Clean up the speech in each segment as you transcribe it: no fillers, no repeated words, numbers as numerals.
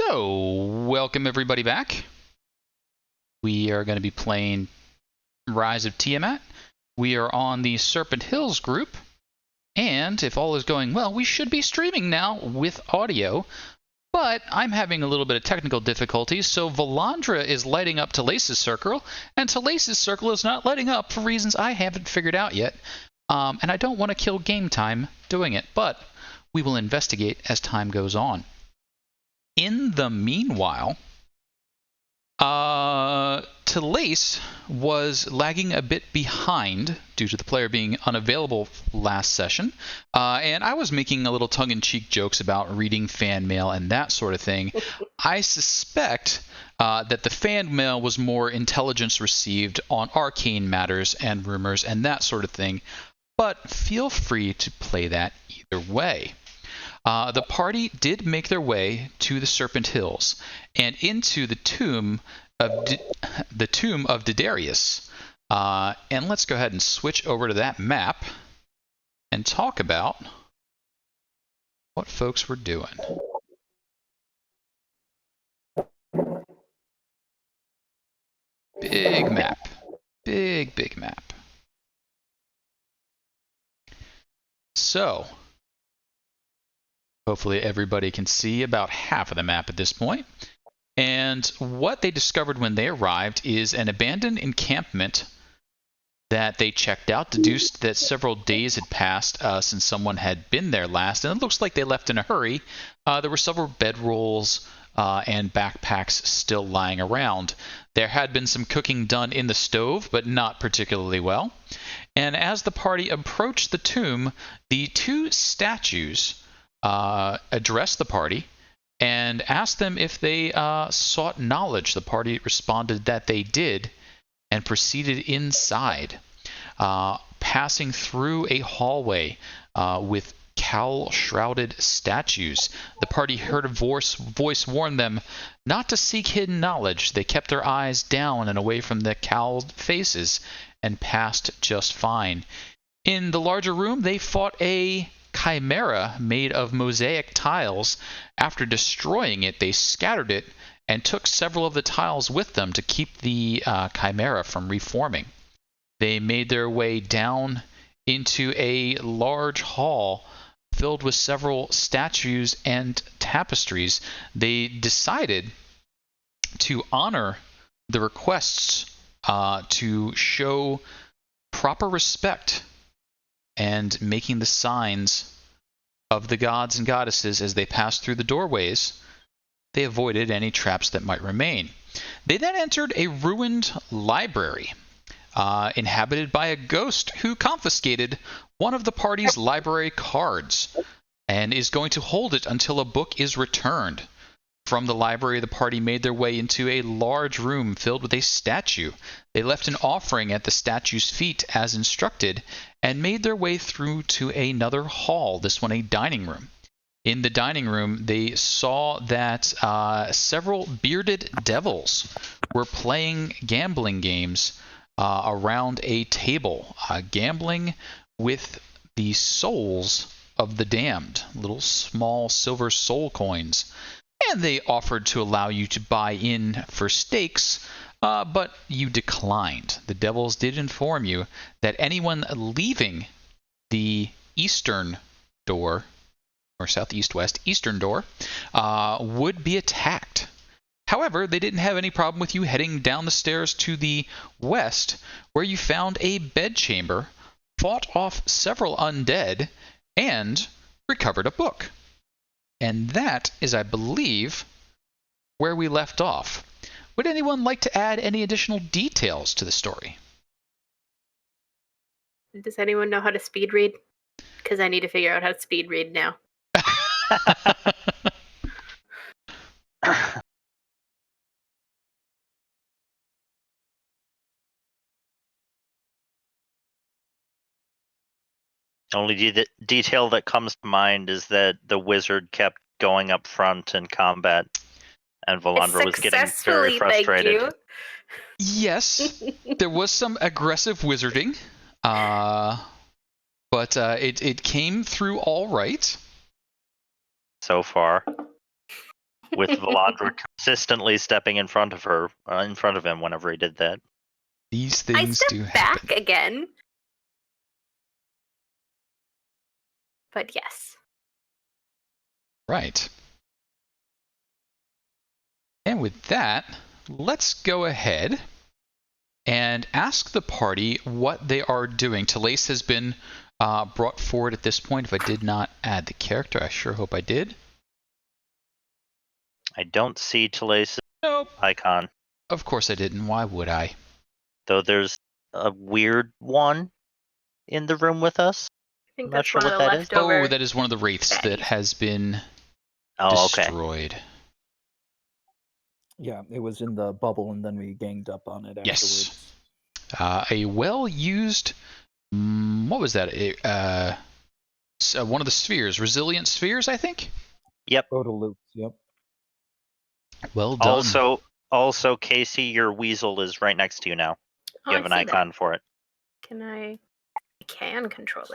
So, welcome everybody back. We are going to be playing Rise of Tiamat. We are on the Serpent Hills group, and if all is going well, we should be streaming now with audio, but I'm having a little bit of technical difficulties, so Valandra is lighting up Telaise's circle, and Telaise's circle is not lighting up for reasons I haven't figured out yet, and I don't want to kill game time doing it, but we will investigate as time goes on. In the meanwhile, Telaise was lagging a bit behind due to the player being unavailable last session, and I was making a little tongue-in-cheek jokes about reading fan mail and that sort of thing. I suspect that the fan mail was more intelligence received on arcane matters and rumors and that sort of thing, but feel free to play that either way. The party did make their way to the Serpent Hills and into the tomb of Didarius. And let's go ahead and switch over to that map and talk about what folks were doing. Big map. Big map. So, hopefully everybody can see about half of the map at this point. And what they discovered when they arrived is an abandoned encampment that they checked out, deduced that several days had passed since someone had been there last, and it looks like they left in a hurry. There were several bedrolls and backpacks still lying around. There had been some cooking done in the stove, but not particularly well. And as the party approached the tomb, the two statues addressed the party and asked them if they sought knowledge. The party responded that they did and proceeded inside, passing through a hallway with cowl-shrouded statues. The party heard a voice warn them not to seek hidden knowledge. They kept their eyes down and away from the cowled faces and passed just fine. In the larger room, they fought a chimera made of mosaic tiles. After destroying it, they scattered it and took several of the tiles with them to keep the chimera from reforming. They made their way down into a large hall filled with several statues and tapestries. They decided to honor the requests to show proper respect and making the signs of the gods and goddesses as they passed through the doorways. They avoided any traps that might remain. They then entered a ruined library inhabited by a ghost who confiscated one of the party's library cards and is going to hold it until a book is returned. From the library, the party made their way into a large room filled with a statue. They left an offering at the statue's feet as instructed and made their way through to another hall, this one a dining room. In the dining room, they saw that several bearded devils were playing gambling games around a table, gambling with the souls of the damned, little small silver soul coins. And they offered to allow you to buy in for stakes, but you declined. The devils did inform you that anyone leaving the eastern door, or southeast-west eastern door, would be attacked. However, they didn't have any problem with you heading down the stairs to the west, where you found a bedchamber, fought off several undead, and recovered a book. And that is, I believe, where we left off. Would anyone like to add any additional details to the story? Does anyone know how to speed read? Because I need to figure out how to speed read now. Only detail that comes to mind is that the wizard kept going up front in combat, and Valandra was getting very frustrated. Thank you. Yes, there was some aggressive wizarding, but it came through all right. So far. with Valandra consistently stepping in front of him whenever he did that. These I things step do back happen. again. But yes. Right. And with that, let's go ahead and ask the party what they are doing. Telaise has been brought forward at this point. If I did not add the character, I sure hope I did. I don't see Telaise's Nope. icon, Of course I didn't. Why would I? though there's a weird one in the room with us. I think I'm not that's sure one of what the that is. leftover. Oh, that is one of the wraiths that baddies. has been Oh, okay. destroyed. Yeah, it was in the bubble, and then we ganged up on it afterwards. Yes. A well-used, what was that? One of the spheres, resilient spheres, I think. Yep. Photo loops, yep. Well done. Also, Kasey, your weasel is right next to you now. Oh, You have an I see icon that. for it. I can control it.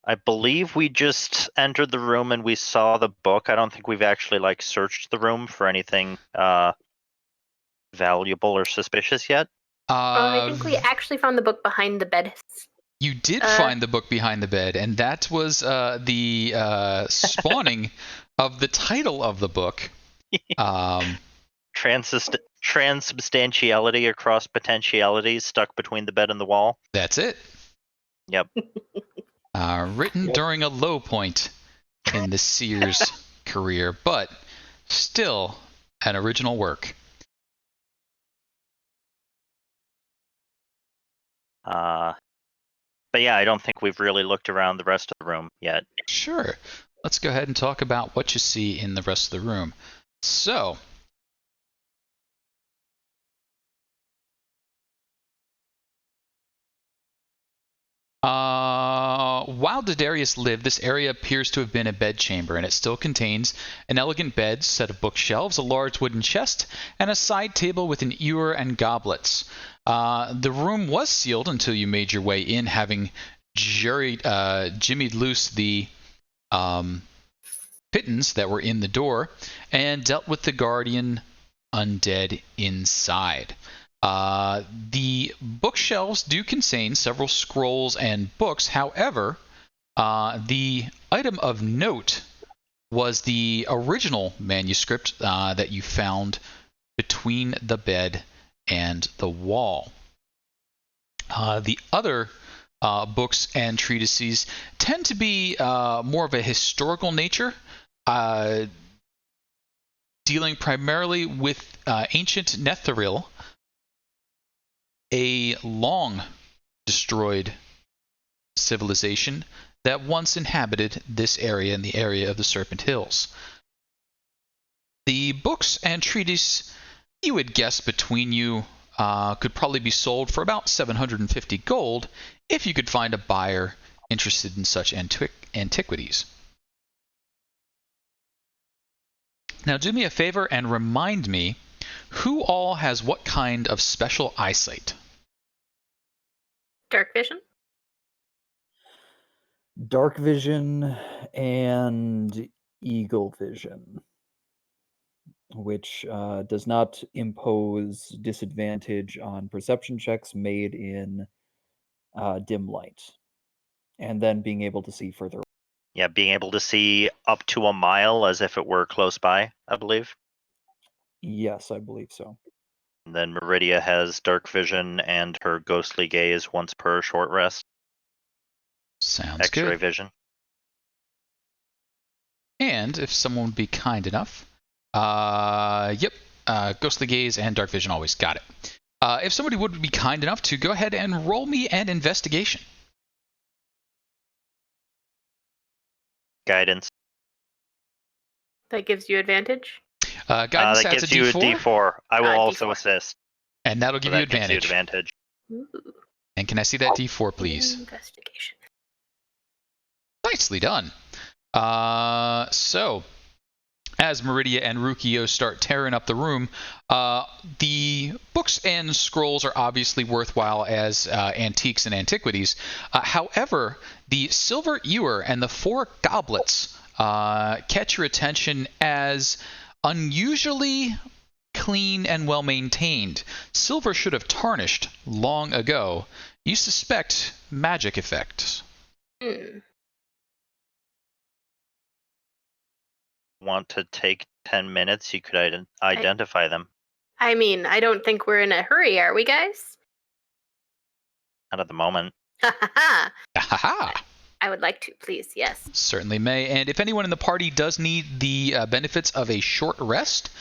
I believe we just entered the room and we saw the book. I don't think we've actually searched the room for anything valuable or suspicious yet. I think we actually found the book behind the bed. You did find the book behind the bed, and that was the spawning of the title of the book. Transubstantiality across potentialities stuck between the bed and the wall. That's it. Yep. Written during a low point in the Seer's career, but still an original work. But yeah, I don't think we've really looked around the rest of the room yet. Sure. Let's go ahead and talk about what you see in the rest of the room. So, while Daedarius lived, this area appears to have been a bedchamber, and it still contains an elegant bed, set of bookshelves, a large wooden chest, and a side table with an ewer and goblets. The room was sealed until you made your way in, having jimmied loose the pittons that were in the door and dealt with the guardian undead inside. The bookshelves do contain several scrolls and books. However, the item of note was the original manuscript that you found between the bed and the wall. The other books and treatises tend to be more of a historical nature, dealing primarily with ancient Netheril, a long destroyed civilization that once inhabited this area and the area of the Serpent Hills. The books and treatises, you would guess between you, could probably be sold for about 750 gold if you could find a buyer interested in such antiquities. Now do me a favor and remind me, who all has what kind of special eyesight? Dark vision? Dark vision and eagle vision, which does not impose disadvantage on perception checks made in dim light, and then being able to see further. Yeah, being able to see up to a mile as if it were close by, I believe. Yes, I believe so. And then Meridia has dark vision and her ghostly gaze once per short rest. Sounds X-ray good. vision. And if someone would be kind enough, ghostly gaze and dark vision always got it. If somebody would be kind enough to go ahead and roll me an investigation. Guidance. That gives you advantage? Guidance that adds gives you a D4. I will also D4. assist. And that'll give you Gives you advantage. advantage. Ooh. And can I see that D4, please? Investigation. Nicely done. So, as Meridia and Ruqiyo start tearing up the room. The books and scrolls are obviously worthwhile as antiques and antiquities. However, the silver ewer and the 4 goblets catch your attention as unusually clean and well maintained. Silver should have tarnished long ago. You suspect magic effects. Want to take 10 minutes, you could identify them. I mean, I don't think we're in a hurry, are we, guys? Not at the moment. Ahaha. I would like to, please, yes. Certainly may. And if anyone in the party does need the benefits of a short rest,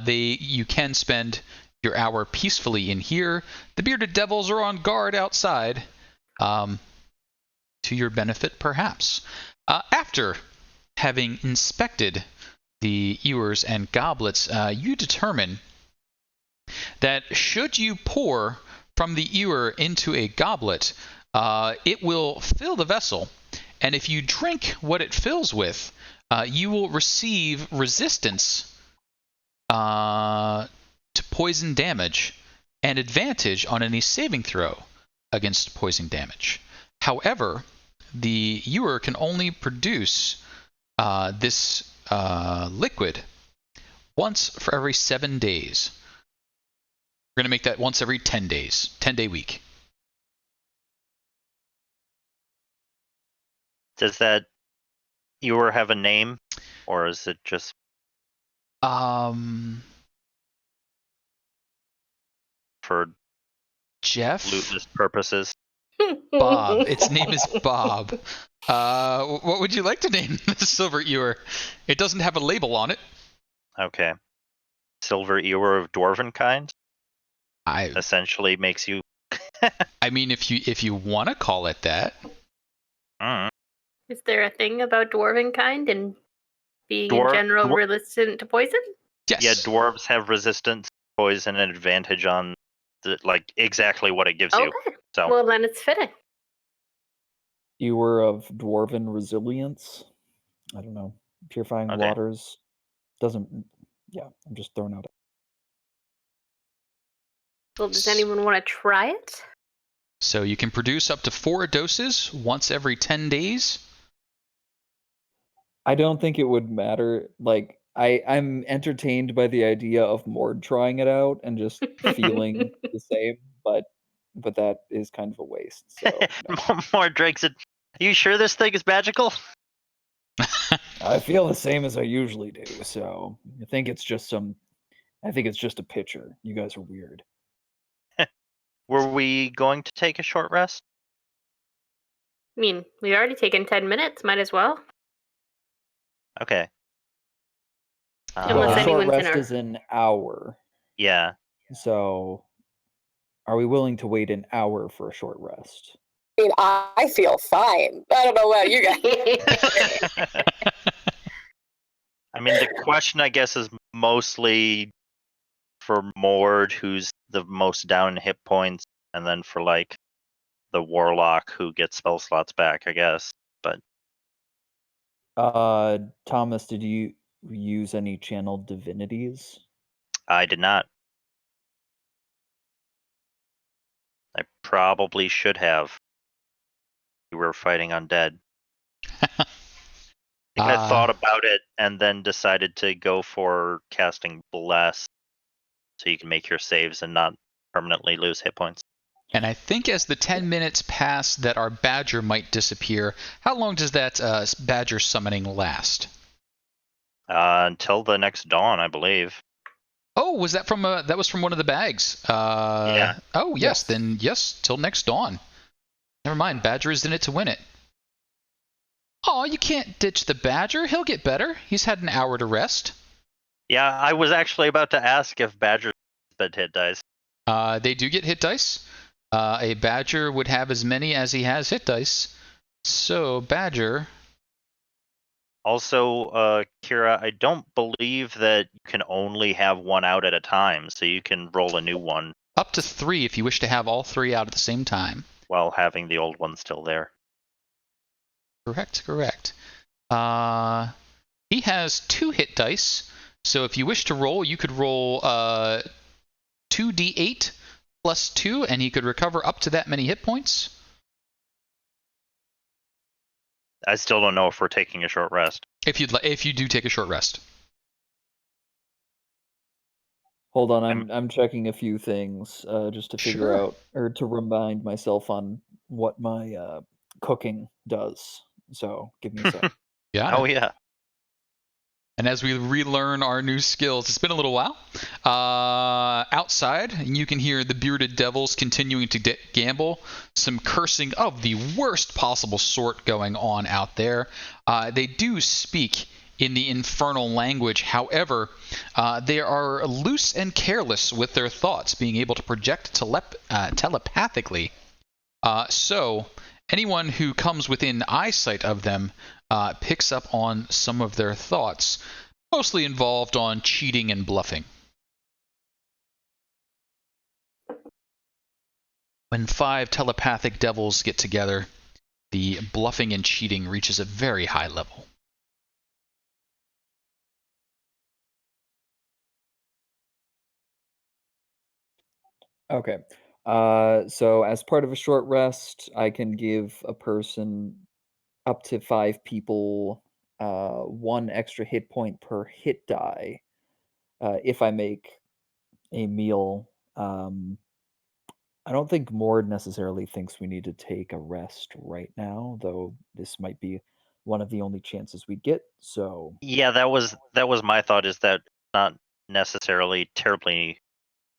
you can spend your hour peacefully in here. The bearded devils are on guard outside, to your benefit, perhaps. After having inspected the ewers and goblets, you determine that should you pour from the ewer into a goblet, it will fill the vessel, and if you drink what it fills with, you will receive resistance to poison damage and advantage on any saving throw against poison damage. However, the ewer can only produce this liquid once for every 7 days. We're going to make that once every 10 days, 10-day week. Does that ewer have a name, or is it just for Jeff? lootless purposes? Bob. Its name is Bob. What would you like to name the silver ewer? It doesn't have a label on it. Okay. Silver ewer of dwarven kind? I Essentially makes you... I mean, if you want to call it that. Is there a thing about dwarven kind and being in general resistant to poison? Yes. Yeah, dwarves have resistance to poison and advantage on exactly what it gives you. So well, then it's fitting. Ewer of dwarven resilience. I don't know. Purifying waters doesn't. Yeah, I'm just throwing out. Well, does anyone want to try it? So you can produce up to 4 doses once every 10 days. I don't think it would matter. Like, I'm entertained by the idea of Mord trying it out and just feeling the same, but that is kind of a waste. So no. Mord drinks it. Are you sure this thing is magical? I feel the same as I usually do, so I think it's just a pitcher. You guys are weird. Were we going to take a short rest? I mean, we've already taken 10 minutes. Might as well. Okay. Unless The short anyone's rest is an hour. Yeah. So, are we willing to wait an hour for a short rest? I mean, I feel fine. I don't know about you guys. I mean, the question, I guess, is mostly for Mord, who's the most down in hit points, and then for, like, the Warlock, who gets spell slots back, I guess. But Thomas, did you use any channeled divinities? I did not. I probably should have. We were fighting undead. I thought about it and then decided to go for casting Bless, so you can make your saves and not permanently lose hit points. And I think as the 10 minutes pass that our badger might disappear, how long does that badger summoning last? Until the next dawn, I believe. Oh, was that from that was from one of the bags? Yeah. Oh, yes. Then yes, till next dawn. Never mind, badger is in it to win it. Oh, you can't ditch the badger. He'll get better. He's had an hour to rest. Yeah, I was actually about to ask if badgers spend hit dice. They do get hit dice. A badger would have as many as he has hit dice. So, badger. Also, Kira, I don't believe that you can only have one out at a time, so you can roll a new one. Up to 3 if you wish to have all 3 out at the same time. While having the old one still there. Correct. He has 2 hit dice, so if you wish to roll, you could roll 2d8 plus 2, and he could recover up to that many hit points. I still don't know if we're taking a short rest. If you do take a short rest. Hold on, I'm checking a few things just to figure out, or to remind myself on what my cooking does. So give me a sec. Yeah. And as we relearn our new skills, it's been a little while. Outside, you can hear the bearded devils continuing to gamble. Some cursing of the worst possible sort going on out there. They do speak in the infernal language. However, they are loose and careless with their thoughts, being able to project telepathically. So anyone who comes within eyesight of them picks up on some of their thoughts, mostly involved on cheating and bluffing. When 5 telepathic devils get together, the bluffing and cheating reaches a very high level. Okay. So as part of a short rest, I can give a person up to 5 people 1 extra hit point per hit die if I make a meal. I don't think Mord necessarily thinks we need to take a rest right now, though this might be one of the only chances we get. So yeah, that was my thought, is that not necessarily terribly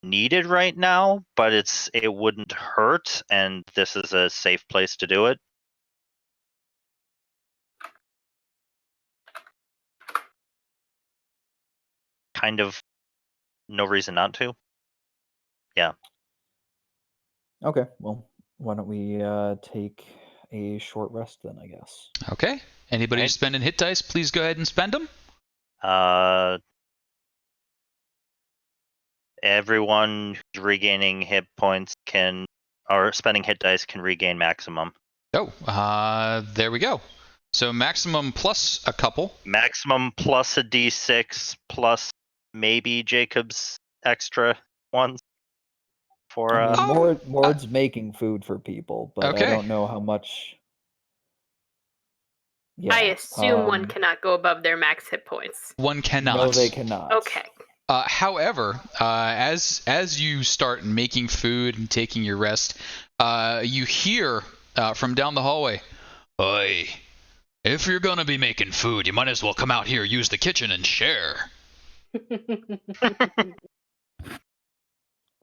needed right now, but it wouldn't hurt, and this is a safe place to do it. Kind of no reason not to. Yeah. Okay, well, why don't we take a short rest then, I guess. Okay. Anybody who's spending hit dice, please go ahead and spend them. Everyone who's regaining hit points or spending hit dice can regain maximum. Oh, there we go. So maximum plus a couple. Maximum plus a d6 plus maybe Jacob's extra ones. For I mean, Mord's making food for people, but I don't know how much. Yeah, I assume one cannot go above their max hit points. One cannot. No, they cannot. Okay. However, as you start making food and taking your rest, you hear from down the hallway, "Oi, if you're gonna be making food, you might as well come out here, use the kitchen, and share."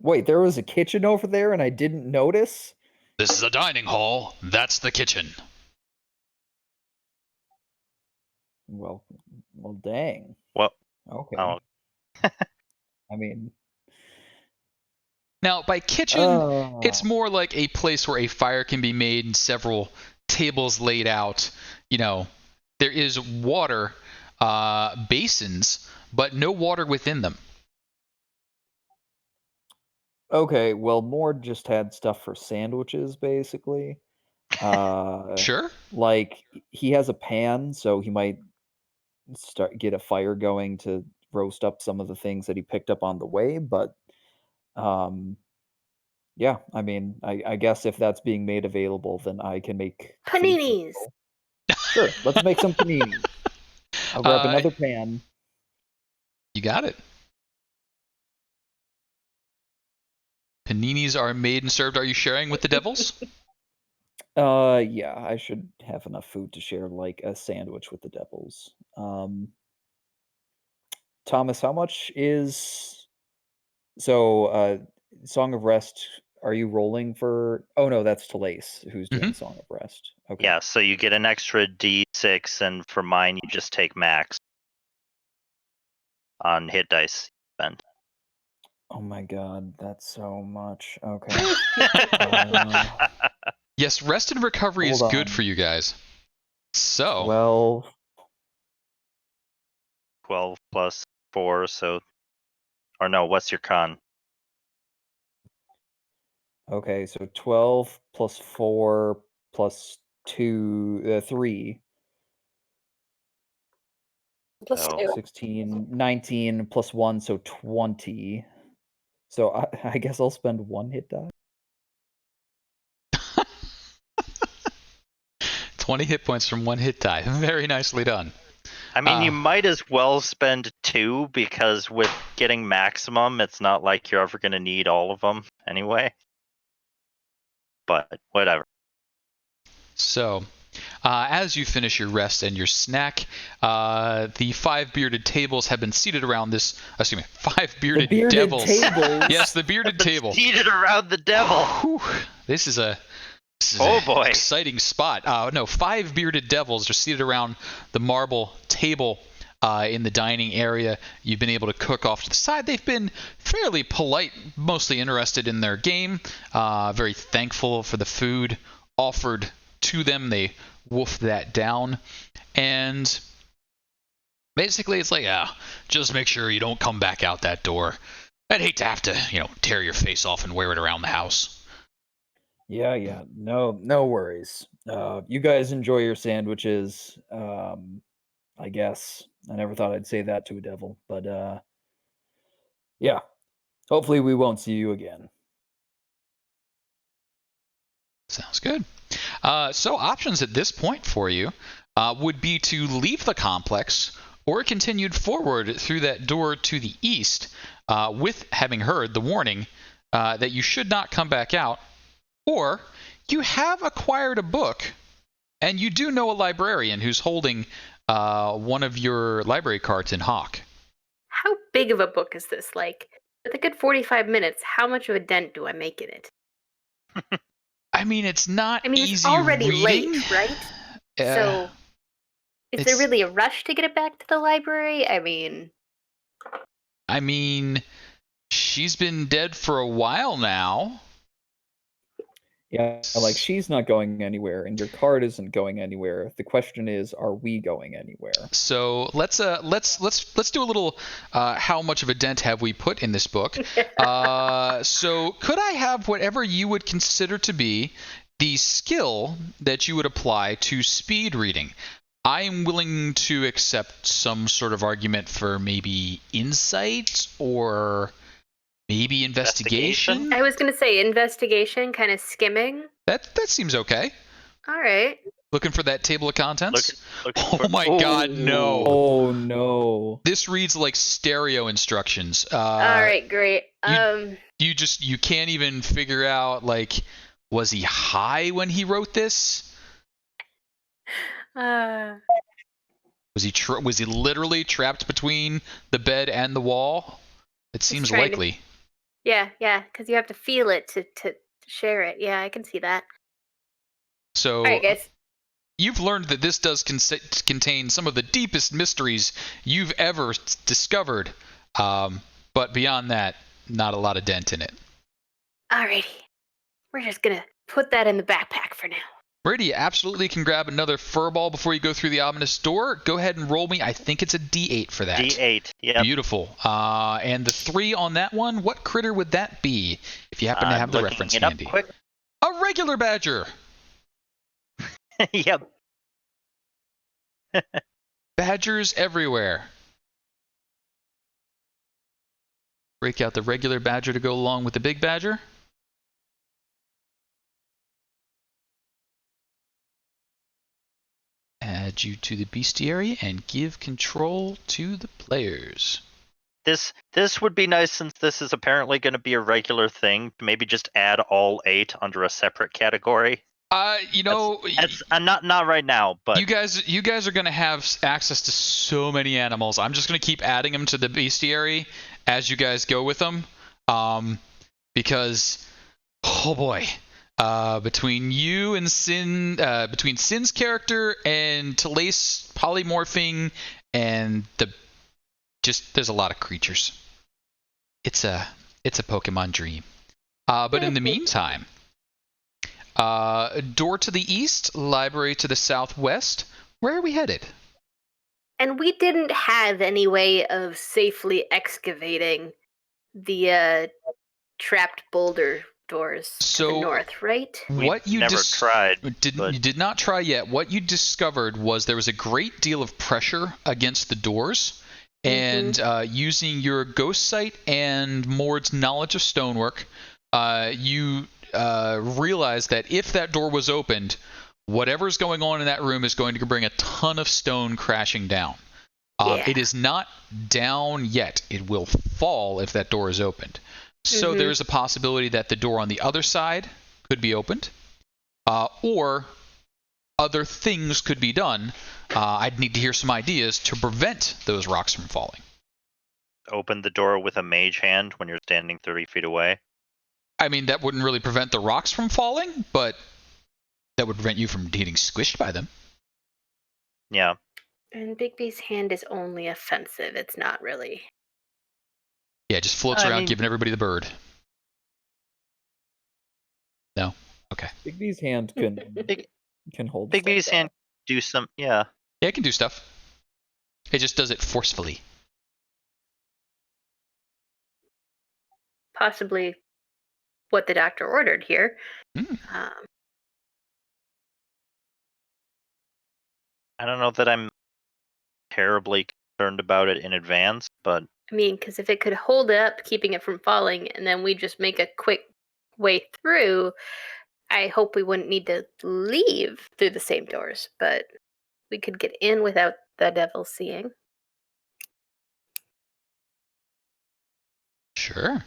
Wait, there was a kitchen over there and I didn't notice? This is a dining hall. That's the kitchen. Well, dang. Well, okay. Oh. I mean, now by kitchen, it's more like a place where a fire can be made and several tables laid out. You know, there is water basins, but no water within them. Okay, well, Mord just had stuff for sandwiches, basically. Sure. Like, he has a pan, so he might get a fire going to roast up some of the things that he picked up on the way, but yeah, I mean, I guess if that's being made available, then I can make paninis. Sure, let's make some paninis. I'll grab another pan. You got it. Paninis are made and served. Are you sharing with the devils? Yeah, I should have enough food to share, like a sandwich with the devils. Thomas, how much is Song of Rest? Are you rolling for? Oh no, that's Telaise who's doing Song of Rest. Okay. Yeah, so you get an extra d6, and for mine, you just take max on hit dice spend. Oh my god, that's so much. Okay. Yes, rest and recovery is good for you guys. So 12 plus 4, so, or no, what's your con? Okay, so 12 plus 4 plus 2, 3. Plus So- 2. 16, 19 plus 1, so 20. So I guess I'll spend 1 hit die. 20 hit points from 1 hit die. Very nicely done. I mean, you might as well spend 2 because with getting maximum, it's not like you're ever going to need all of them anyway. But whatever. So, as you finish your rest and your snack, the 5 bearded tables have been seated around this. Excuse me, 5 bearded, devils. tables. Yes, the bearded table. Seated around the devil. Whew. This is a boy, exciting spot. No, 5 bearded devils are seated around the marble table in the dining area. You've been able to cook off to the side. They've been fairly polite, mostly interested in their game. Very thankful for the food offered to them. They wolf that down, and basically it's like, just make sure you don't come back out that door. I'd hate to have to, tear your face off and wear it around the house. Yeah. No worries. You guys enjoy your sandwiches. I guess. I never thought I'd say that to a devil, but yeah. Hopefully we won't see you again. Sounds good. So options at this point for you would be to leave the complex or continued forward through that door to the east with having heard the warning that you should not come back out, or you have acquired a book and you do know a librarian who's holding one of your library cards in Hawk. How big of a book is this? Like, with a good 45 minutes, how much of a dent do I make in it? I mean, it's not easy it's already reading. late, right? So, is there really a rush to get it back to the library? I mean, she's been dead for a while now. Yeah, like she's not going anywhere, and your card isn't going anywhere. The question is, are we going anywhere? So let's do a little. How much of a dent have we put in this book? So could I have whatever you would consider to be the skill that you would apply to speed reading? I am willing to accept some sort of argument for maybe insight or maybe investigation. I was going to say investigation, kind of skimming. That seems okay. All right. Looking for that table of contents? Oh my God, no. Oh no. This reads like stereo instructions. All right, great. You can't even figure out, like, was he high when he wrote this? Was he literally trapped between the bed and the wall? It seems likely. Yeah, because you have to feel it to share it. Yeah, I can see that. So, all right, guys. You've learned that this does contain some of the deepest mysteries you've ever discovered, but beyond that, not a lot of dent in it. Alrighty. We're just going to put that in the backpack for now. Meridia absolutely can grab another furball before you go through the ominous door. Go ahead and roll me. I think it's a D8 for that. D8, yeah. Beautiful. And the 3 on that one, what critter would that be? If you happen to have the reference handy. Quick. A regular badger. Yep. Badgers everywhere. Break out the regular badger to go along with the big badger. Add you to the bestiary and give control to the players. This would be nice since this is apparently going to be a regular thing. Maybe just add all 8 under a separate category. That's not right now, but you guys are going to have access to so many animals. I'm just going to keep adding them to the bestiary as you guys go with them, because oh boy. Between you and Sin, between Sin's character and Telaise polymorphing, and there's a lot of creatures. It's a Pokemon dream. But in the meantime, door to the east, library to the southwest. Where are we headed? And we didn't have any way of safely excavating the trapped boulder doors to So the north, right? What you never tried. You did not try yet. What you discovered was there was a great deal of pressure against the doors, and using your ghost sight and Mord's knowledge of stonework, you realized that if that door was opened, whatever's going on in that room is going to bring a ton of stone crashing down. It is not down yet. It will fall if that door is opened. So there's a possibility that the door on the other side could be opened, or other things could be done. I'd need to hear some ideas to prevent those rocks from falling. Open the door with a mage hand when you're standing 30 feet away. I mean, that wouldn't really prevent the rocks from falling, but that would prevent you from getting squished by them. Yeah. And Bigby's hand is only offensive. It's not really. Yeah, it just floats around giving everybody the bird. No? Okay. Bigby's hand can hold. Bigby's hand do some, yeah. Yeah, it can do stuff. It just does it forcefully. Possibly what the doctor ordered here. I don't know that I'm terribly concerned about it in advance, but I mean, because if it could hold up, keeping it from falling, and then we just make a quick way through, I hope we wouldn't need to leave through the same doors, but we could get in without the devil seeing. Sure.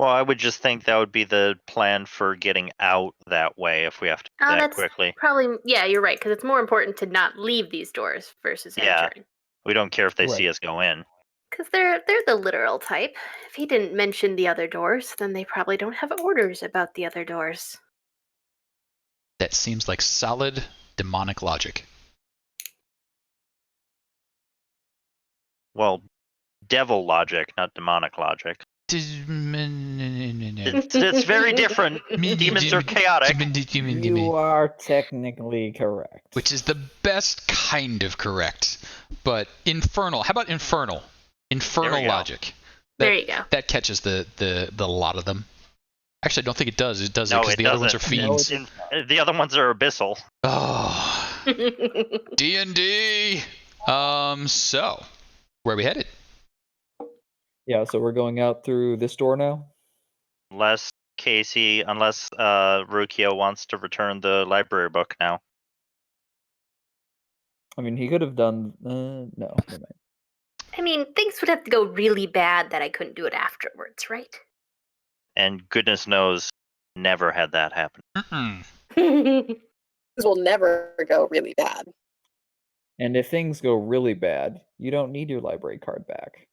well, I would just think that would be the plan for getting out that way if we have to do that quickly. Probably, yeah, you're right, because it's more important to not leave these doors versus entering. We don't care if they see us go in. Because they're the literal type. If he didn't mention the other doors, then they probably don't have orders about the other doors. That seems like solid demonic logic. Well, devil logic, not demonic logic. It's very different. Demons are chaotic. You are technically correct. Which is the best kind of correct. But infernal. How about infernal? Infernal logic. There you go. That catches the lot of them. Actually, I don't think it does. It doesn't, No, because the other ones are fiends. No, the other ones are abyssal. Oh. D&D. So, where are we headed? Yeah, so we're going out through this door now? Unless Ruqiyo wants to return the library book now. I mean, he could have done... no, never mind. I mean, things would have to go really bad that I couldn't do it afterwards, right? And goodness knows, never had that happen. This will never go really bad. And if things go really bad, you don't need your library card back.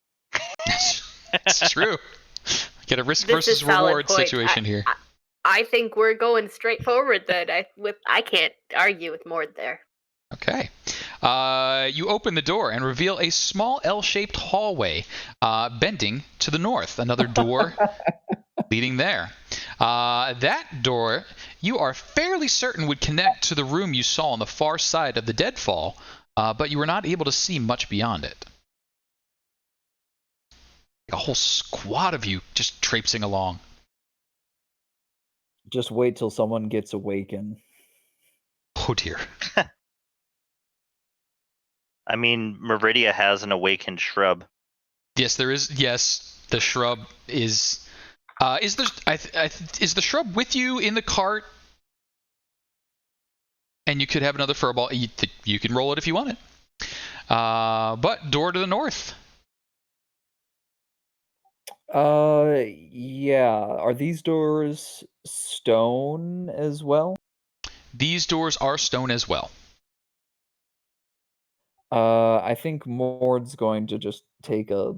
It's true. Get a risk versus reward situation here. I think we're going straight forward then. I can't argue with Mord there. Okay. You open the door and reveal a small L-shaped hallway bending to the north. Another door leading there. That door, you are fairly certain would connect to the room you saw on the far side of the deadfall, but you were not able to see much beyond it. A whole squad of you just traipsing along. Just wait till someone gets awakened. Oh dear. I mean, Meridia has an awakened shrub. Yes, there is. Yes, the shrub is. Is the shrub with you in the cart? And you could have another furball. You can roll it if you want it. But door to the north. Yeah. Are these doors stone as well? These doors are stone as well. I think Mord's going to just take a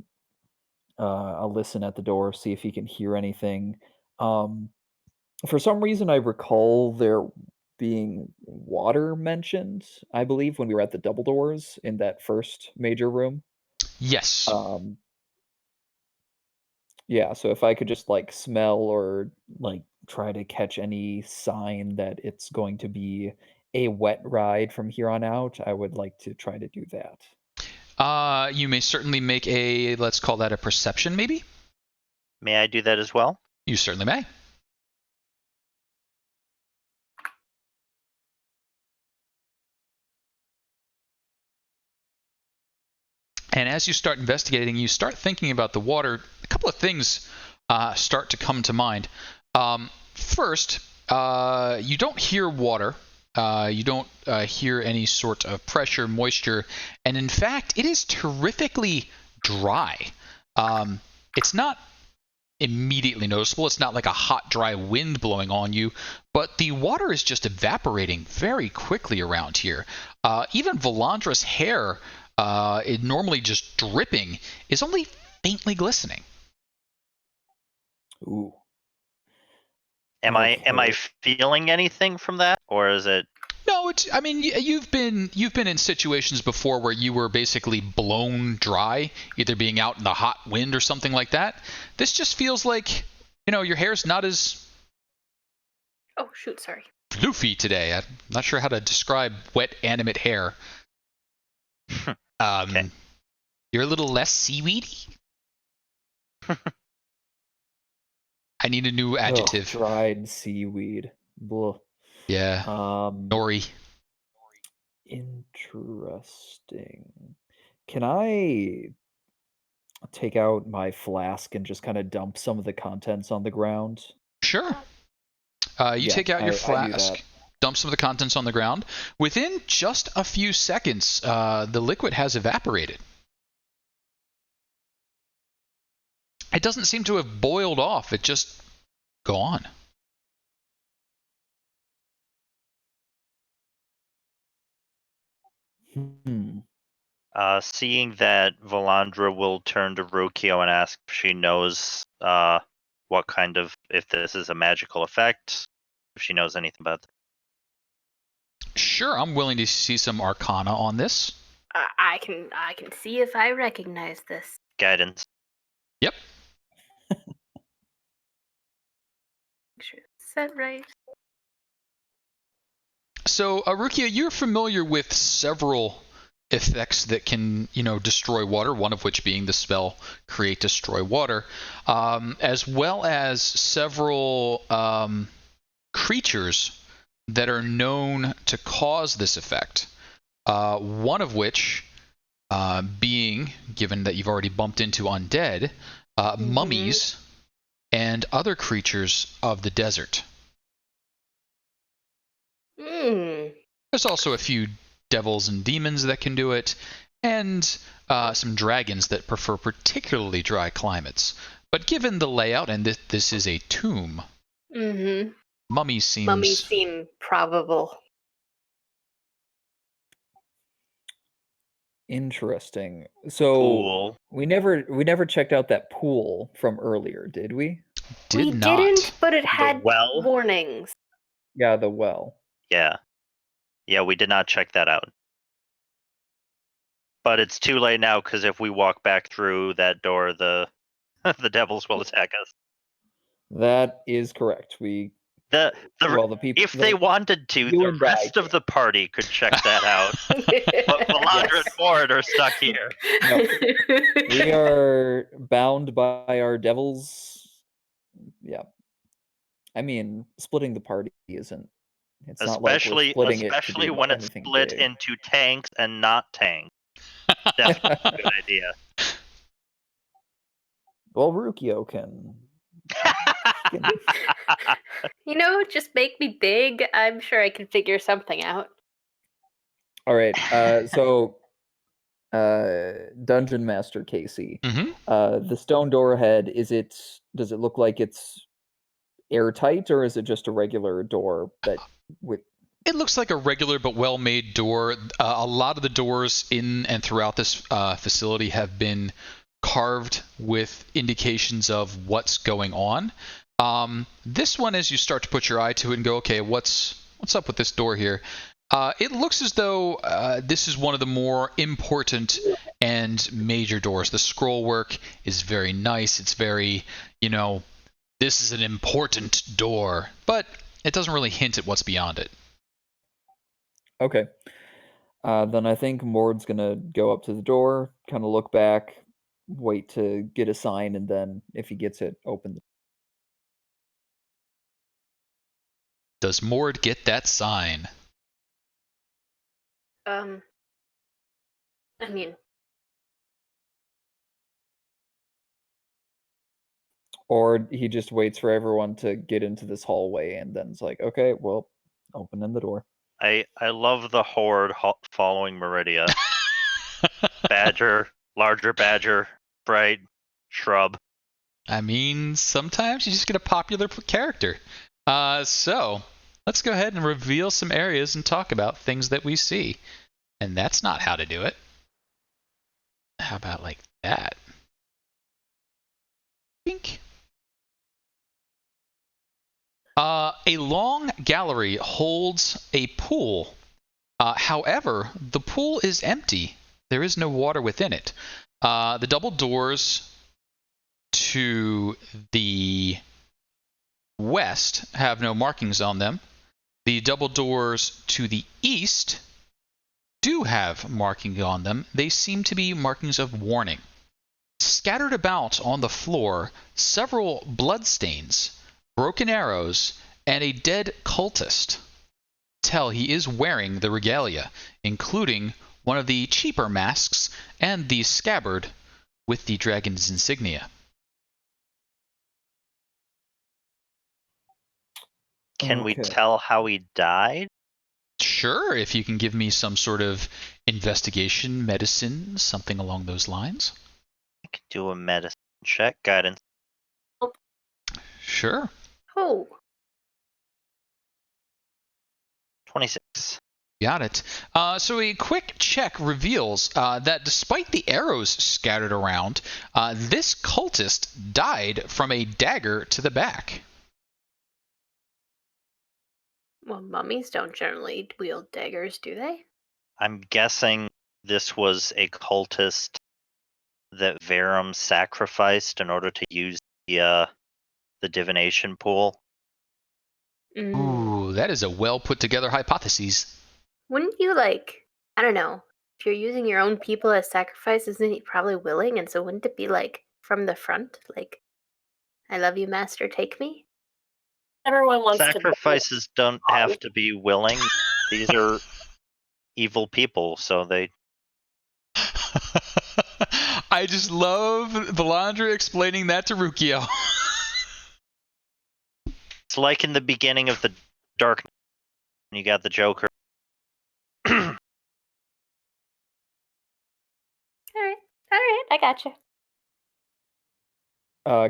listen at the door, see if he can hear anything. For some reason, I recall there being water mentioned, I believe, when we were at the double doors in that first major room. Yes. Yeah, so if I could just like smell or like try to catch any sign that it's going to be a wet ride from here on out, I would like to try to do that. You may certainly make a, let's call that a perception, maybe? May I do that as well? You certainly may. And as you start investigating, you start thinking about the water. A couple of things start to come to mind. First, you don't hear water. You don't hear any sort of pressure, moisture. And in fact, it is terrifically dry. It's not immediately noticeable. It's not like a hot, dry wind blowing on you, but the water is just evaporating very quickly around here. Even Valandra's hair, it normally just dripping, is only faintly glistening. Ooh. Am I feeling anything from that, or is it? No, I mean, you've been in situations before where you were basically blown dry, either being out in the hot wind or something like that. This just feels like, your hair's not as Oh, shoot, sorry. floofy today. I'm not sure how to describe wet, animate hair. Okay. You're a little less seaweedy. I need a new adjective. Dried seaweed. Blah. Yeah. Nori. Interesting. Can I take out my flask and just kind of dump some of the contents on the ground? Sure. You take out your flask, dump some of the contents on the ground. Within just a few seconds, the liquid has evaporated. It doesn't seem to have boiled off. It just gone. Seeing that, Valandra will turn to Ruqiyo and ask if she knows what kind of, if this is a magical effect, if she knows anything about that. Sure, I'm willing to see some arcana on this. I can see if I recognize this. Guidance. Yep. Make sure it's set right. So, Ruqiyo, you're familiar with several effects that can, destroy water, one of which being the spell Create Destroy Water, as well as several creatures that are known to cause this effect. One of which being, given that you've already bumped into undead, mummies and other creatures of the desert. There's also a few devils and demons that can do it, and some dragons that prefer particularly dry climates. But given the layout, and this is a tomb, mummies seem probable. Interesting. So Pool. we never checked out that pool from earlier, did we? We didn't, but it had well? warnings. Yeah, the well. Yeah, we did not check that out. But it's too late now, because if we walk back through that door, the devils will attack us. That is correct. The people, if they wanted to, the rest of the party could check that out. But Valandra and Mord are stuck here. No. We are bound by our devils. Yeah. I mean, splitting the party isn't. It's especially not like we're splitting especially it to when it's split big. into tanks and not tanks. Definitely a good idea. Well, Ruqiyo can. Just make me big. I'm sure I can figure something out. All right. So, Dungeon Master Kasey, the stone door ahead, does it look like it's airtight, or is it just a regular door that with? It looks like a regular but well-made door. A lot of the doors in and throughout this facility have been carved with indications of what's going on. This one, as you start to put your eye to it and go, okay, what's up with this door here? It looks as though this is one of the more important and major doors. The scroll work is very nice. It's very, this is an important door, but it doesn't really hint at what's beyond it. Okay. Then I think Mord's gonna go up to the door, kind of look back, wait to get a sign, and then if he gets it, open the does Mord get that sign? I mean, Or he just waits for everyone to get into this hallway and then it's like, okay, well, opening the door. I love the horde following Meridia. Badger, larger badger, bright shrub. I mean, sometimes you just get a popular character. So let's go ahead and reveal some areas and talk about things that we see. And that's not how to do it. How about like that? Pink. A long gallery holds a pool. However, the pool is empty. There is no water within it. The double doors to the west have no markings on them. The double doors to the east do have markings on them. They seem to be markings of warning. Scattered about on the floor, several bloodstains, broken arrows, and a dead cultist. Tell he is wearing the regalia, including one of the cheaper masks and the scabbard with the dragon's insignia. Can we Okay. tell how he died? Sure, if you can give me some sort of investigation, medicine, something along those lines. I could do a medicine check, guidance. Sure. oh, 26. Got it. So a quick check reveals that despite the arrows scattered around, this cultist died from a dagger to the back. well, mummies don't generally wield daggers, do they? I'm guessing this was a cultist that Verum sacrificed in order to use the divination pool. Ooh, that is a well put together hypothesis. Wouldn't you I don't know, if you're using your own people as sacrifice, isn't he probably willing? And so wouldn't it be from the front? I love you, master, take me? Everyone wants Sacrifices don't have to be willing. These are evil people, so they... I just love Valandra explaining that to Ruqiyo. It's like in the beginning of the Dark Knight, when you got the Joker. Alright, I gotcha.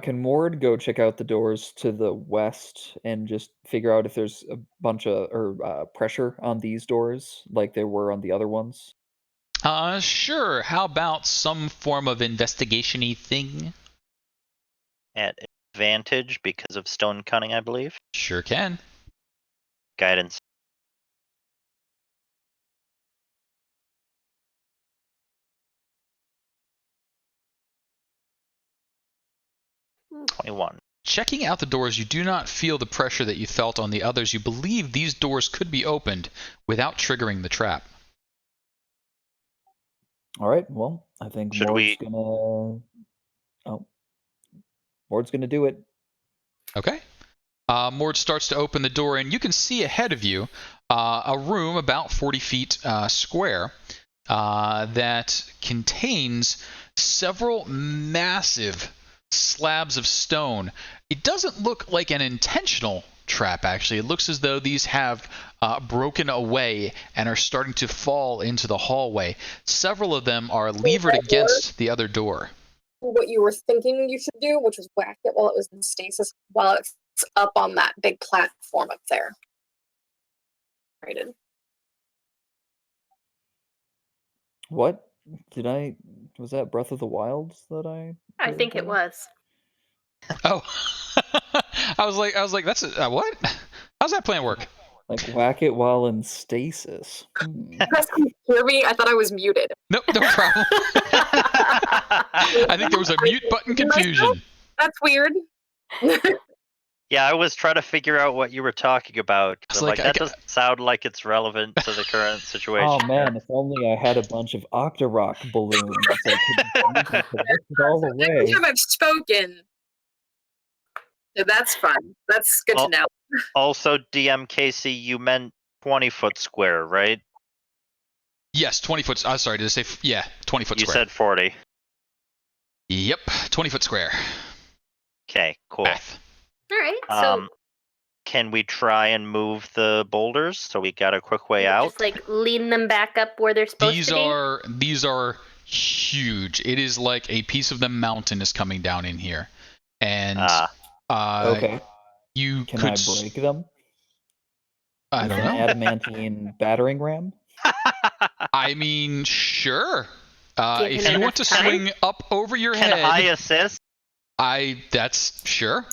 Can Mord go check out the doors to the west and just figure out if there's a bunch of pressure on these doors like there were on the other ones? Sure. How about some form of investigation-y thing? At advantage because of stone cunning, I believe. Sure can. Guidance. Ooh. 21. Checking out the doors, you do not feel the pressure that you felt on the others. You believe these doors could be opened without triggering the trap. All right. Well, I think Should Mord's we- gonna. Oh, Mord's gonna do it. Okay. Mord starts to open the door, and you can see ahead of you a room about 40 feet square that contains several massive slabs of stone. It doesn't look like an intentional trap, actually. It looks as though these have broken away and are starting to fall into the hallway. Several of them are levered against the other door. what you were thinking you should do, which was whack it while it was in stasis, while it's up on that big platform up there. Rated. What did I? Was that Breath of the Wilds that I? I think it was. Oh, I was like, that's what? How's that plan work? Like whack it while in stasis. You guys can hear me? I thought I was muted. Nope, no problem. I think there was a mute button confusion. That's weird. Yeah, I was trying to figure out what you were talking about. It's I'm like, like, that doesn't sound like it's relevant to the current situation. Oh man, if only I had a bunch of Octorok balloons. I could use them to lift it all Every away. time I've spoken, So that's fun. That's good to know. Also, DM Kasey, you meant 20-foot square, right? Yes, 20 foot. Sorry, did I say? Yeah, 20 foot You square. said 40. Yep, 20 foot square. Okay, cool. Math. All right. So Can we try and move the boulders so we got a quick way out? just like lean them back up where they're supposed to be. These are huge. It is like a piece of the mountain is coming down in here, and Okay. you Can could. I break them? I don't know. An adamantine battering ram? I mean, sure. Given If you want to enough time? swing up over your Can head, I assist? that's sure.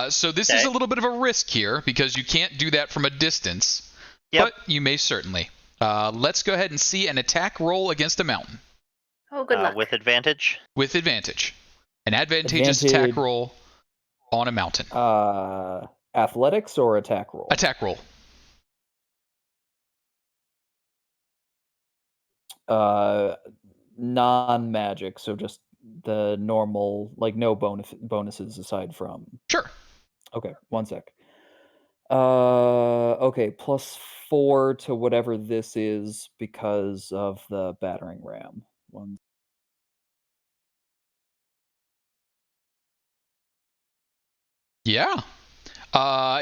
So this is a little bit of a risk here because you can't do that from a distance. Yep. But you may certainly. Let's go ahead and see an attack roll against a mountain. Oh, good luck. With advantage? With advantage. An advantageous attack roll on a mountain. Athletics or attack roll? Attack roll. Non-magic, so just the normal, like no bonuses aside from. Sure. Okay, one sec. Okay, +4 to whatever this is because of the battering ram. Yeah.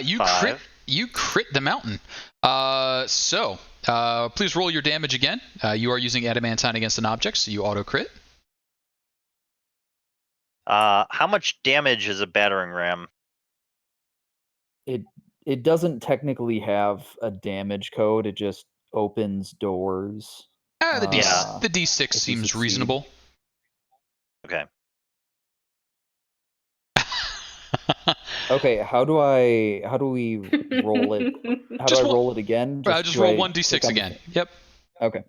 You crit the mountain. So please roll your damage again. You are using adamantine against an object, so you auto crit. How much damage is a battering ram? It doesn't technically have a damage code. It just opens doors. The D6 seems reasonable. Okay. Okay, how do we roll it? How do I roll it again? Just roll 1d6 again. Yep. Okay.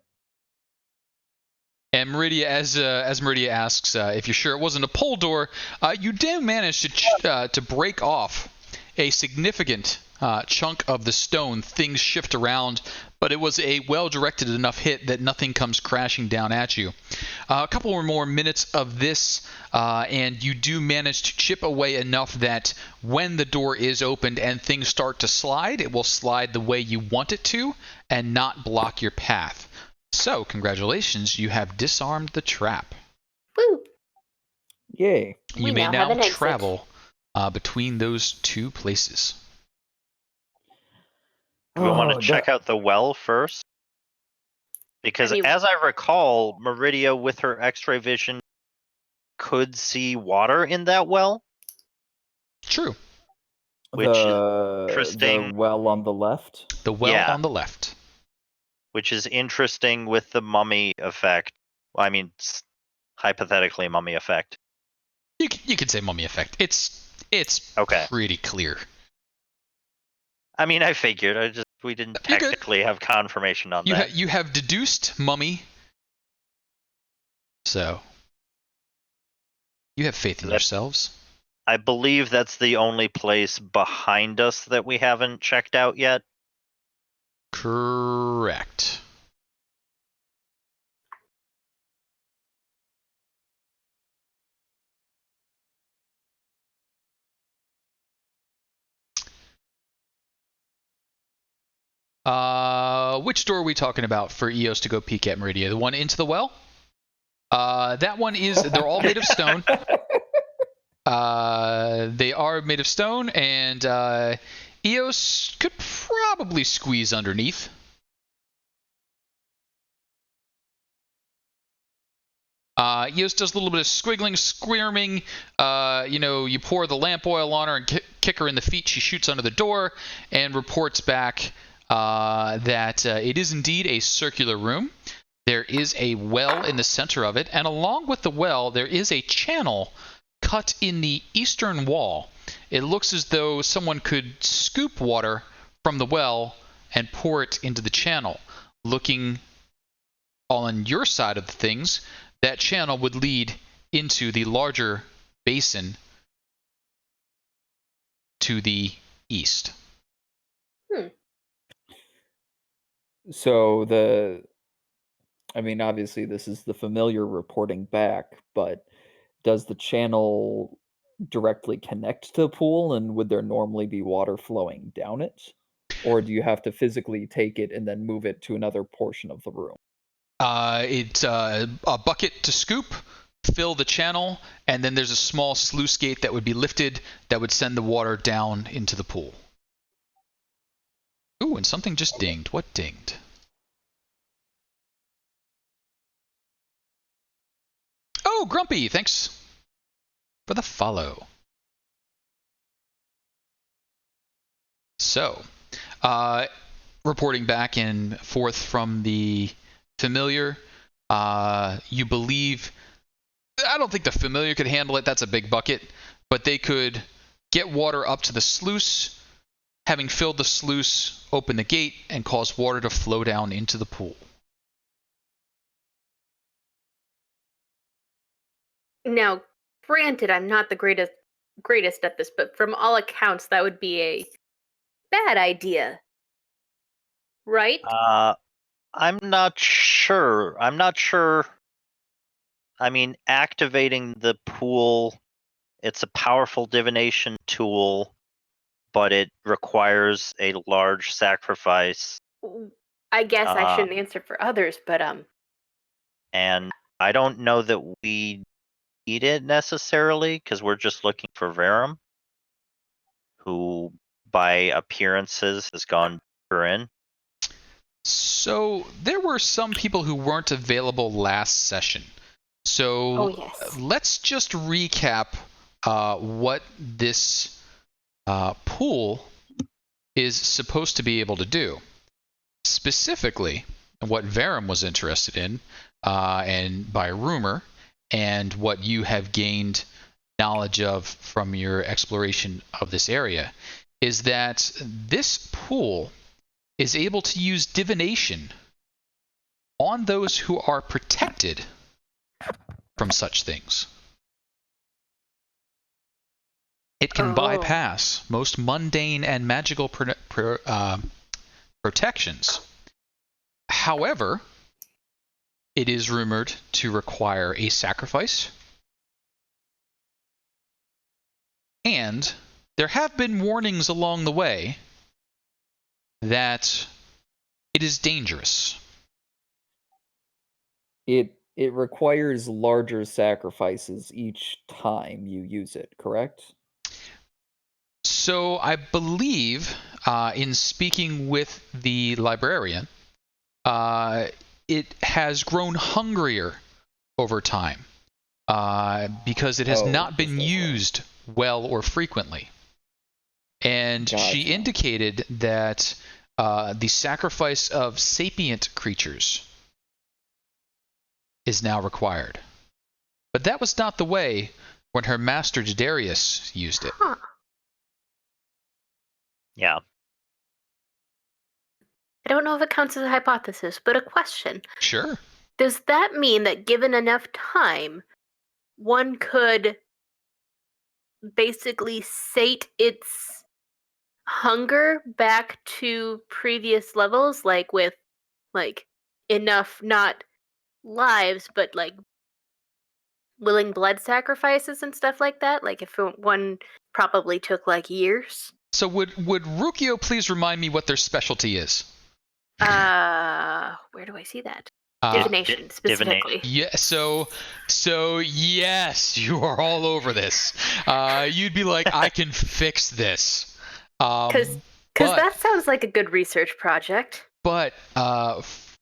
And Meridia, as Meridia asks, if you're sure it wasn't a pole door, you did manage to break off a significant chunk of the stone. Things shift around, but it was a well-directed enough hit that nothing comes crashing down at you. A couple more minutes of this, and you do manage to chip away enough that when the door is opened and things start to slide, it will slide the way you want it to and not block your path. So, congratulations, you have disarmed the trap. Woo! Yay. You may now travel between those two places. Do we want to check out the well first? Because as I recall, Meridia, with her X-ray vision, could see water in that well. True. Which is interesting. The well on the left? The well on the left. Which is interesting with the mummy effect. Well, I mean, hypothetically mummy effect. You could say mummy effect. It's okay. Pretty clear. I mean, I figured. We didn't technically have confirmation on that. You have deduced mummy. So you have faith in yourselves. I believe that's the only place behind us that we haven't checked out yet. Correct. Which door are we talking about for Eos to go peek at, Meridia? The one into the well? That one is, they're all made of stone. They are made of stone, and Eos could probably squeeze underneath. Eos does a little bit of squiggling, squirming. You pour the lamp oil on her and kick her in the feet. She shoots under the door and reports back that it is indeed a circular room. There is a well in the center of it, and along with the well, there is a channel cut in the eastern wall. It looks as though someone could scoop water from the well and pour it into the channel. Looking on your side of the things, that channel would lead into the larger basin to the east. So obviously this is the familiar reporting back, but does the channel directly connect to the pool, and would there normally be water flowing down it? Or do you have to physically take it and then move it to another portion of the room? It's a bucket to scoop, fill the channel, and then there's a small sluice gate that would be lifted that would send the water down into the pool. Ooh, and something just dinged. What dinged? Oh, Grumpy, thanks for the follow. So, reporting back and forth from the familiar, you believe... I don't think the familiar could handle it. That's a big bucket. But they could get water up to the sluice, having filled the sluice, open the gate, and cause water to flow down into the pool. Now, granted, I'm not the greatest at this, but from all accounts, that would be a bad idea, right? I'm not sure. I mean, activating the pool, it's a powerful divination tool, but it requires a large sacrifice. I guess I shouldn't answer for others, but And I don't know that we need it necessarily, because we're just looking for Verum, who by appearances has gone deeper in. So there were some people who weren't available last session. So let's just recap what this pool is supposed to be able to do. Specifically, what Verum was interested in, and by rumor, and what you have gained knowledge of from your exploration of this area, is that this pool is able to use divination on those who are protected from such things. It can bypass most mundane and magical protections. However, it is rumored to require a sacrifice, and there have been warnings along the way that it is dangerous. It requires larger sacrifices each time you use it, correct? So I believe, in speaking with the librarian, it has grown hungrier over time because it has not been used well or frequently. And she indicated that the sacrifice of sapient creatures is now required. But that was not the way when her master Darius used it. Huh. Yeah. I don't know if it counts as a hypothesis, but a question. Sure. Does that mean that given enough time, one could basically sate its hunger back to previous levels, like with enough not lives, but like willing blood sacrifices and stuff like that? Like if one probably took like years. So would Ruqiyo please remind me what their specialty is? Where do I see that? Divination, specifically. Yeah, so yes, you are all over this. You'd be like, I can fix this. Because that sounds like a good research project. But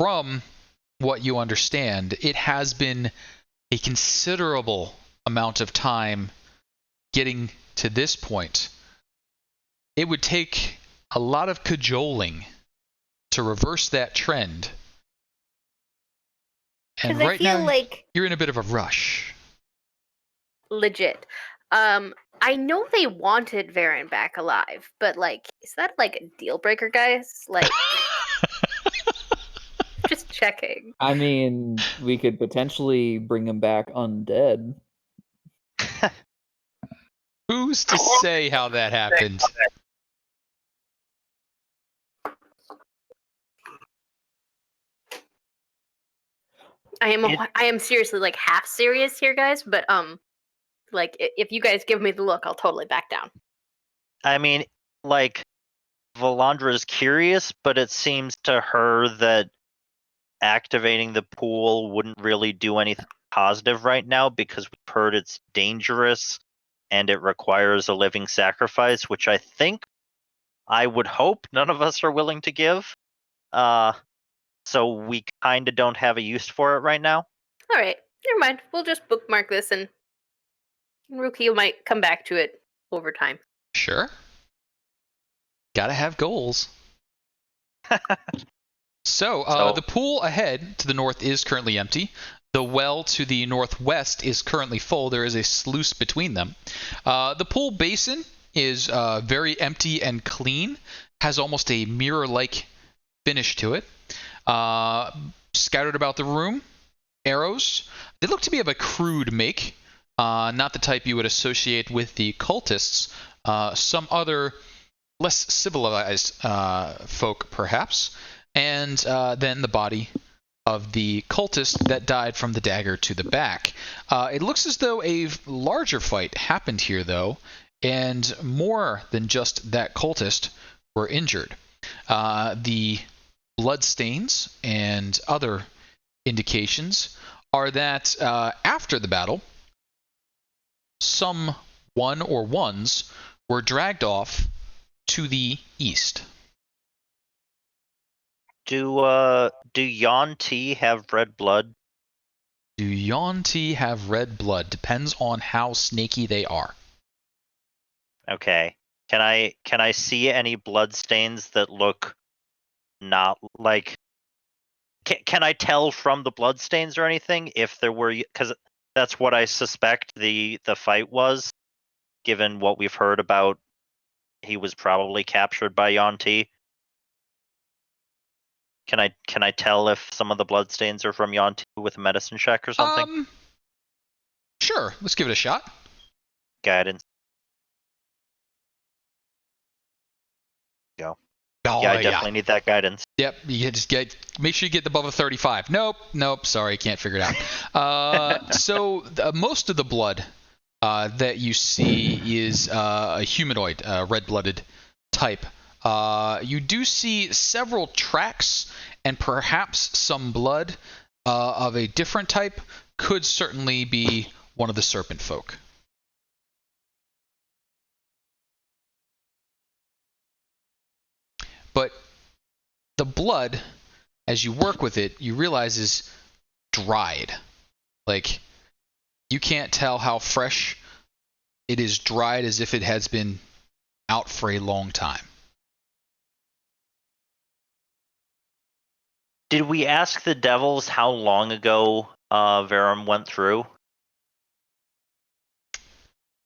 from what you understand, it has been a considerable amount of time getting to this point. It would take a lot of cajoling to reverse that trend. And right now, like you're in a bit of a rush. Legit. I know they wanted Varen back alive, but like, is that like a deal breaker, guys? Like, just checking. I mean, we could potentially bring him back undead. Who's to say how that happened? I am seriously like half serious here, guys, but Like, if you guys give me the look, I'll totally back down. I mean, like, Valandra is curious, but it seems to her that activating the pool wouldn't really do anything positive right now because we've heard it's dangerous and it requires a living sacrifice, which I would hope none of us are willing to give. So we kind of don't have a use for it right now. All right, never mind. We'll just bookmark this, and Ruqiyo might come back to it over time. Sure. Gotta have goals. So, the pool ahead to the north is currently empty. The well to the northwest is currently full. There is a sluice between them. The pool basin is very empty and clean, has almost a mirror-like finish to it. Scattered about the room, arrows. They look to be of a crude make, not the type you would associate with the cultists. Some other less civilized folk, perhaps. And then the body of the cultist that died from the dagger to the back. It looks as though a larger fight happened here, though, and more than just that cultist were injured. The bloodstains and other indications are that after the battle, some one or ones were dragged off to the east. Do Yuan-ti have red blood? Do Yuan-ti have red blood? Depends on how snaky they are. Okay. Can I see any blood stains that look not like? Can I tell from the blood stains or anything if there were? Because that's what I suspect the fight was, given what we've heard about. He was probably captured by Yuan-ti. Can I tell if some of the bloodstains are from Yuan-ti with a medicine check or something? Sure. Let's give it a shot. Guidance. Go. Oh, Yeah, I definitely need that guidance. Yep. You just make sure you get above a 35. Nope. Sorry, can't figure it out. So most of the blood that you see is a humanoid, red-blooded type. You do see several tracks and perhaps some blood of a different type. Could certainly be one of the serpent folk. But the blood, as you work with it, you realize is dried. Like, you can't tell how fresh it is dried, as if it has been out for a long time. Did we ask the devils how long ago Verum went through?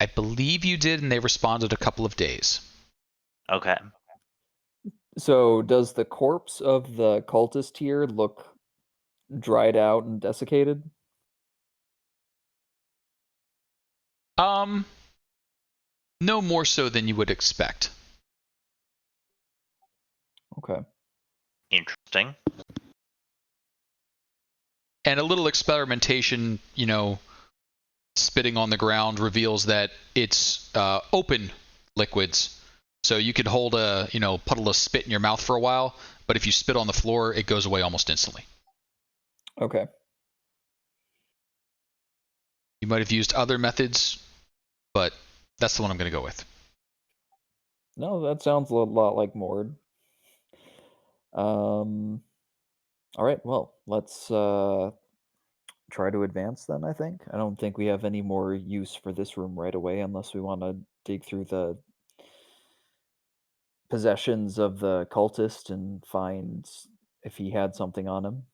I believe you did, and they responded a couple of days. Okay. So does the corpse of the cultist here look dried out and desiccated? No more so than you would expect. Okay. Interesting. And a little experimentation, spitting on the ground reveals that it's open liquids. So you could hold a, puddle of spit in your mouth for a while, but if you spit on the floor, it goes away almost instantly. Okay. You might have used other methods, but that's the one I'm going to go with. No, that sounds a lot like Mord. All right, well, let's try to advance then, I think. I don't think we have any more use for this room right away unless we want to dig through the possessions of the cultist and find if he had something on him.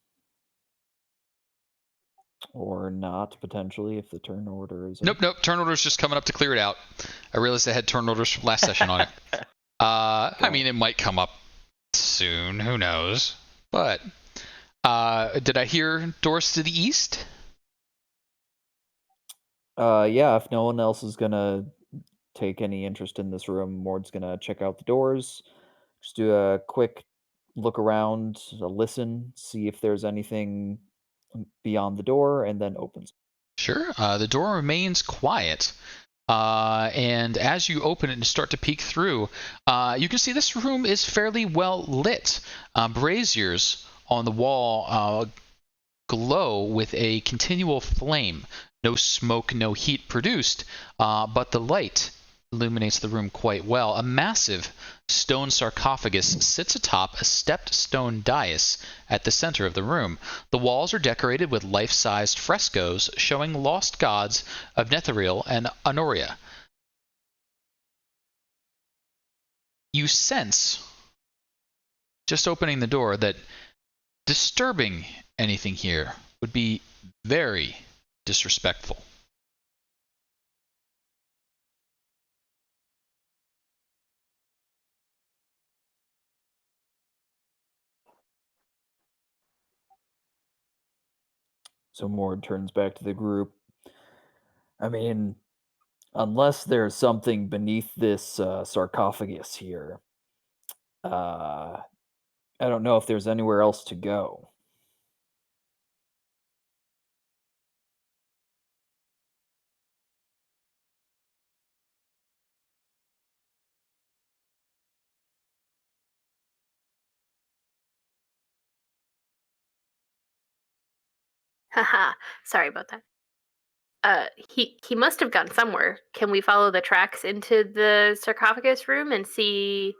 Or not, potentially, if the turn order is... Nope. Turn order's just coming up to clear it out. I realized I had turn orders from last session on it. I mean, it might come up soon. Who knows? But did I hear doors to the east? Yeah, if no one else is going to take any interest in this room, Mord's going to check out the doors. Just do a quick look around, listen, see if there's anything beyond the door, and then opens. Sure. The door remains quiet. And as you open it and start to peek through, you can see this room is fairly well lit. Braziers on the wall glow with a continual flame. No smoke, no heat produced, but the light illuminates the room quite well. A massive stone sarcophagus sits atop a stepped stone dais at the center of the room. The walls are decorated with life-sized frescoes showing lost gods of Netheril and Honoria. You sense, just opening the door, that disturbing anything here would be very disrespectful. So Mord turns back to the group. I mean, unless there's something beneath this sarcophagus here, I don't know if there's anywhere else to go. Haha, sorry about that. He must have gone somewhere. Can we follow the tracks into the sarcophagus room and see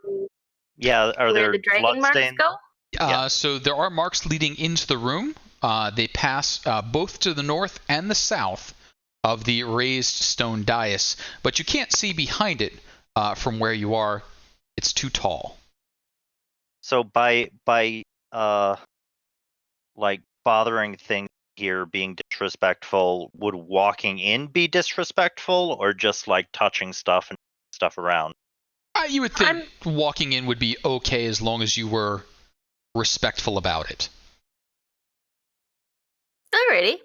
Yeah, are where there the dragon marks bloodstains? go? Yeah. So there are marks leading into the room. They pass both to the north and the south of the raised stone dais, but you can't see behind it from where you are. It's too tall. So by like bothering things here being disrespectful, would walking in be disrespectful, or just like touching stuff and stuff around? You would think walking in would be okay as long as you were respectful about it. Alrighty.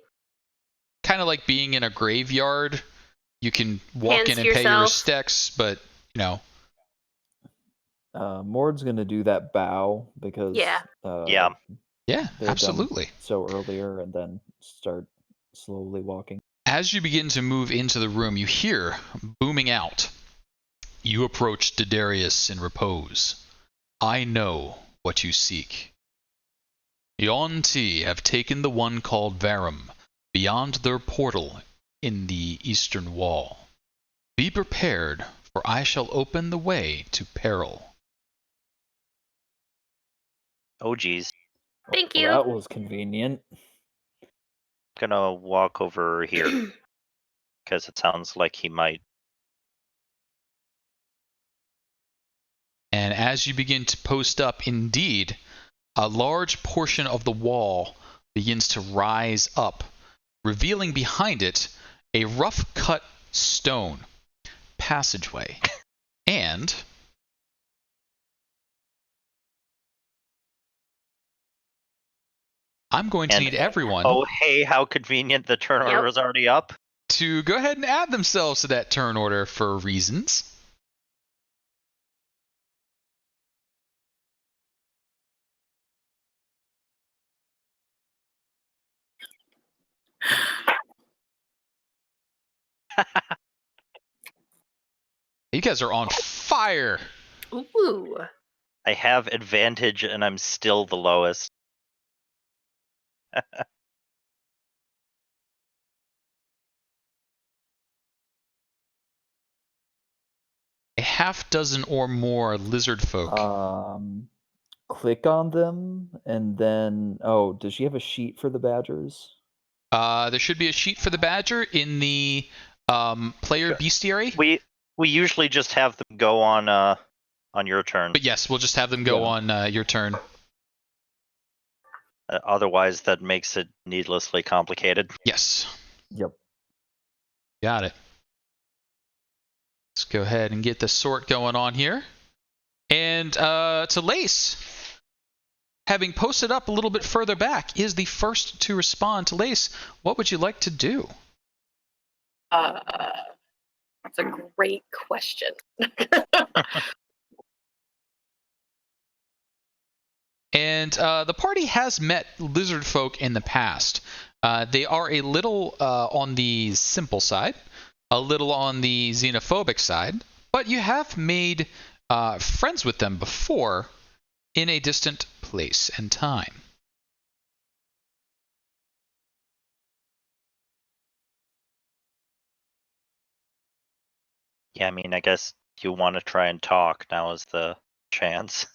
Kind of like being in a graveyard. You can walk in and pay your respects, but, you know. Mord's going to do that bow because Yeah, absolutely. So earlier, and then start slowly walking. As you begin to move into the room, you hear booming out. You approach Dedarius in repose. I know what you seek. Yuan-ti have taken the one called Varum beyond their portal in the eastern wall. Be prepared, for I shall open the way to peril. Oh geez. Thank you. Well, that was convenient. Gonna walk over here because it sounds like he might. And as you begin to post up, indeed, a large portion of the wall begins to rise up, revealing behind it a rough-cut stone passageway. And I'm going to need everyone. Oh, hey, how convenient, the turn order is already up. To go ahead and add themselves to that turn order for reasons. You guys are on fire. Ooh. I have advantage and I'm still the lowest. A half dozen or more lizard folk. Click on them, and then... Oh, does she have a sheet for the badgers? There should be a sheet for the badger in the player bestiary. We usually just have them go on your turn. But yes, we'll just have them go on your turn. Otherwise, that makes it needlessly complicated. Yes. Yep. Got it. Let's go ahead and get the sort going on here. And Telaise, having posted up a little bit further back, is the first to respond. Telaise, what would you like to do? That's a great question. And the party has met lizard folk in the past. They are a little on the simple side, a little on the xenophobic side, but you have made friends with them before in a distant place and time. Yeah, I mean, I guess you want to try and talk. Now is the chance.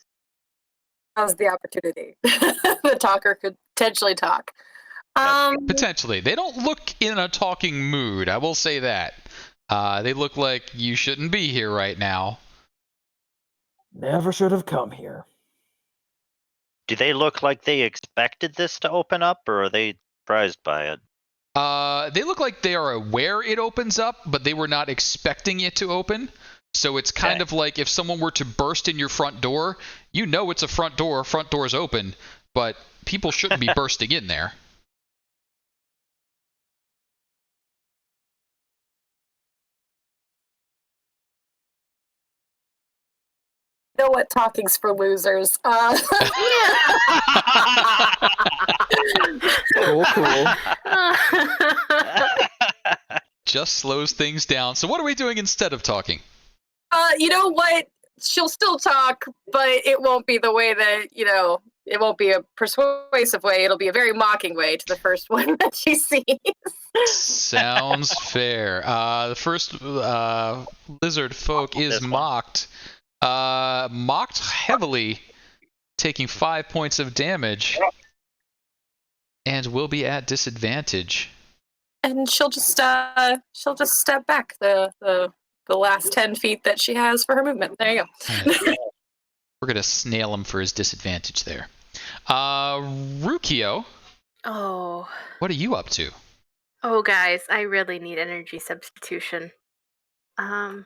Now's the opportunity. The talker could potentially talk. Potentially. They don't look in a talking mood, I will say that. They look like you shouldn't be here right now. Never should have come here. Do they look like they expected this to open up, or are they surprised by it? They look like they are aware it opens up, but they were not expecting it to open. So it's kind of like if someone were to burst in your front door, you know it's a front door's open, but people shouldn't be bursting in there. You know what? Talking's for losers. Cool. Just slows things down. So what are we doing instead of talking? You know what? She'll still talk, but it won't be the way that, it won't be a persuasive way. It'll be a very mocking way to the first one that she sees. Sounds fair. The first lizard folk is mocked. Mocked heavily, taking 5 points of damage, and will be at disadvantage. And she'll just step back the last 10 feet that she has for her movement. There you go. We're gonna snail him for his disadvantage there. Ruqiyo. Oh. What are you up to? Oh, guys, I really need energy substitution. I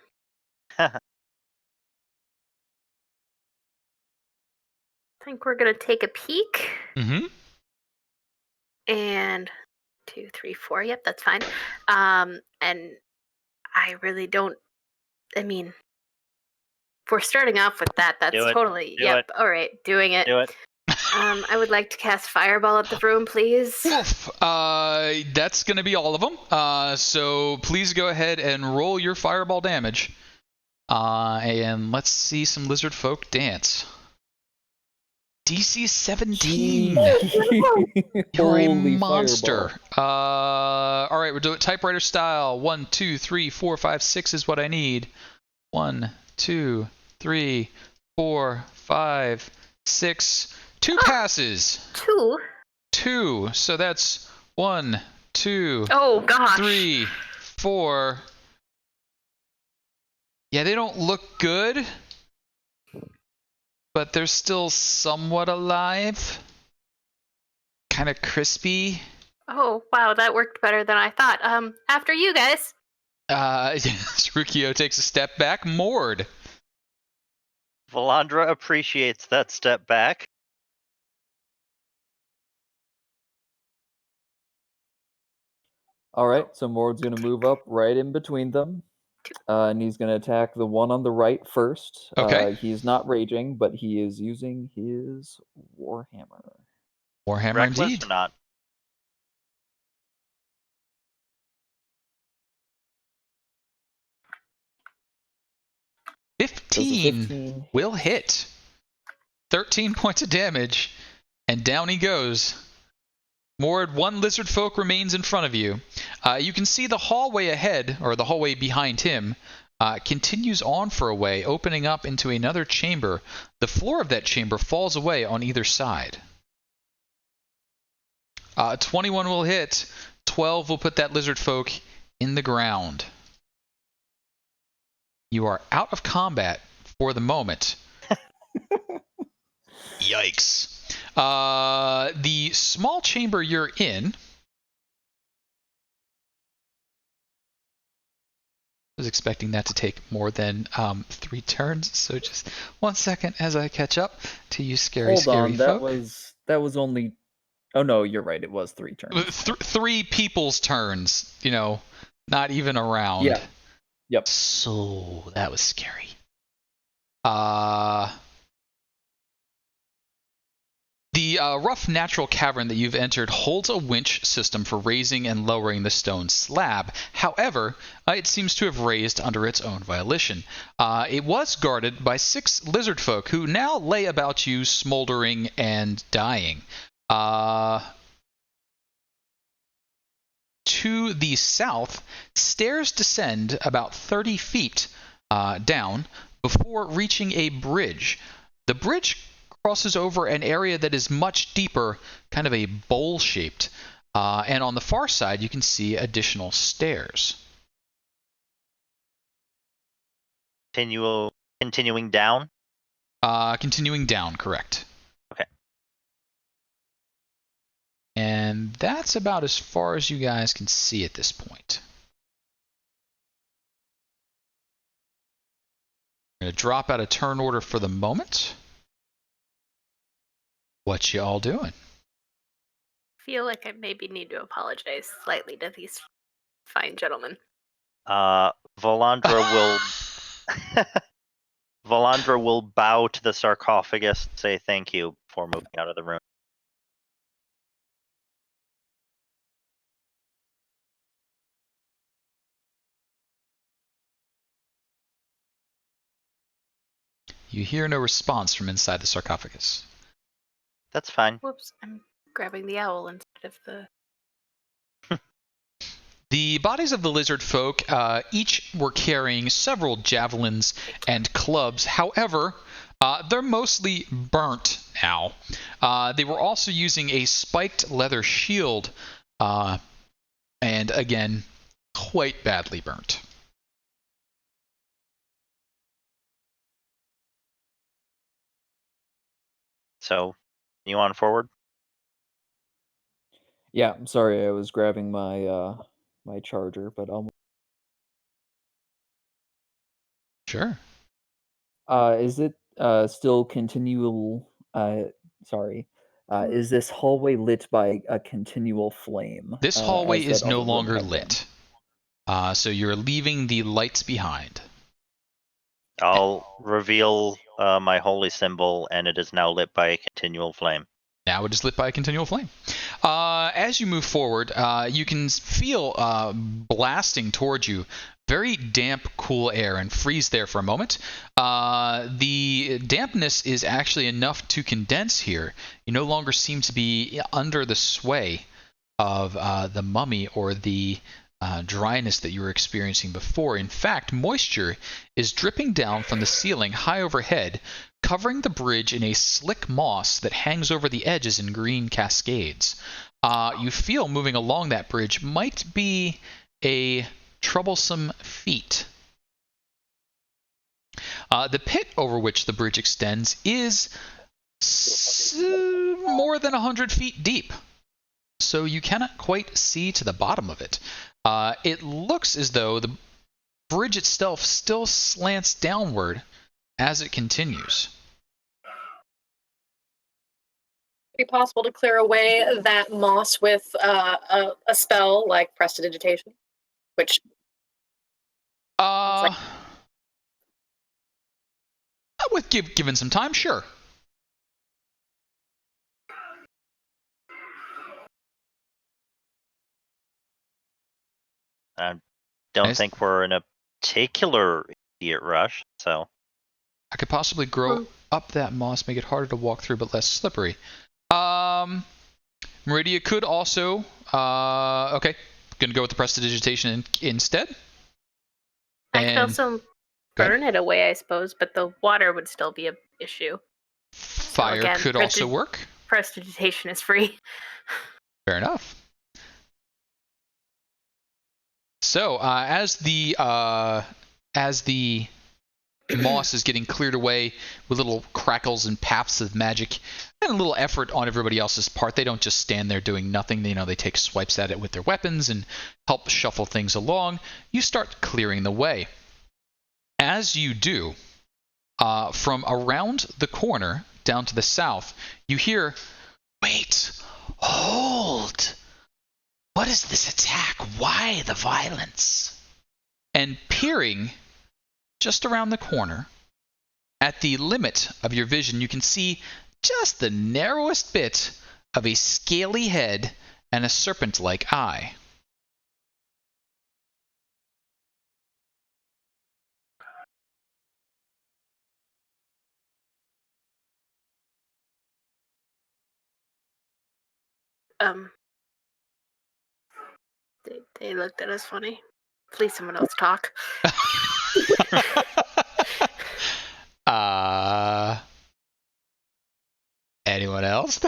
think we're gonna take a peek. Mm-hmm. And 2, 3, 4. Yep, that's fine. And I really don't. I mean, if we're starting off with that, that's totally. Yep. All right, doing it. Do it. I would like to cast Fireball at the room, please. Oof. That's gonna be all of them. So please go ahead and roll your Fireball damage. And let's see some lizard folk dance. DC 17. You're a monster. All right, we'll do it typewriter style. 1, 2, 3, 4, 5, 6 is what I need. 1, 2, 3, 4, 5, 6. 2 passes. 2. 2. So that's 1, 2, oh gosh, 3, 4. Yeah, they don't look good, but they're still somewhat alive. Kind of crispy. Oh, wow, that worked better than I thought. After you guys. Ruqiyo takes a step back. Mord. Valandra appreciates that step back. All right, so Mord's going to move up right in between them. And he's going to attack the one on the right first. Okay. He's not raging, but he is using his Warhammer. Warhammer Reckless indeed. or not? Does a 15 will hit. 13 points of damage, and down he goes. Mord, one lizard folk remains in front of you. You can see the hallway ahead, or the hallway behind him, continues on for a way, opening up into another chamber. The floor of that chamber falls away on either side. 21 will hit. 12 will put that lizard folk in the ground. You are out of combat for the moment. Yikes. The small chamber you're in. I was expecting that to take more than 3 turns, so just 1 second as I catch up to you scary folk. That was only... Oh no, you're right, it was 3 turns. 3 people's turns, not even a round. Yeah. Yep. So that was scary. The rough natural cavern that you've entered holds a winch system for raising and lowering the stone slab. However, it seems to have raised under its own volition. It was guarded by 6 lizard folk who now lay about you, smoldering and dying. To the south, stairs descend about 30 feet down before reaching a bridge. The bridge crosses over an area that is much deeper, kind of a bowl-shaped. And on the far side, you can see additional stairs. Continuing down? Continuing down, correct. Okay. And that's about as far as you guys can see at this point. I'm going to drop out of turn order for the moment. What y'all doing? I feel like I maybe need to apologize slightly to these fine gentlemen. Valandra will bow to the sarcophagus and say thank you before moving out of the room. You hear no response from inside the sarcophagus. That's fine. Whoops, I'm grabbing the owl instead of the... The bodies of the lizard folk each were carrying several javelins and clubs. However, they're mostly burnt now. They were also using a spiked leather shield, and again, quite badly burnt. So, you on forward? Yeah, I'm sorry, I was grabbing my my charger, but Sure. is it still continual? Sorry, is this hallway lit by a continual flame? This hallway as is that no other room longer had been? lit. So you're leaving the lights behind. I'll reveal my holy symbol, and it is now lit by a continual flame. Now it is lit by a continual flame. As you move forward, you can feel blasting towards you very damp, cool air, and freeze there for a moment. The dampness is actually enough to condense here. You no longer seem to be under the sway of the mummy or the dryness that you were experiencing before. In fact, moisture is dripping down from the ceiling high overhead, covering the bridge in a slick moss that hangs over the edges in green cascades. You feel moving along that bridge might be a troublesome feat. The pit over which the bridge extends is more than 100 feet deep, so you cannot quite see to the bottom of it. It looks as though the bridge itself still slants downward as it continues. Be possible to clear away that moss with a spell like prestidigitation, which with given some time, sure. I don't Nice. think we're in a particular idiot rush, so I could possibly grow up that moss, make it harder to walk through but less slippery. Meridia could also okay, gonna go with the prestidigitation instead. I could also burn it away, I suppose, but the water would still be an issue. Fire again, could also work. Prestidigitation is free. Fair enough. So as the moss is getting cleared away with little crackles and paths of magic and a little effort on everybody else's part, they don't just stand there doing nothing. They take swipes at it with their weapons and help shuffle things along. You start clearing the way. As you do, from around the corner down to the south, you hear, "Wait, hold! What is this attack? Why the violence?" And peering just around the corner, at the limit of your vision, you can see just the narrowest bit of a scaly head and a serpent-like eye. They looked at us funny. Please, someone else talk. Anyone else?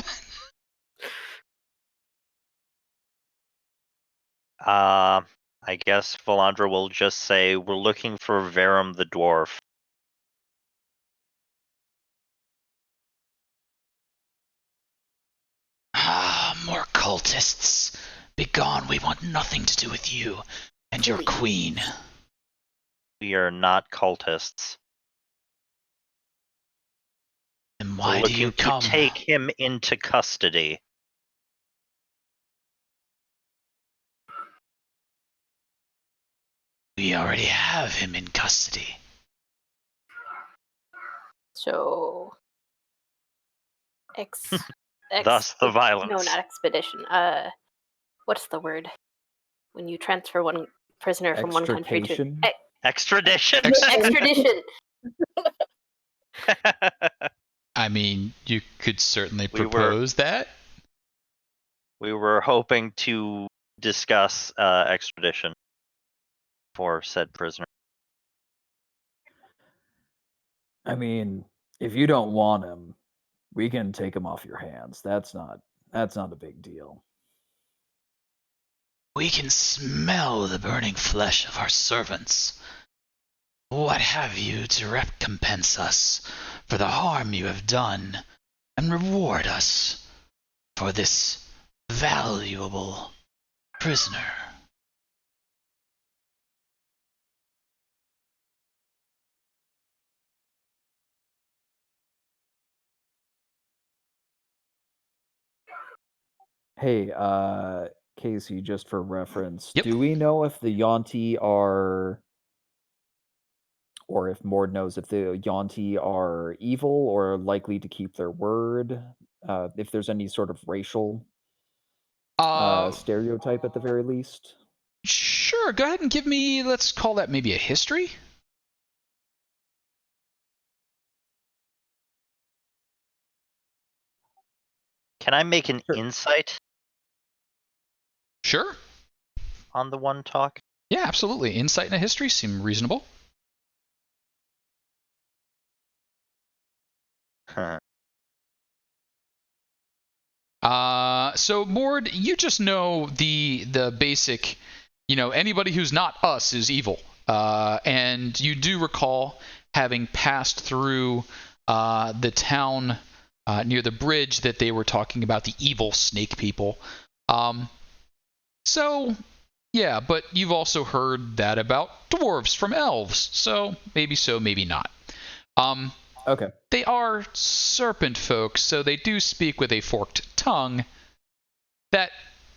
I guess Valandra will just say, we're looking for Verum the dwarf. More cultists. Begone, we want nothing to do with you and your queen. We are not cultists. Then why we're do you looking come? to take him into custody. We already have him in custody. So, Thus the violence. No, not expedition. What's the word when you transfer one prisoner from one country to extradition? Extradition. I mean, you could certainly propose that. We were hoping to discuss extradition for said prisoner. I mean, if you don't want him, we can take him off your hands. That's not a big deal. We can smell the burning flesh of our servants. What have you to recompense us for the harm you have done, and reward us for this valuable prisoner? Hey, Kasey, just for reference, Yep. do we know if the Yuan-ti are, or if Mord knows if the Yuan-ti are evil or likely to keep their word? If there's any sort of racial stereotype at the very least? Sure, go ahead and give me, let's call that maybe a history? Can I make an insight? Sure. On the one talk? Yeah, absolutely. Insight and a history seem reasonable. Huh. So Mord, you just know the basic, anybody who's not us is evil. And you do recall having passed through the town near the bridge that they were talking about, the evil snake people. So, yeah, but you've also heard that about dwarves from elves. So, maybe not. Okay. They are serpent folk, so they do speak with a forked tongue. That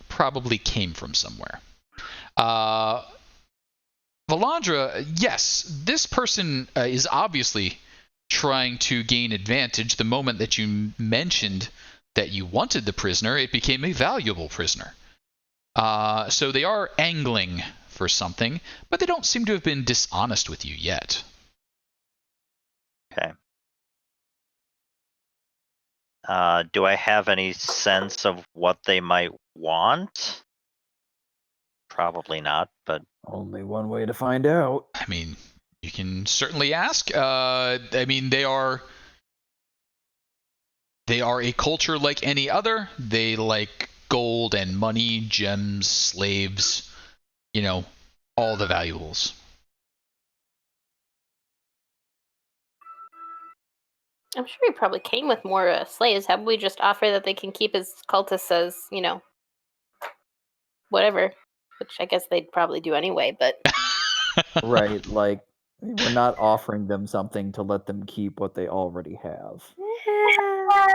probably came from somewhere. Valandra, yes, this person is obviously trying to gain advantage. The moment that you mentioned that you wanted the prisoner, it became a valuable prisoner. So they are angling for something, but they don't seem to have been dishonest with you yet. Okay. Do I have any sense of what they might want? Probably not, but... Only one way to find out. I mean, you can certainly ask. They are a culture like any other. They like gold and money, gems, slaves, all the valuables. I'm sure he probably came with more slaves. Have we just offer that they can keep his cultists as, whatever, which I guess they'd probably do anyway, but... Right, like, we're not offering them something to let them keep what they already have.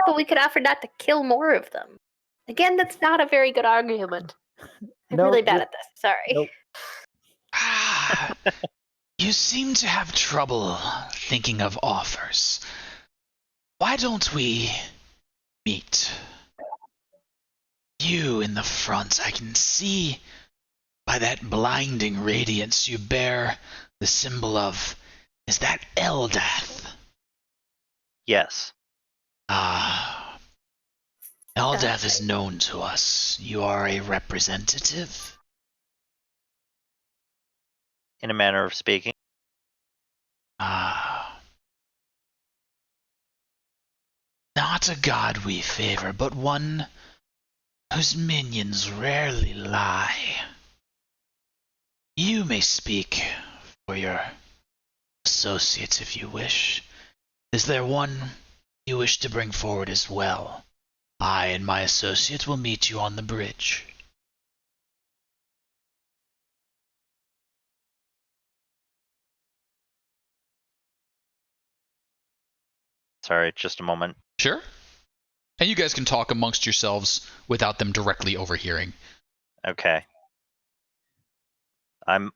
But we could offer not to kill more of them. Again, that's not a very good argument. I'm really bad at this. Sorry. Nope. You seem to have trouble thinking of offers. Why don't we meet. You in the front, I can see by that blinding radiance you bear the symbol of, is that Eldath? Yes. Ah, Eldath is known to us. You are a representative? In a manner of speaking. Ah. Not a god we favor, but one whose minions rarely lie. You may speak for your associates if you wish. Is there one you wish to bring forward as well? I and my associate will meet you on the bridge. Sorry, just a moment. Sure. And you guys can talk amongst yourselves without them directly overhearing. Okay. I'm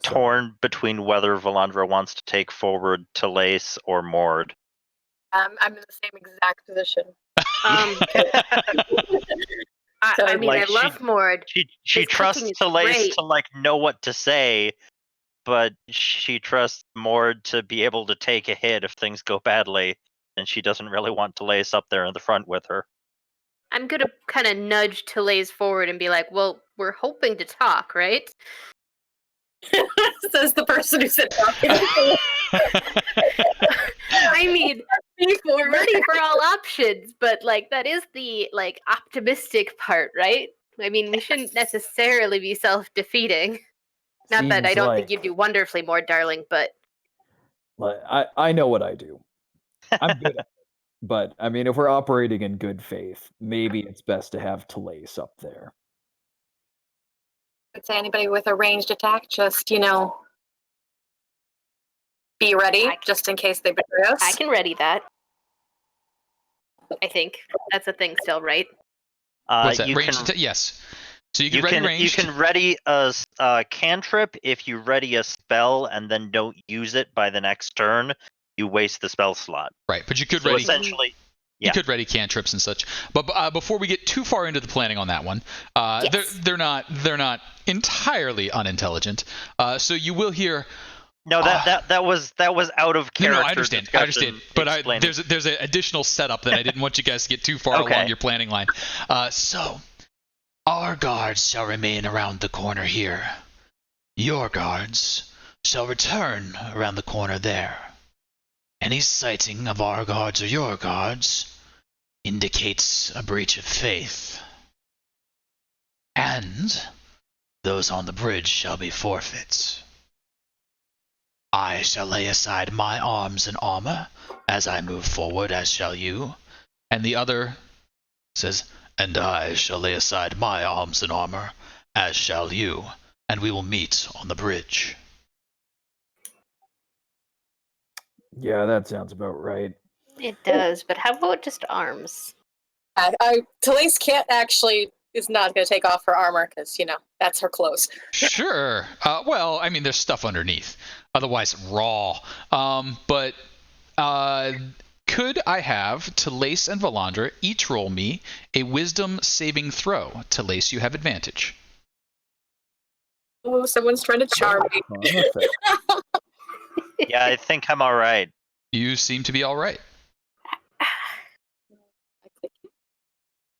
torn between whether Valandra wants to take forward Telaise or Mord. I'm in the same exact position. I mean, Like, I love Mord. She His trusts cooking is Telaise great. to like know what to say, but she trusts Mord to be able to take a hit if things go badly, and she doesn't really want Telaise up there in the front with her. I'm gonna kind of nudge Telaise forward and be like, "Well, we're hoping to talk, right?" Says the person who said talking. I mean, ready for all options, but like that is the like optimistic part, right? I mean, we shouldn't necessarily be self-defeating. Not that I Seems don't like, think you do wonderfully more, darling, but I know what I do. I'm good at it. But I mean, if we're operating in good faith, maybe it's best to have Telaise up there. I'd say anybody with a ranged attack, just, be ready, just in case they betray us. I can ready that. I think that's a thing still, right? What's that? You Ranged can, yes. So you can ready ranged. You can ready a cantrip if you ready a spell and then don't use it by the next turn. You waste the spell slot. Right, but you could So ready. essentially, You could ready cantrips and such. But before we get too far into the planning on that one, Yes. they're not entirely unintelligent. So you will hear. No, that was out of character. No, I understand. But there's an additional setup that I didn't want you guys to get too far along your planning line. So our guards shall remain around the corner here. Your guards shall return around the corner there. Any sighting of our guards or your guards indicates a breach of faith. And those on the bridge shall be forfeits. I shall lay aside my arms and armor as I move forward, as shall you. And the other says, and I shall lay aside my arms and armor, as shall you, and we will meet on the bridge. Yeah, that sounds about right. It does, but how about just arms? Telaise is not going to take off her armor because, that's her clothes. Sure. Well, I mean, there's stuff underneath. Otherwise, raw. But could I have Telaise and Valandra each roll me a wisdom saving throw? Telaise, you have advantage. Oh, someone's trying to charm me. Yeah, I think I'm all right. You seem to be all right.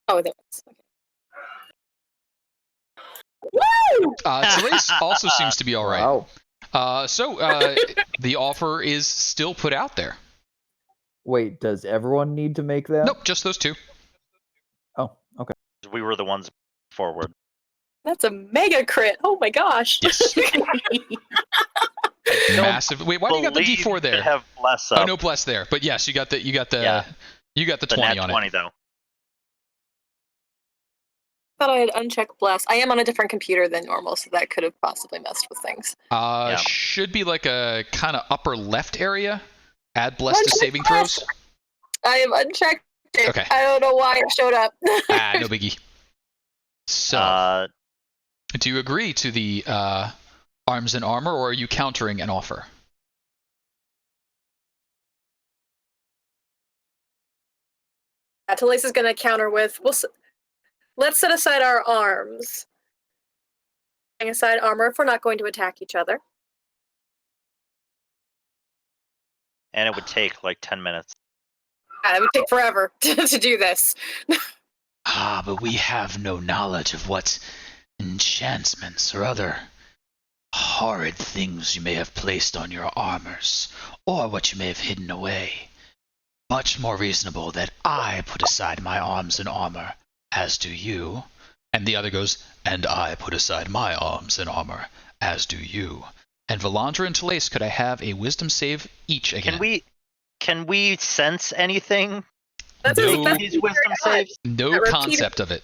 Oh, there it is. Okay. Woo! Telaise also seems to be all right. Wow. So the offer is still put out there. Wait, does everyone need to make that? Nope, just those two. Oh, okay. We were the ones forward. That's a mega crit. Oh my gosh. Yes. Massive. Wait, why do you got the D4 there? Have bless up. Oh, no bless there. But yes, you got the 20 on it. 20 though. Thought I had unchecked bless. I am on a different computer than normal, so that could have possibly messed with things. Should be like a kind of upper left area. Add bless to saving throws. I have unchecked it. Okay. I don't know why it showed up. No biggie. So, do you agree to the arms and armor, or are you countering an offer? Telaise is going to counter with, let's set aside our arms. Setting aside armor if we're not going to attack each other. And it would take like 10 minutes. Yeah, it would take forever to do this. But we have no knowledge of what enchantments or other horrid things you may have placed on your armors, or what you may have hidden away. Much more reasonable that I put aside my arms and armor, as do you. And the other goes, and I put aside my arms and armor, as do you. And Valandra and Telaise, could I have a wisdom save each again? Can we sense anything? That's These wisdom saves? No concept of it.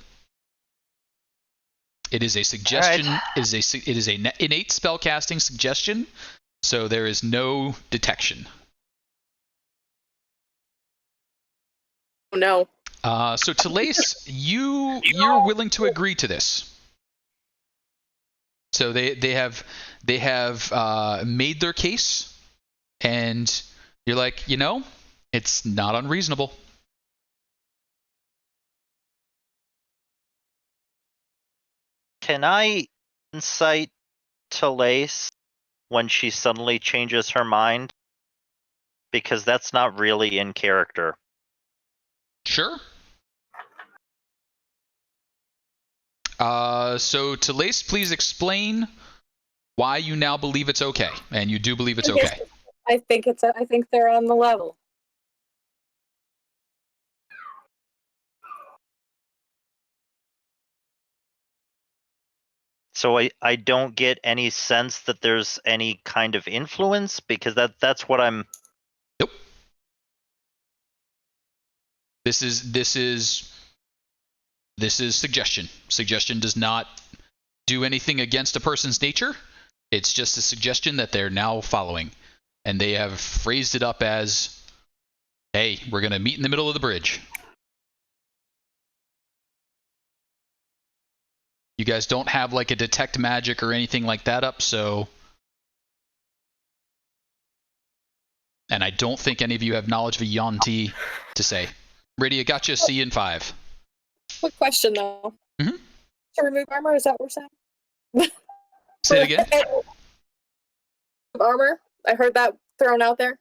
It is a suggestion. Right. It is a innate spellcasting suggestion, so there is no detection. Oh, no. So Telaise, you're willing to agree to this. So they have made their case, and you're like, it's not unreasonable. Can I insight Telaise when she suddenly changes her mind? Because that's not really in character. Sure. So Telaise, please explain why you now believe it's okay, and you do believe it's okay. I think they're on the level. So I don't get any sense that there's any kind of influence, because that's what I'm. Nope. This is suggestion. Suggestion does not do anything against a person's nature. It's just a suggestion that they're now following, and they have phrased it up as, "Hey, we're gonna meet in the middle of the bridge." You guys don't have like a detect magic or anything like that up, so. And I don't think any of you have knowledge of a Yuan-ti to say. Meridia got you a C in 5. Quick question, though. Mm-hmm. To remove armor, is that what we're saying? Say it again. Armor? I heard that thrown out there.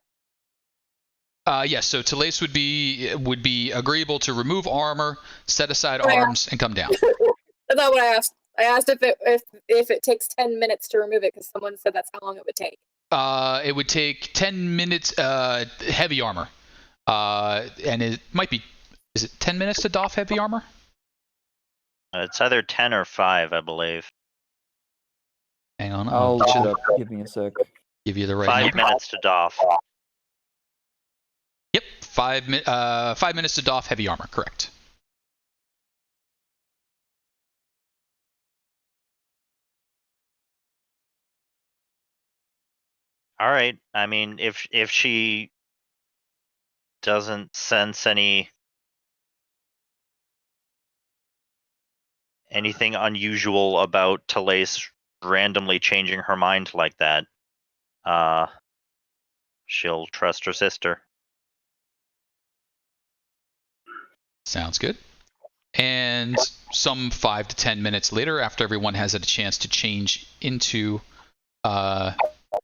Yes, so Telaise would be agreeable to remove armor, set aside Yeah. arms, and come down. That's not what I asked. I asked if it takes 10 minutes to remove it, because someone said that's how long it would take. It would take 10 minutes, heavy armor. And it might be, is it 10 minutes to doff heavy armor? It's either 10 or 5, I believe. Hang on, I'll look look it up. Give me a sec. give you the right 5 number. minutes to doff. Yep, 5 minutes to doff heavy armor, correct. All right. I mean, if she doesn't sense anything unusual about Telaise randomly changing her mind like that, she'll trust her sister. Sounds good. And some 5 to 10 minutes later, after everyone has had a chance to change into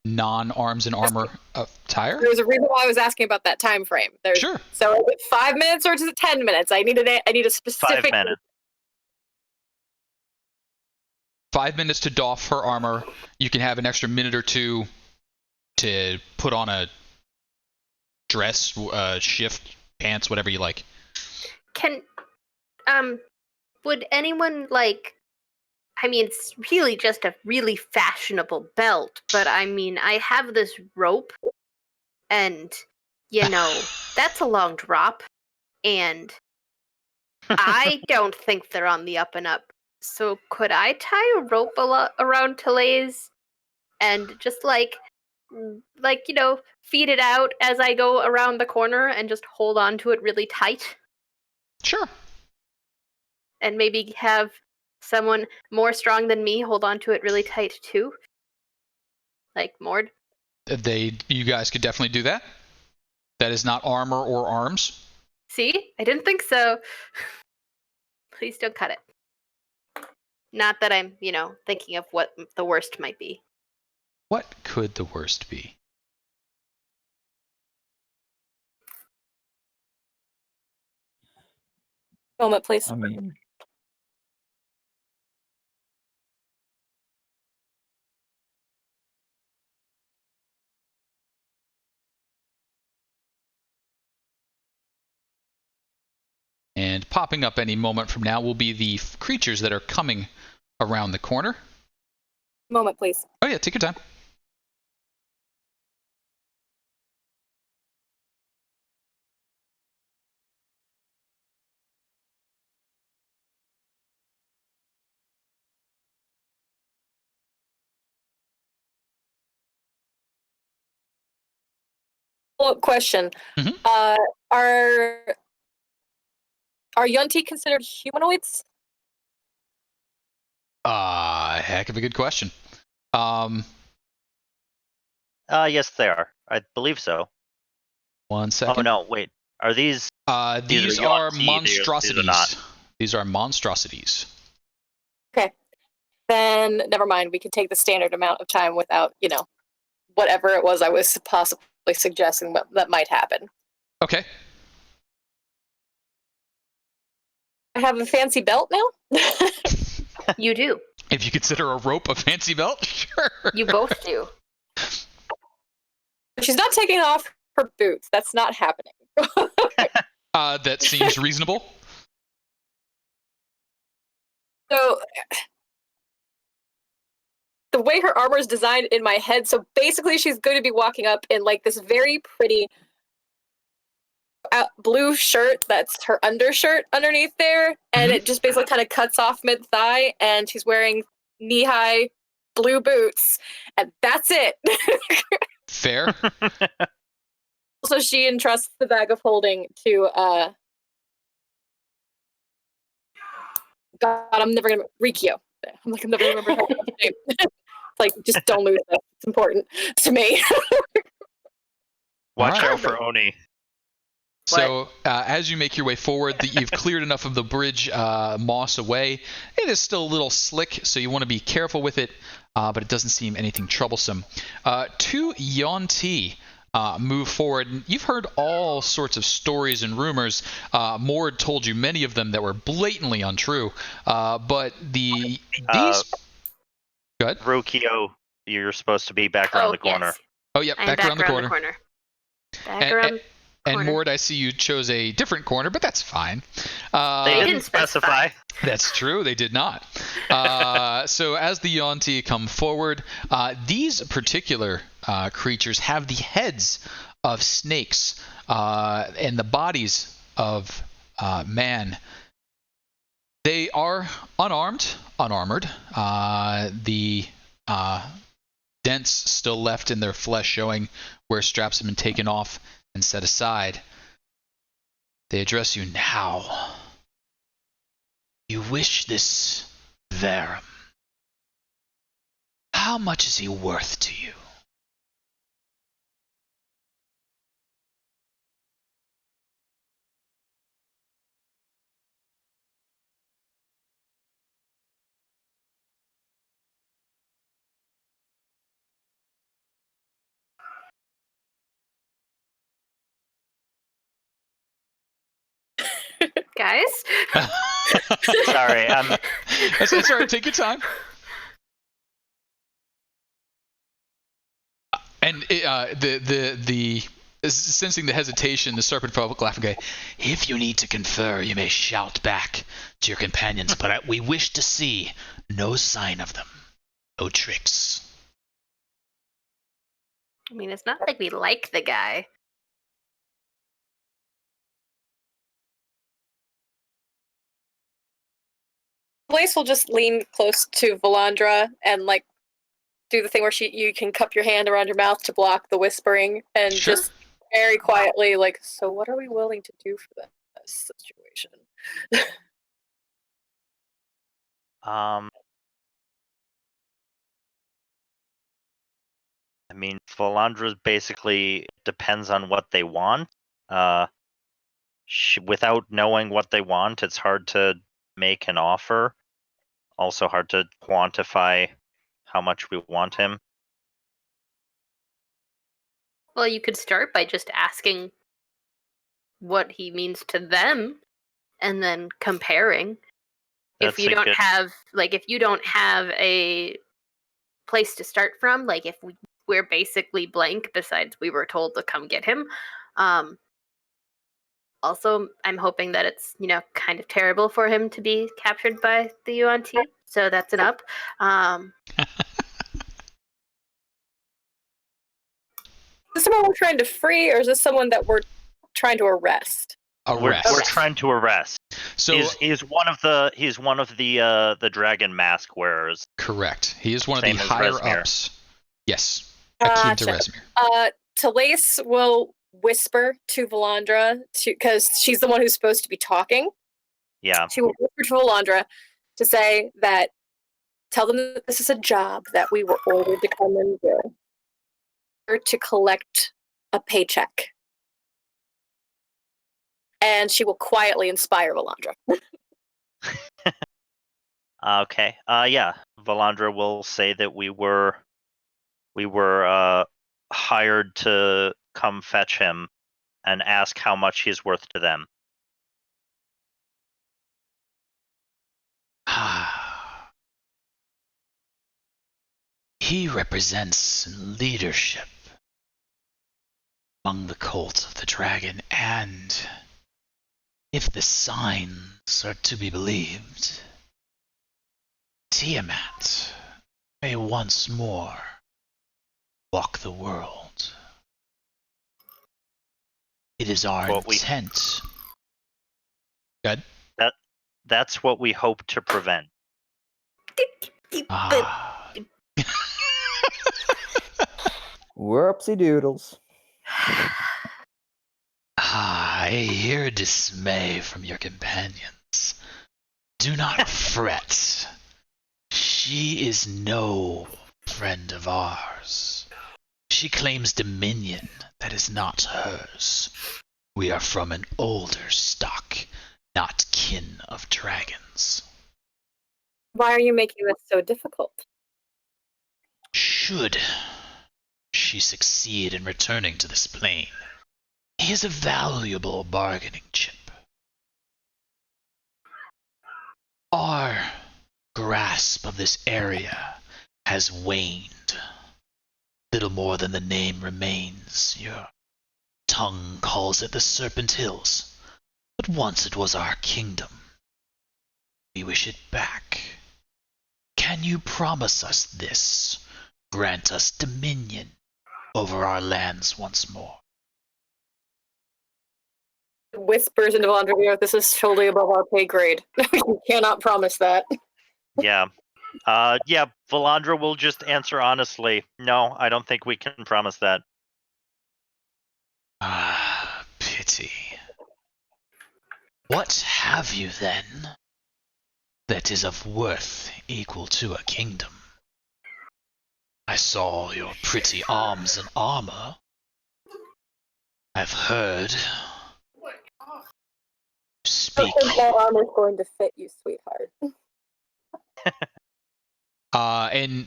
non-arms and armor attire. There's a reason why I was asking about that time frame. Sure. So is it 5 minutes or is it 10 minutes? I need a specific. 5 minutes. 5 minutes to doff her armor. You can have an extra minute or two to put on a dress, shift, pants, whatever you like. Would anyone it's really just a really fashionable belt, but I have this rope, and, that's a long drop, and I don't think they're on the up and up. So could I tie a rope around Telaise and just feed it out as I go around the corner and just hold on to it really tight? Sure. And maybe have someone more strong than me hold on to it really tight too? Like Mord? You guys could definitely do that. That is not armor or arms. See? I didn't think so. Please don't cut it. Not that I'm, thinking of what the worst might be. What could the worst be? Moment, please. I mean, And popping up any moment from now will be the creatures that are coming around the corner. Moment, please. Oh yeah, take your time. Follow-up question. Mhm. Are Yuan-ti considered humanoids? Heck of a good question. Yes, they are. I believe so. 1 second. Oh no, wait. Are these? These are are Yuan-ti, monstrosities. these are not. These are monstrosities. Okay. Then never mind. We could take the standard amount of time without, whatever it was I was possibly suggesting that might happen. Okay. I have a fancy belt now. You do. If you consider a rope a fancy belt, sure. You both do. She's not taking off her boots. That's not happening. That seems reasonable. So the way her armor is designed in my head, so basically she's going to be walking up in like this very pretty blue shirt that's her undershirt underneath there, and it just basically kind of cuts off mid-thigh, and she's wearing knee-high blue boots, and that's it. Fair. Also, she entrusts the bag of holding to God, I'm never gonna Ruqiyo. I'm never gonna remember her name. Like, just don't lose it. It's important to me. Watch Alright. out for Oni. So as you make your way forward, you've cleared enough of the bridge moss away. It is still a little slick, so you want to be careful with it, but it doesn't seem anything troublesome. Two Yuan-ti move forward. You've heard all sorts of stories and rumors. Mord told you many of them that were blatantly untrue. But these... Go ahead. Ruqiyo, you're supposed to be back around the corner. Yes. Oh, yep, I'm back around the corner. Back around. And corner. Mord, I see you chose a different corner, but that's fine. They didn't specify. That's true, they did not. So as the Yuan-ti come forward, these particular creatures have the heads of snakes and the bodies of man. They are unarmored. The dents still left in their flesh showing where straps have been taken off and set aside. They address you now. You wish this Verum. How much is he worth to you? Guys? Sorry, It's all right, take your time. And the sensing the hesitation, the serpent folk laugh and go, "If you need to confer, you may shout back to your companions, but we wish to see no sign of them, no tricks." I mean, it's not like we like the guy. Telaise will just lean close to Valandra and like do the thing where you can cup your hand around your mouth to block the whispering, and Sure. just very quietly like, so what are we willing to do for this situation? I mean, Valandra's basically depends on what they want. without knowing what they want, it's hard to make an offer. Also hard to quantify how much we want him. Well, you could start by just asking what he means to them, and then comparing. If you don't have a place to start from, like if we're basically blank, besides we were told to come get him. Also, I'm hoping that it's, kind of terrible for him to be captured by the Yuan-ti, so that's an up. Is this someone we're trying to free, or is this someone that we're trying to arrest? We're trying to arrest. So he's one of the dragon mask wearers. Correct. He is one of the higher ups. Yes. Akin to Rezmir. Telaise will whisper to Valandra because she's the one who's supposed to be talking. Yeah. She will whisper to Valandra to say that, tell them that this is a job that we were ordered to come and do. To collect a paycheck. And she will quietly inspire Valandra. Okay. Yeah. Valandra will say that we were hired to come fetch him and ask how much he's worth to them. He represents leadership among the cult of the dragon, and if the signs are to be believed, Tiamat may once more walk the world. It is our intent. Good. That's what we hope to prevent. Whoopsie doodles. I hear dismay from your companions. Do not fret. She is no friend of ours. She claims dominion that is not hers. We are from an older stock, not kin of dragons. Why are you making this so difficult? Should she succeed in returning to this plane, he is a valuable bargaining chip. Our grasp of this area has waned. Little more than the name remains. Your tongue calls it the Serpent Hills, but once it was our kingdom. We wish it back. Can you promise us this? Grant us dominion over our lands once more. Whispers into Valandra, this is totally above our pay grade. You cannot promise that. Yeah. Valandra will just answer honestly. No, I don't think we can promise that. Pity. What have you then that is of worth equal to a kingdom? I saw your pretty arms and armor. I've heard. Speak. I think that armor's going to fit you, sweetheart. And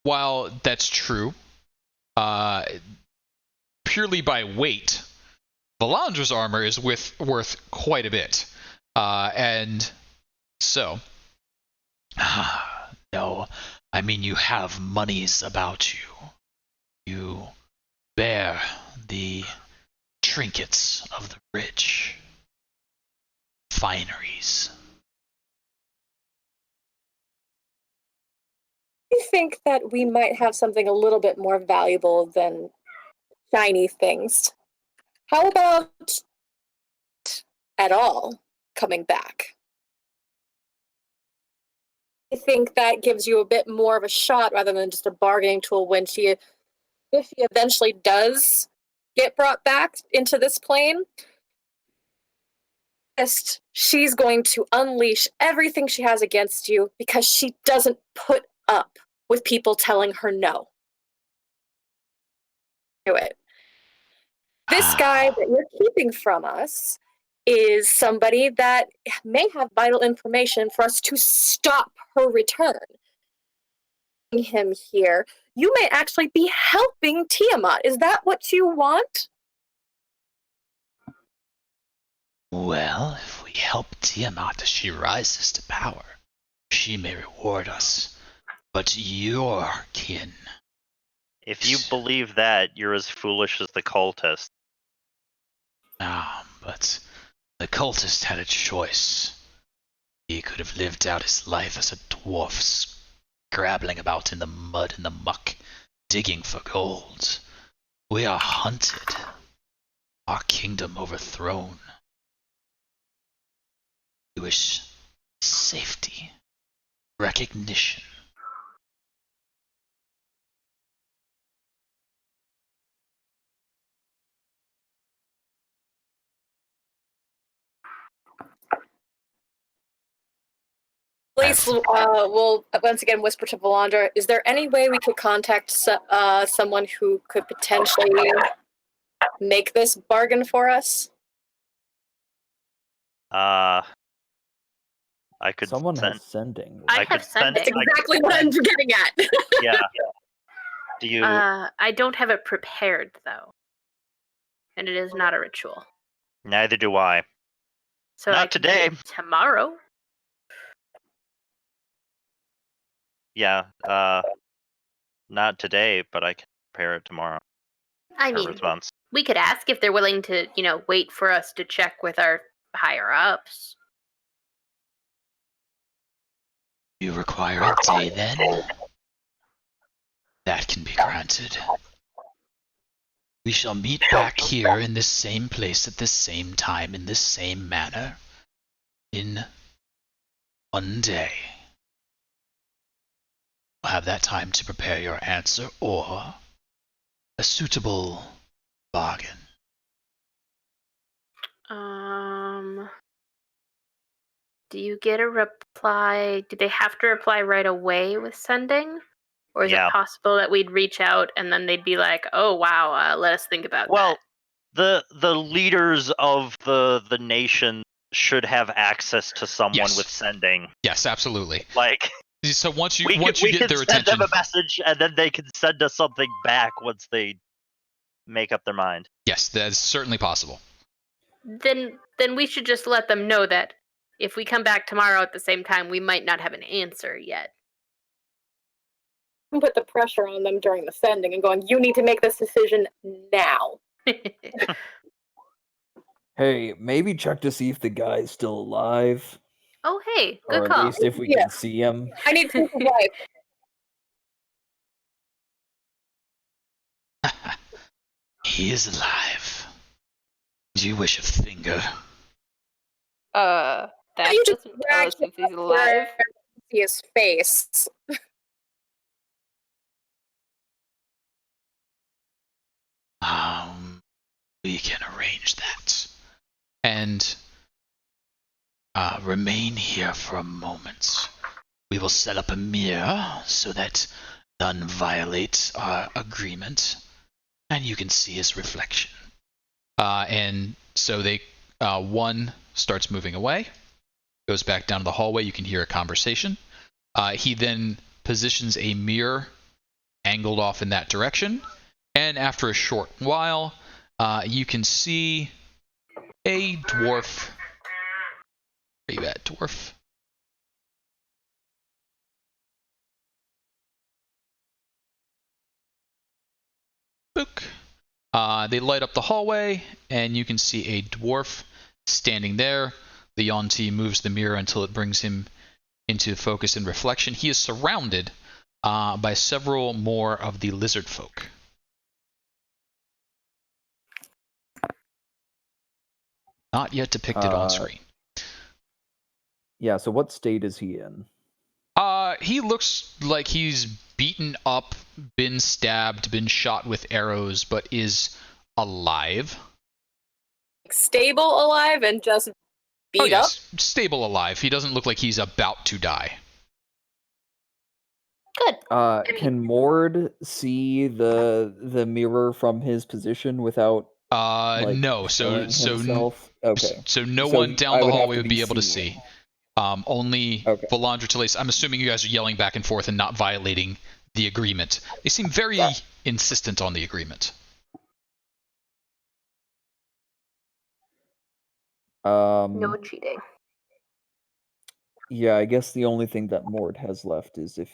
while that's true, purely by weight, Valandra's armor is worth quite a bit. And so, no, I mean you have monies about you. You bear the trinkets of the rich. Fineries. I think that we might have something a little bit more valuable than shiny things. How about at all coming back? I think that gives you a bit more of a shot rather than just a bargaining tool if she eventually does get brought back into this plane. She's going to unleash everything she has against you because she doesn't put up with people telling her no. Do it. This guy that you're keeping from us is somebody that may have vital information for us to stop her return. Him here, you may actually be helping Tiamat. Is that what you want? Well, if we help Tiamat as she rises to power, she may reward us. But your kin... If you believe that, you're as foolish as the cultist. But the cultist had a choice. He could have lived out his life as a dwarf, scrabbling about in the mud and the muck, digging for gold. We are hunted, our kingdom overthrown. We wish safety, recognition. Telaise will once again whisper to Valandra, is there any way we could contact someone who could potentially make this bargain for us? I could Someone send. has sending. I I could have send- sending. That's exactly what I'm getting at. Yeah. Do you? I don't have it prepared though, and it is not a ritual. Neither do I. So Not I can do today. it tomorrow. Yeah. Not today, but I can prepare it tomorrow. I Her mean, response. we could ask if they're willing to, wait for us to check with our higher ups. You require a day then? That can be granted. We shall meet back here in this same place at this same time in this same manner in one day. You'll have that time to prepare your answer or a suitable bargain. Do you get a reply? Do they have to reply right away with sending? Or is Yeah. it possible that we'd reach out and then they'd be like, oh, wow, let us think about Well, that? the leaders of the nation should have access to someone Yes. with sending. Yes, absolutely. Like, So once you we get can their send attention, them a message, and then they can send us something back once they make up their mind. yes, that is certainly possible. Then we should just let them know that if we come back tomorrow at the same time, we might not have an answer yet. Put the pressure on them during the sending and going, you need to make this decision now. Hey, maybe check to see if the guy's still alive. Oh, hey, Or good at call. least if we can see him. I need proof of life. He is alive. Do you wish a finger? That You just doesn't tell us drag if he's alive. See his face. We can arrange that. And Remain here for a moment. We will set up a mirror so that none violates our agreement, and you can see his reflection. and so one starts moving away, goes back down to the hallway. You can hear a conversation. He then positions a mirror angled off in that direction, and after a short while, you can see a dwarf. Where you at, dwarf? Book. They light up the hallway, and you can see a dwarf standing there. The Yuan-ti moves the mirror until it brings him into focus and reflection. He is surrounded by several more of the lizard folk. Not yet depicted on screen. Yeah, so what state is he in? He looks like he's beaten up, been stabbed, been shot with arrows, but is alive. Stable alive and just beat up? Stable alive. He doesn't look like he's about to die. Good. Can Mord see the mirror from his position without No. So Okay. so no So one down I the would have hallway to would be be able to seeing. see. Only Okay. Valandra, Telaise. I'm assuming you guys are yelling back and forth and not violating the agreement. They seem very insistent on the agreement. No cheating. Yeah, I guess the only thing that Mord has left is if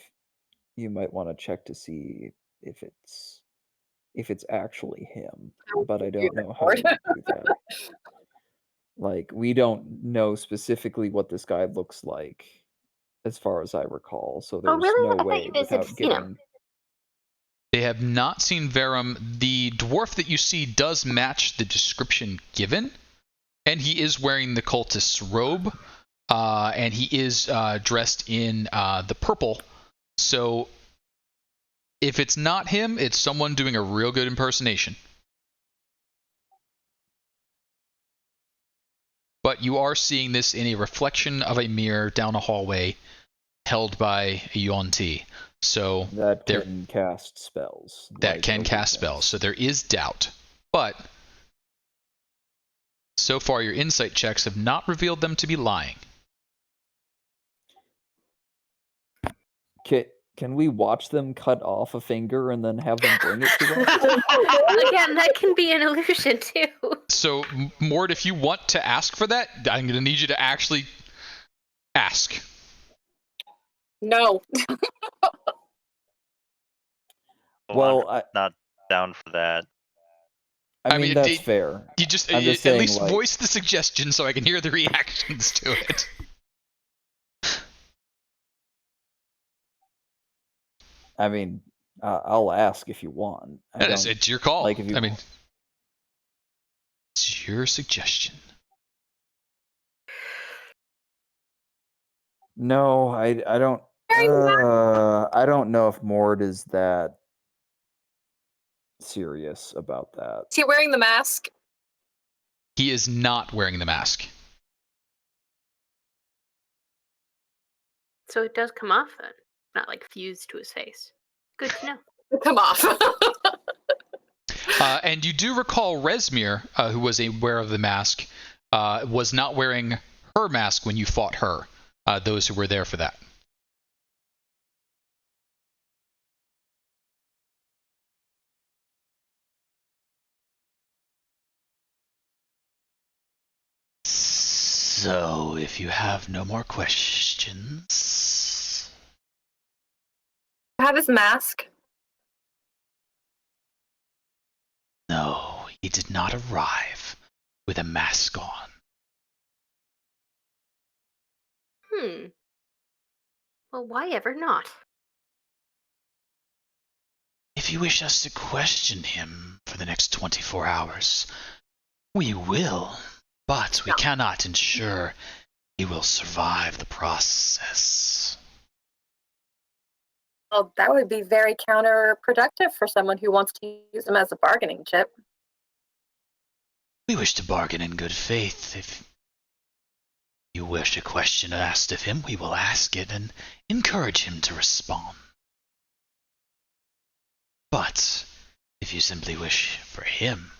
you might want to check to see if it's actually him, but I don't know how to do that. Like, we don't know specifically what this guy looks like, as far as I recall. So there's really? no I thought way you guys had without seen him. getting. They have not seen Verum. The dwarf that you see does match the description given, and he is wearing the cultist's robe, and he is dressed in the purple. So if it's not him, it's someone doing a real good impersonation. But you are seeing this in a reflection of a mirror down a hallway held by a Yuan-ti. So That can cast spells. That like can a cast weakness. spells. So there is doubt. But so far your insight checks have not revealed them to be lying. Can we watch them cut off a finger and then have them bring it to us? Again, that can be an illusion too. So, Mord, if you want to ask for that, I'm going to need you to actually ask. No. Well, I'm not down for that. I mean that's fair. You just, I'm just at saying, least like, voice the suggestion so I can hear the reactions to it. I mean, I'll ask if you want. It's your call. Like, if you, I mean, it's your suggestion. No, I don't. I don't know if Mord is that serious about that. Is he wearing the mask? He is not wearing the mask. So it does come off then, not like fused to his face. Good to know. Come off. And you do recall Resmir, who was aware of the mask, was not wearing her mask when you fought her. Those who were there for that. So, if you have no more questions... Have his mask? No, he did not arrive with a mask on. Well, why ever not? If you wish us to question him for the next 24 hours, we will, but we cannot ensure he will survive the process. Well, that would be very counterproductive for someone who wants to use him as a bargaining chip. We wish to bargain in good faith. If you wish a question asked of him, we will ask it and encourage him to respond. But if you simply wish for him,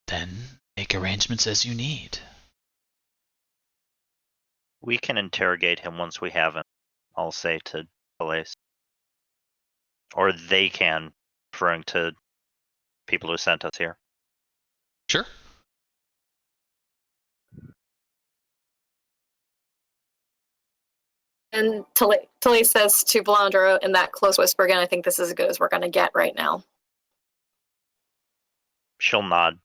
then make arrangements as you need. We can interrogate him once we have him, I'll say to Telaise. Or they can, referring to people who sent us here. Sure. And Telaise says to Valandra in that close whisper again, I think this is as good as we're going to get right now. She'll nod.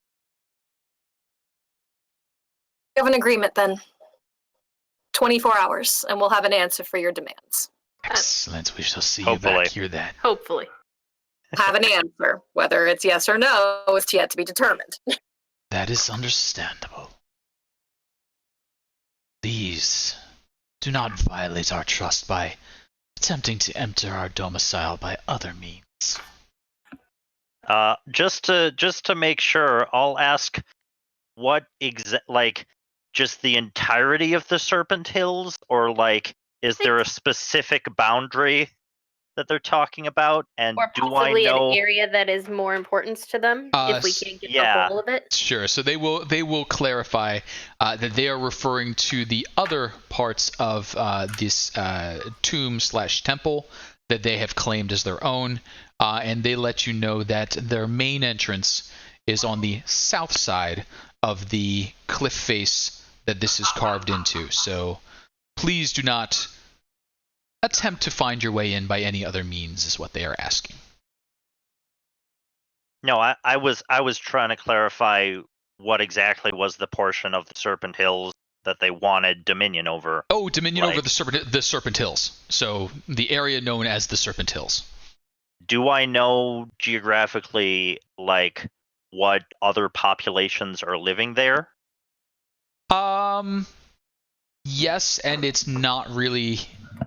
We have an agreement then. 24 hours, and we'll have an answer for your demands. Excellent. We shall see Hopefully. you back here then. Hopefully. Have an answer. Whether it's yes or no is yet to be determined. That is understandable. Please, do not violate our trust by attempting to enter our domicile by other means. Just to make sure, I'll ask what just the entirety of the Serpent Hills, or like is there a specific boundary that they're talking about? And Or do I possibly know? an area that is more importance to them if we can't get yeah. the whole of it. Sure. So they will clarify that they are referring to the other parts of this tomb/temple that they have claimed as their own, and they let you know that their main entrance is on the south side of the cliff face that this is carved into. So please do not attempt to find your way in by any other means, is what they are asking. No, I was trying to clarify what exactly was the portion of the Serpent Hills that they wanted dominion over. Oh, dominion over the Serpent Hills. So the area known as the Serpent Hills. Do I know geographically, like, what other populations are living there? Yes, and it's not really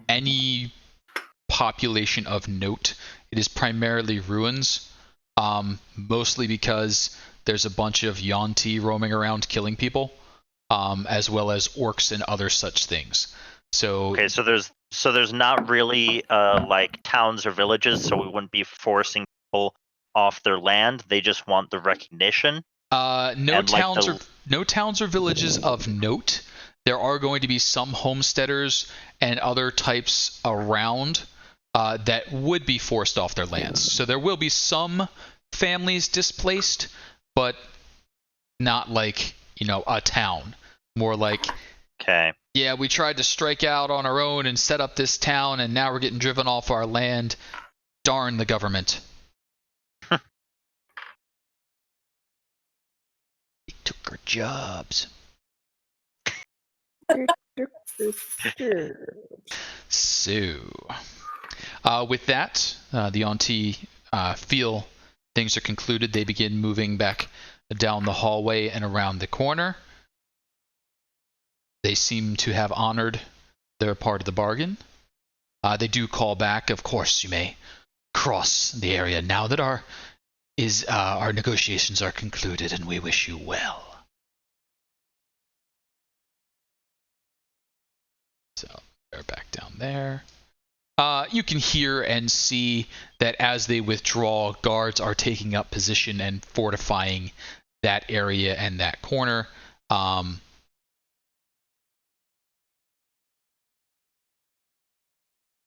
any population of note. It is primarily ruins, mostly because there's a bunch of Yuan-ti roaming around killing people, as well as orcs and other such things. So okay, so there's not really like towns or villages, so we wouldn't be forcing people off their land. They just want the recognition. No towns or villages of note. There are going to be some homesteaders and other types around that would be forced off their lands. So there will be some families displaced, but not like, a town. More like, okay, yeah, we tried to strike out on our own and set up this town, and now we're getting driven off our land. Darn the government. They took our jobs. So, with that, the Yuan-ti feel things are concluded. They begin moving back down the hallway and around the corner. They seem to have honored their part of the bargain. They do call back, of course, you may cross the area now that our negotiations are concluded, and we wish you well. So they're back down there. You can hear and see that as they withdraw, guards are taking up position and fortifying that area and that corner.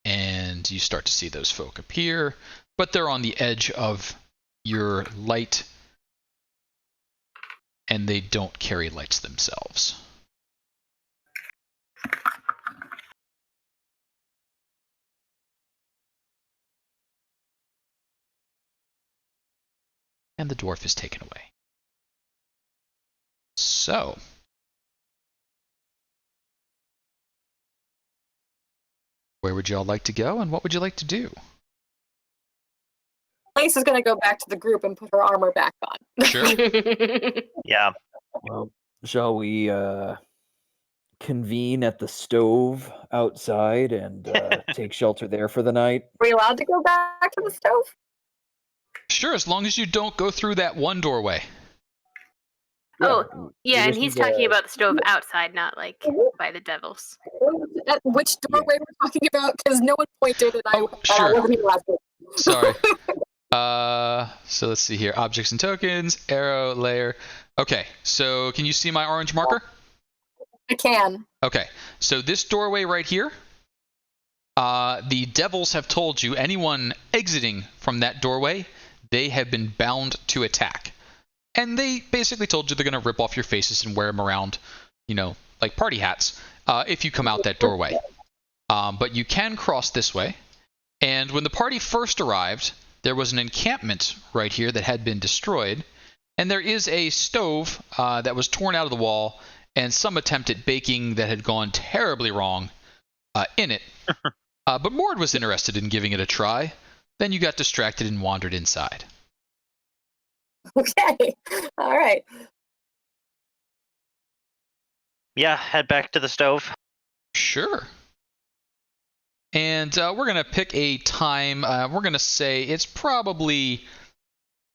And you start to see those folk appear, but they're on the edge of your light, and they don't carry lights themselves. And the dwarf is taken away. So, where would y'all like to go, and what would you like to do? Telaise is going to go back to the group and put her armor back on. Sure. yeah. Well, shall we convene at the stove outside and take shelter there for the night? Are we allowed to go back to the stove? Sure, as long as you don't go through that one doorway. Oh, yeah, and he's talking about the stove outside, not like by the devils. At which doorway we're talking about? Because no one pointed, and sure. I wasn't even allowed to. Sorry. So let's see here. Objects and tokens, arrow, layer. Okay, so can you see my orange marker? I can. Okay, so this doorway right here, the devils have told you, anyone exiting from that doorway, they have been bound to attack. And they basically told you they're going to rip off your faces and wear them around, like party hats, if you come out that doorway. But you can cross this way. And when the party first arrived, there was an encampment right here that had been destroyed. And there is a stove that was torn out of the wall, and some attempt at baking that had gone terribly wrong in it. But Mord was interested in giving it a try. Then you got distracted and wandered inside. Okay. All right. Yeah, head back to the stove. Sure. And we're going to pick a time. We're going to say it's probably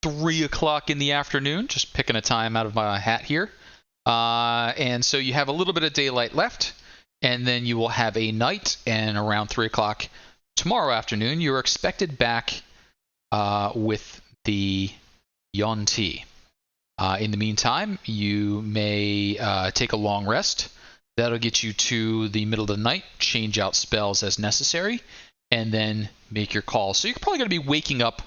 3 o'clock in the afternoon. Just picking a time out of my hat here. And so you have a little bit of daylight left. And then you will have a night. And around 3 o'clock, tomorrow afternoon, you are expected back with the Yuan-ti. In the meantime, you may take a long rest. That'll get you to the middle of the night, change out spells as necessary, and then make your call. So you're probably going to be waking up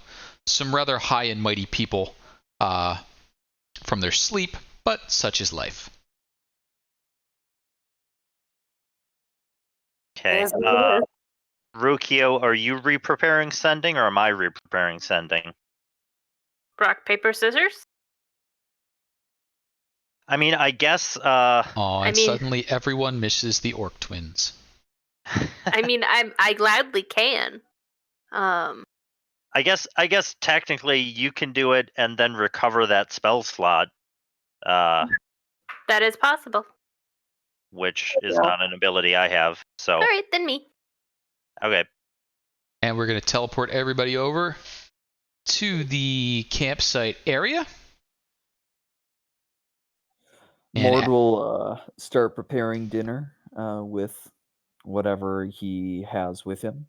some rather high and mighty people from their sleep, but such is life. Okay. Ruqiyo, are you re-preparing sending, or am I re-preparing sending? Rock, paper, scissors? I mean, I guess... Suddenly everyone misses the orc twins. I mean, I gladly can. I guess technically you can do it and then recover that spell slot. That is possible. Which is not an ability I have. So. All right, then me. Okay. And we're going to teleport everybody over to the campsite area. Mord will start preparing dinner with whatever he has with him,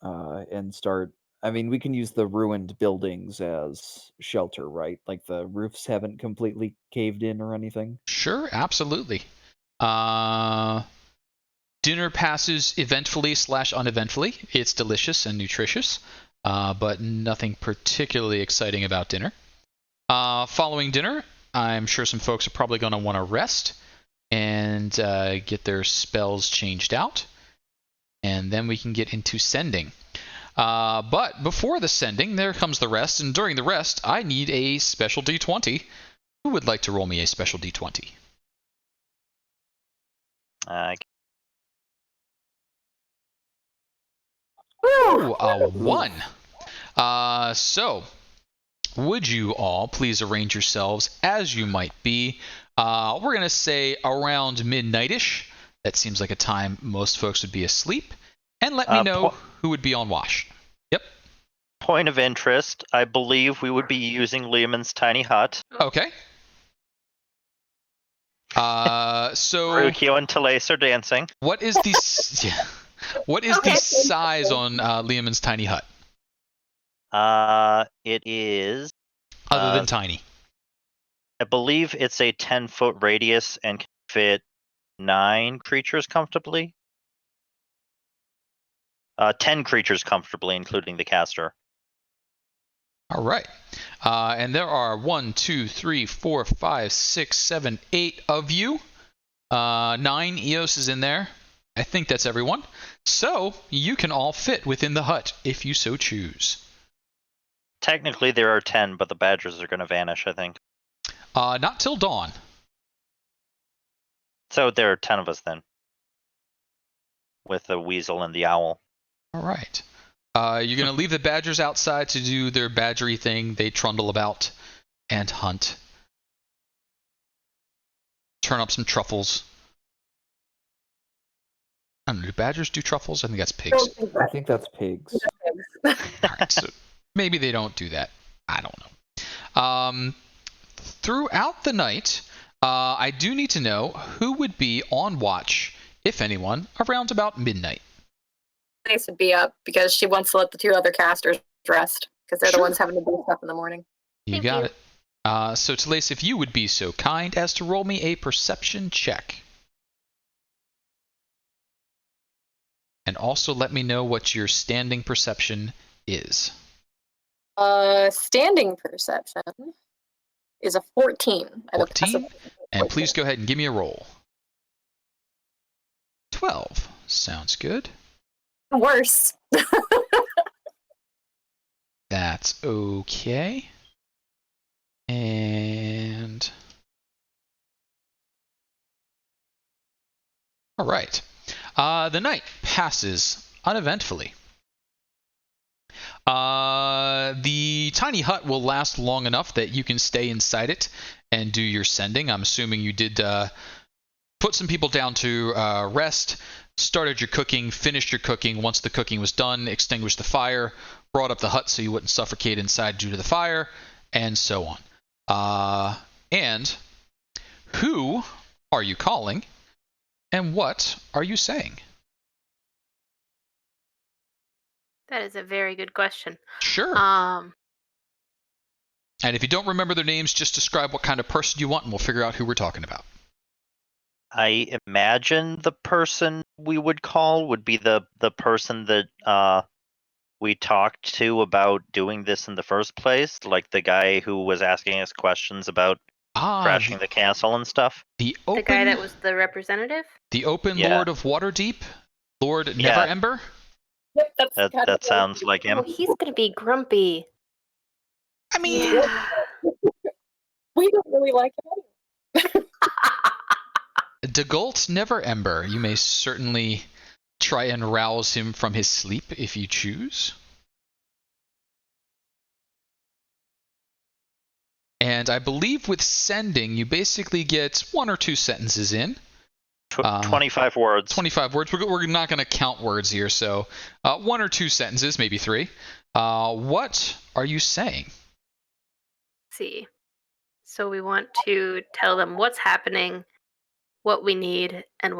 and start. I mean, we can use the ruined buildings as shelter, right? Like the roofs haven't completely caved in or anything. Sure, absolutely. Dinner passes eventfully / uneventfully. It's delicious and nutritious, but nothing particularly exciting about dinner. Following dinner, I'm sure some folks are probably going to want to rest and get their spells changed out, and then we can get into sending. But before the sending, there comes the rest, and during the rest, I need a special D20. Who would like to roll me a special D20? Ooh, a 1. So, would you all please arrange yourselves as you might be? We're going to say around midnight-ish. That seems like a time most folks would be asleep. And let me know who would be on watch. Yep. Point of interest, I believe we would be using Liamon's tiny hut. Okay. So Ruqiyo and Telaise are dancing. What is the the size on Liamon's tiny hut? It is other than tiny. I believe it's a 10-foot radius and can fit 9 creatures comfortably. 10 creatures comfortably, including the caster. All right. And there are 1, 2, 3, 4, 5, 6, 7, 8 of you. 9 Eos is in there. I think that's everyone. So you can all fit within the hut if you so choose. Technically there are 10, but the badgers are going to vanish, I think. Not till dawn. So there are 10 of us then. With the weasel and the owl. All right. You're going to leave the badgers outside to do their badgery thing. They trundle about and hunt. Turn up some truffles. I don't know, do badgers do truffles? I think that's pigs. I think that's pigs. All right, so maybe they don't do that. I don't know. Throughout the night, I do need to know who would be on watch, if anyone, around about midnight. Telaise would be up because she wants to let the 2 other casters rest because they're the ones having to do stuff in the morning. You got it. So Telaise, if you would be so kind as to roll me a perception check. And also let me know what your standing perception is. Standing perception is a 14. 14? And please go ahead and give me a roll. 12. Sounds good. Worse. That's okay. And... all right. The night passes uneventfully. The tiny hut will last long enough that you can stay inside it and do your sending. I'm assuming you did put some people down to rest, started your cooking, finished your cooking. Once the cooking was done, extinguished the fire, brought up the hut so you wouldn't suffocate inside due to the fire, and so on. And who are you calling? And what are you saying? That is a very good question. Sure. And if you don't remember their names, just describe what kind of person you want, and we'll figure out who we're talking about. I imagine the person we would call would be the person that we talked to about doing this in the first place, like the guy who was asking us questions about crashing the castle and stuff. The guy that was the representative? The open Lord of Waterdeep? Lord Neverember? Yep, that sounds like him. Oh, he's gonna be grumpy. I mean, we don't really like him. Dagult Neverember. You may certainly try and rouse him from his sleep if you choose. And I believe with sending, you basically get 1 or 2 sentences in. 25 words. 25 words. We're not going to count words here, so 1 or 2 sentences, maybe 3. What are you saying? Let's see. So we want to tell them what's happening, what we need, and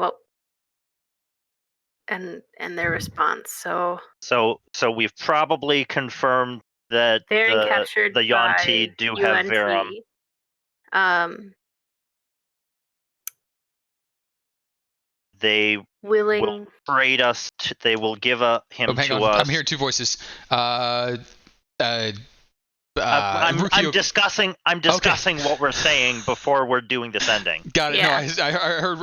their response. So we've probably confirmed that the Yuan-ti do have Verum. They will trade us. They will give him to us. I'm hearing 2 voices. I'm discussing what we're saying before we're doing the sending. Got it. Yeah. No,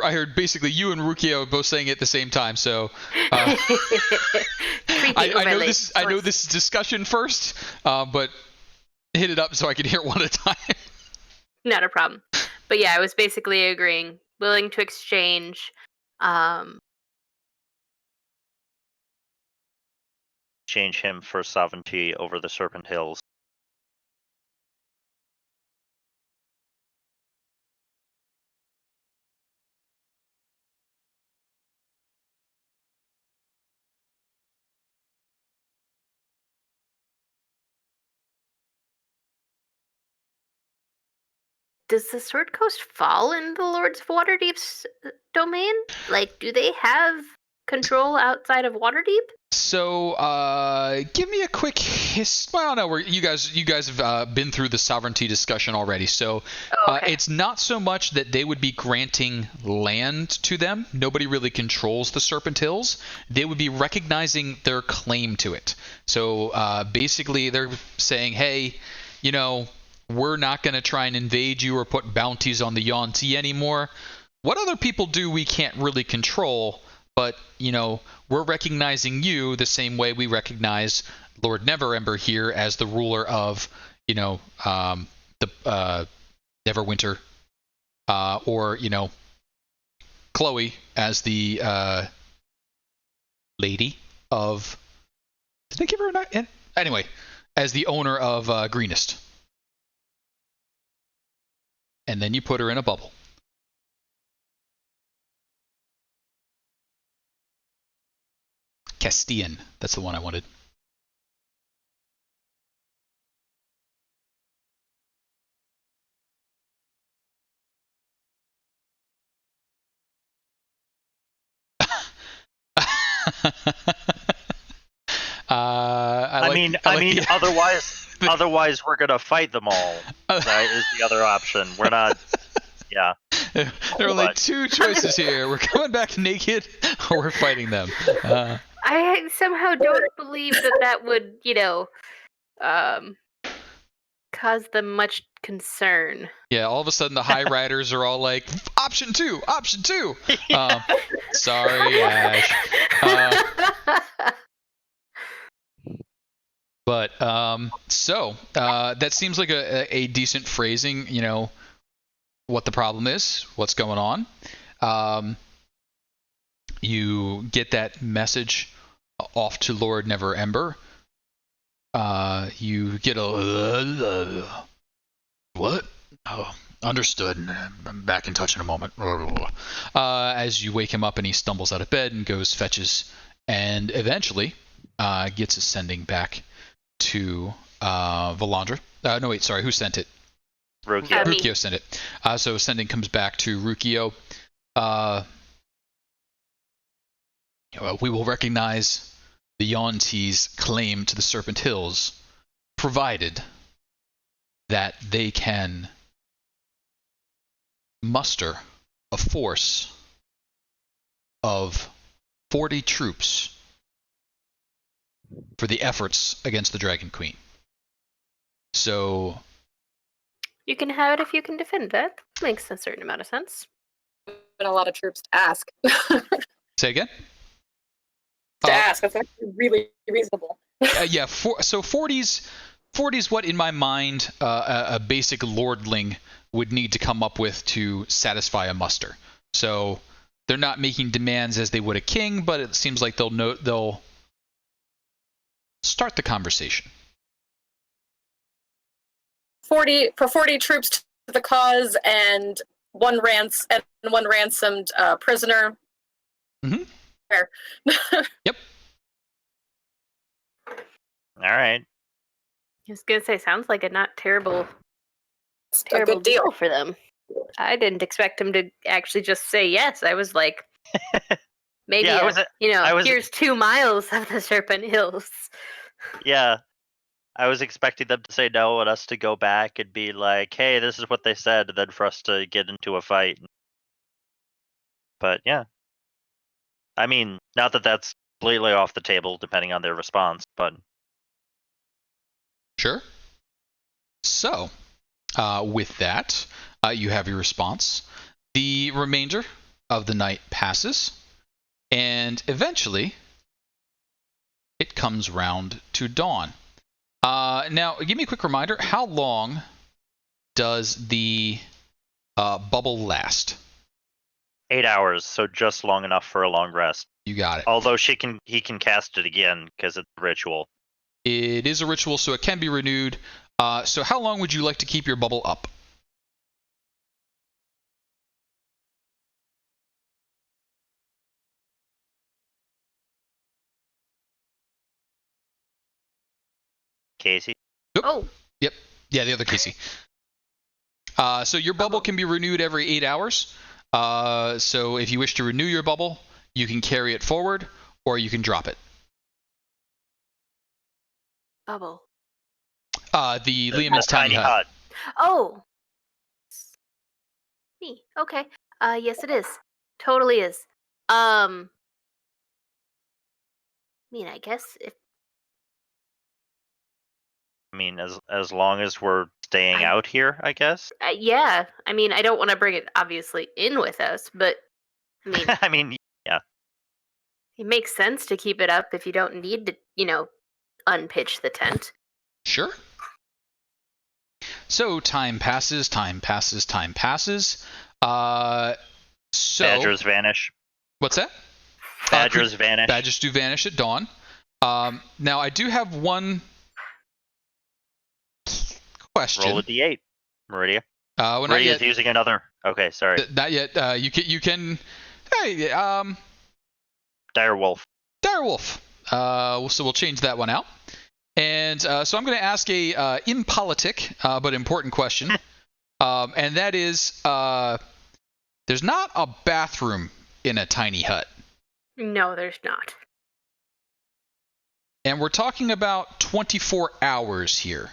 I heard basically you and Ruqiyo both saying it at the same time. So I know this is discussion first, but hit it up so I can hear one at a time. Not a problem. But yeah, I was basically agreeing, willing to exchange. Change him for sovereignty over the Serpent Hills. Does the Sword Coast fall in the Lords of Waterdeep's domain? Like, do they have control outside of Waterdeep? So, give me a quick Well, no, you guys have been through the sovereignty discussion already. So, it's not so much that they would be granting land to them. Nobody really controls the Serpent Hills. They would be recognizing their claim to it. So, basically, they're saying, hey, we're not going to try and invade you or put bounties on the Yuan-ti anymore. What other people do, we can't really control. But, we're recognizing you the same way we recognize Lord Neverember here as the ruler of, the Neverwinter, or, Chloe as the lady of... Did they give her a name? Anyway, as the owner of Greenest. And then you put her in a bubble. Castian. That's the one I wanted. Otherwise we're gonna fight them all. That is the other option. We're not. Yeah. There are only 2 choices here. We're coming back naked, or we're fighting them. I somehow don't believe that would, cause them much concern. Yeah, all of a sudden the High Riders are all like, option 2. Sorry, Ash. But that seems like a decent phrasing. What the problem is, what's going on. You get that message off to Lord Neverember. You get a what? Oh, understood. I'm back in touch in a moment. As you wake him up and he stumbles out of bed and goes fetches, and eventually gets a sending back to Valandra. No, wait, sorry, who sent it? Ruqiyo. Ruqiyo sent it. So sending comes back to Ruqiyo. We will recognize the Yuan-ti's claim to the Serpent Hills, provided that they can muster a force of 40 troops for the efforts against the Dragon Queen. So You can have it if you can defend that. Makes a certain amount of sense. Been a lot of troops to ask. say again? Ask. That's actually really reasonable. Yeah, so 40's what in my mind a basic lordling would need to come up with to satisfy a muster. So they're not making demands as they would a king, but it seems like they'll start the conversation. 40 troops to the cause and one ransomed prisoner. Mm-hmm. Fair. Yep. All right. I was gonna say, sounds like a not terrible It's a terrible good deal. deal for them. I didn't expect him to actually just say yes. I was like, maybe here's 2 miles of the Serpent Hills. Yeah. I was expecting them to say no and us to go back and be like, hey, this is what they said, and then for us to get into a fight. But yeah. I mean, not that that's completely off the table, depending on their response, but... Sure. So, with that, you have your response. The remainder of the night passes, and eventually, it comes round to dawn. Now, give me a quick reminder. How long does the bubble last? 8 hours, so just long enough for a long rest. You got it. Although he can cast it again because it's a ritual. It is a ritual, so it can be renewed. So how long would you like to keep your bubble up? Kasey? Oh. Yep. Yeah, the other Kasey. So your bubble can be renewed every 8 hours. So if you wish to renew your bubble, you can carry it forward, or you can drop it. Bubble. The Liamon's tiny hut. Oh. Me. Okay. Yes, it is. Totally is. I mean, I guess if I mean, as long as we're staying out here, I guess. yeah. I mean, I don't want to bring it obviously in with us, but I mean, I mean, yeah. it makes sense to keep it up if you don't need to, unpitch the tent. Sure. So time passes. So Badgers vanish. What's that? Badgers vanish. Badgers do vanish at dawn. Now I do have one question. Roll a d8, Meridia. Meridia's using another. Okay, sorry. Not yet. You can. Hey, Direwolf. So we'll change that one out. And so I'm going to ask a impolitic but important question, and that is, there's not a bathroom in a tiny hut. No, there's not. And we're talking about 24 hours here.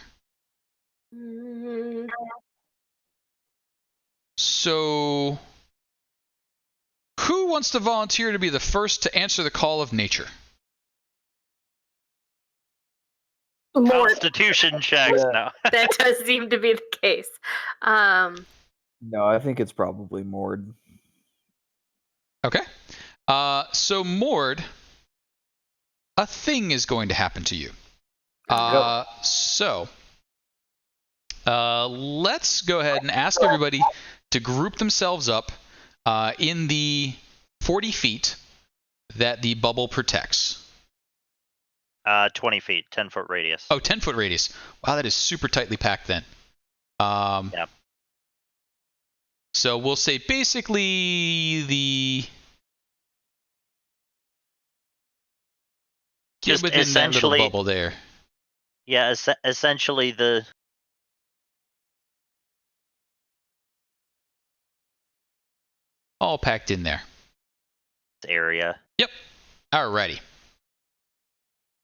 So, who wants to volunteer to be the first to answer the call of nature? Constitution checks. Yeah. No. That does seem to be the case. No, I think it's probably Mord. Okay. So Mord, a thing is going to happen to you. So, let's go ahead and ask everybody to group themselves up in the 40 feet that the bubble protects. 20 feet, 10-foot radius. Oh, 10-foot radius. Wow, that is super tightly packed then. Yep. So we'll say basically the... Just within essentially, that little bubble there. Yeah, essentially the... All packed in there. area. Yep. Alrighty.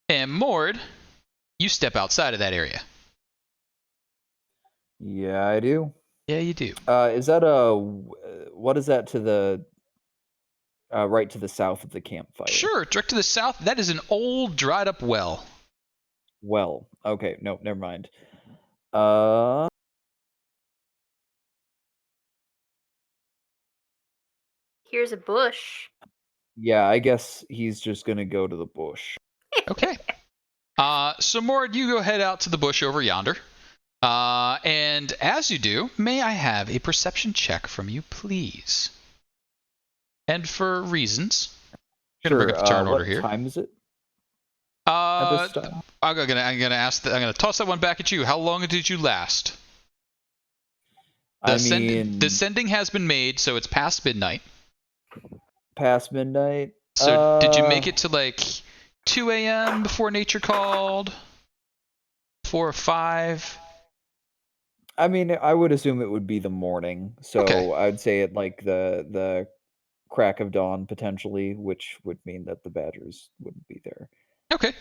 And Mord, you step outside of that area. Yeah, I do. Yeah, you do. Is that what is that to the right to the south of the campfire? Sure, direct to the south. That is an old, dried-up well. Well, okay, no, never mind. Here's a bush. Yeah, I guess he's just gonna go to the bush. Okay. So Mord, you go head out to the bush over yonder. And as you do, may I have a perception check from you, please? And for reasons. I'm gonna bring up the turn order here. What time is it? I'm gonna toss that one back at you. How long did you last? The sending has been made, so it's past midnight. Past midnight. So did you make it to like 2 a.m. before nature called? 4 or 5? I mean, I would assume it would be the morning, so Okay. I'd say at like the crack of dawn potentially, which would mean that the badgers wouldn't be there. Okay.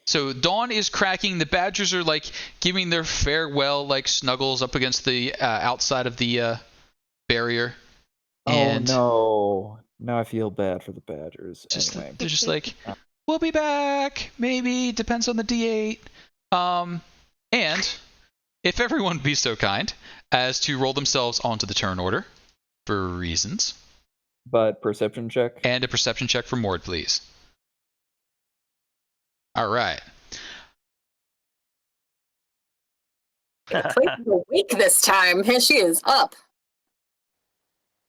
So dawn is cracking. The badgers are like giving their farewell like snuggles up against the outside of the barrier. And oh no! Now I feel bad for the badgers. Anyway, they're just like, we'll be back. Maybe depends on the D8. And if everyone be so kind as to roll themselves onto the turn order for reasons. But perception check. And a perception check for Mord, please. All right. Clayton's awake this time. And she is up.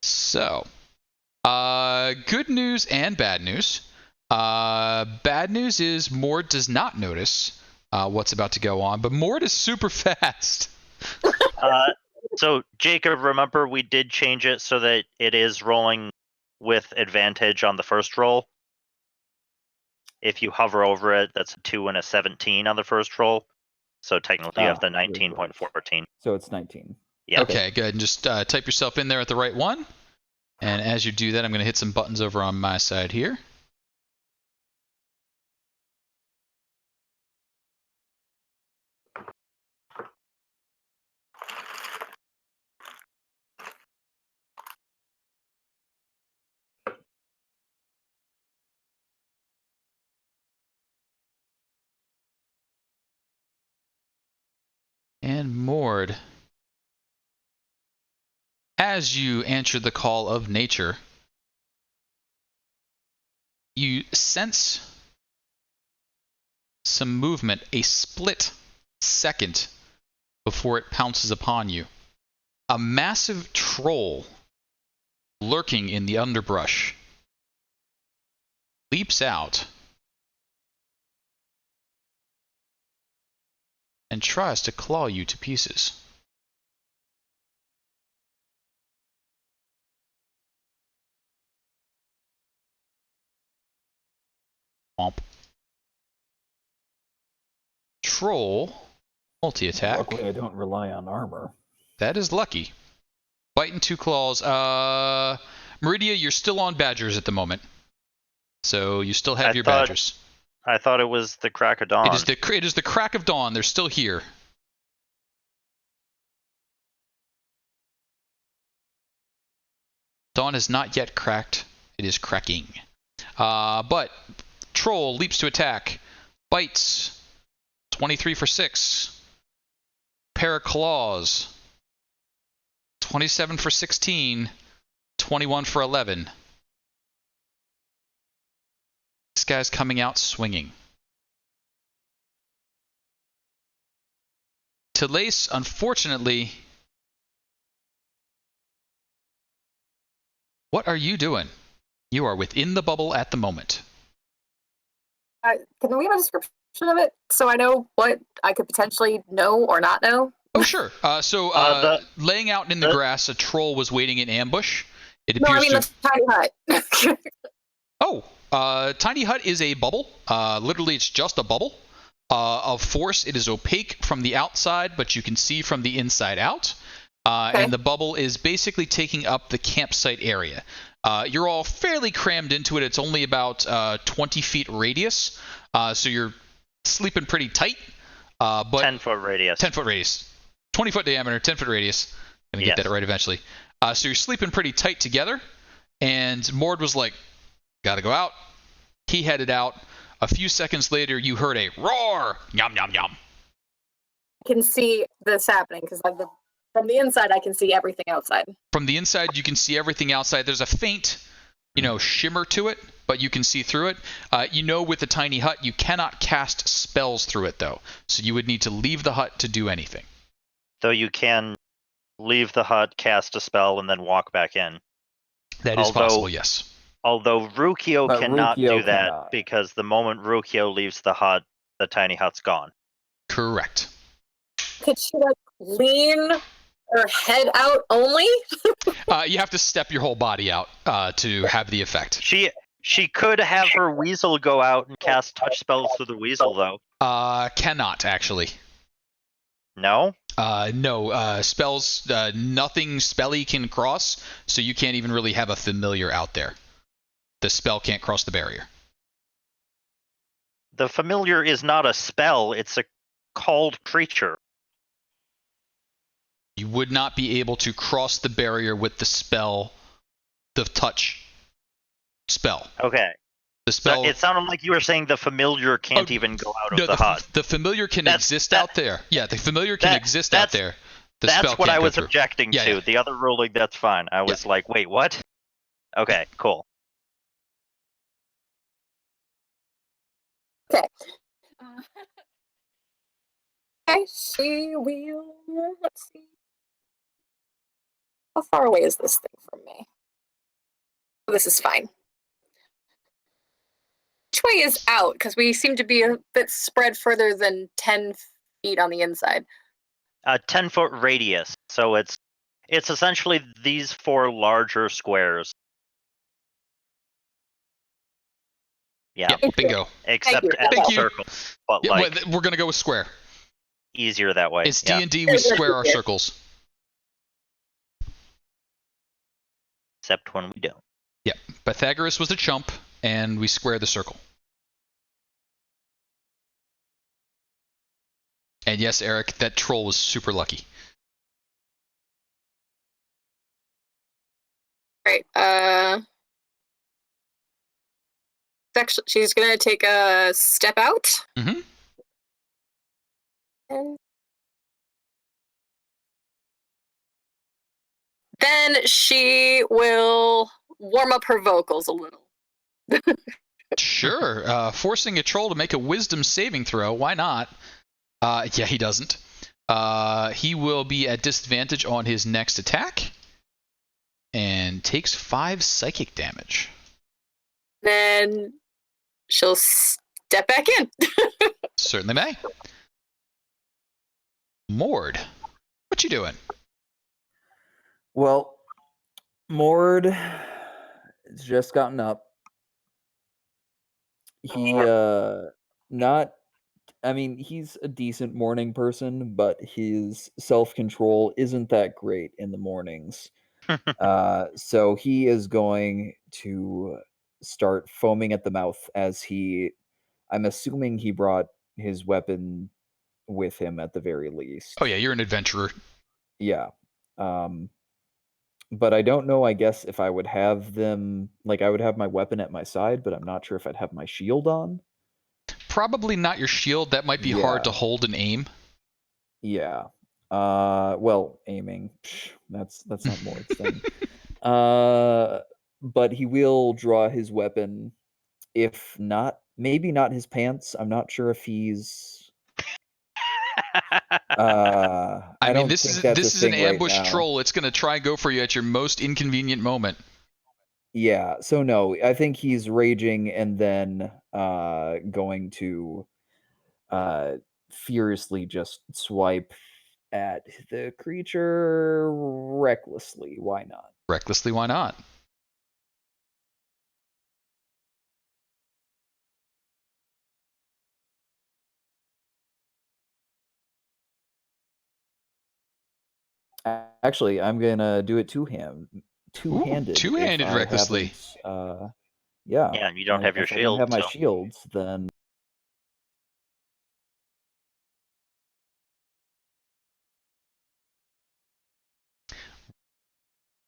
So, good news and bad news. Bad news is Mord does not notice what's about to go on, but Mord is super fast. So, Jacob, remember we did change it so that it is rolling with advantage on the first roll. If you hover over it, that's a 2 and a 17 on the first roll. So technically you have the 19.14. So it's 19. Yeah. Okay, good. And just type yourself in there at the right one. And as you do that, I'm going to hit some buttons over on my side here. And Mord, as you answer the call of nature, you sense some movement a split second before it pounces upon you. A massive troll lurking in the underbrush leaps out and tries to claw you to pieces. Womp. Troll multi-attack. Luckily, I don't rely on armor. That is lucky. Bite and 2 claws. Meridia, you're still on badgers at the moment. So you still have your badgers. I thought it was the crack of dawn. It is the crack of dawn. They're still here. Dawn is not yet cracked. It is cracking. But troll leaps to attack. Bites. 23 for 6. Pair of claws. 27 for 16. 21 for 11. This guy's coming out swinging. Telaise, unfortunately... What are you doing? You are within the bubble at the moment. Can we have a description of it so I know what I could potentially know or not know? Oh, sure. Laying out in the grass, a troll was waiting in ambush. It appears the tiny hut. Tiny hut is a bubble. Literally, it's just a bubble. Of force, it is opaque from the outside, but you can see from the inside out. Okay. And the bubble is basically taking up the campsite area. You're all fairly crammed into it. It's only about 20 feet radius, so you're sleeping pretty tight. But 10-foot radius. 10-foot radius. 20-foot diameter, 10-foot radius. Let me get that right eventually. So you're sleeping pretty tight together, and Mord was like, gotta go out. He headed out. A few seconds later, you heard a roar. Yum, yum, yum. I can see this happening because from the inside, I can see everything outside. From the inside, you can see everything outside. There's a faint, shimmer to it, but you can see through it. With the tiny hut, you cannot cast spells through it, though. So you would need to leave the hut to do anything. Though you can leave the hut, cast a spell, and then walk back in. That is possible, yes. Although Ruqiyo cannot Ruqiyo do that cannot. because the moment Ruqiyo leaves the hut, the tiny hut's gone. Correct. Could she lean her head out only? You have to step your whole body out to have the effect. She could have her weasel go out and cast touch spells through the weasel, though. Cannot, actually. No? No. Spells, nothing spelly can cross, so you can't even really have a familiar out there. The spell can't cross the barrier. The familiar is not a spell, it's a called creature. You would not be able to cross the barrier with the spell, the touch spell. Okay. The spell. It sounded like you were saying the familiar can't even go out of the hut. The familiar can exist out there. Yeah, the familiar can exist out there. The spell that's what can't I go was through. objecting to. Yeah. The other ruling, that's fine. I was like, wait, what? Okay, cool. Okay. She will. Let's see. How far away is this thing from me? Oh, this is fine. Which way is out? Because we seem to be a bit spread further than 10 feet on the inside. 10-foot radius. So it's essentially these 4 larger squares. Yeah. Bingo. Except you. at Thank the you. circle. But We're gonna go with square. Easier that way. It's D&D. We square our circles. Except when we don't. Yeah. Pythagoras was a chump, and we square the circle. And yes, Eric, that troll was super lucky. Right. She's gonna take a step out. Mm-hmm. And then she will warm up her vocals a little. Sure. Forcing a troll to make a wisdom saving throw. Why not? Yeah, he doesn't. He will be at disadvantage on his next attack and takes 5 psychic damage. Then she'll step back in. Certainly may. Mord, what you doing? Well, Mord has just gotten up. He he's a decent morning person, but his self-control isn't that great in the mornings. So he is going to start foaming at the mouth as I'm assuming he brought his weapon with him at the very least. Oh yeah, you're an adventurer. Yeah. But I don't know, I guess, if I would have them, I would have my weapon at my side, but I'm not sure if I'd have my shield on. Probably not your shield. That might be hard to hold and aim. Yeah. Well, aiming. That's not Mord's thing. But he will draw his weapon. If not, maybe not his pants. I'm not sure if he's... I mean, this is an ambush troll. It's going to try and go for you at your most inconvenient moment. Yeah, so no, I think he's raging and then going to furiously just swipe at the creature recklessly. Why not? Recklessly, why not? Actually, I'm gonna do it to him. two-handed. If two-handed I recklessly. haven't, yeah. Yeah, and you don't have your If I don't shield. have my so- shields, then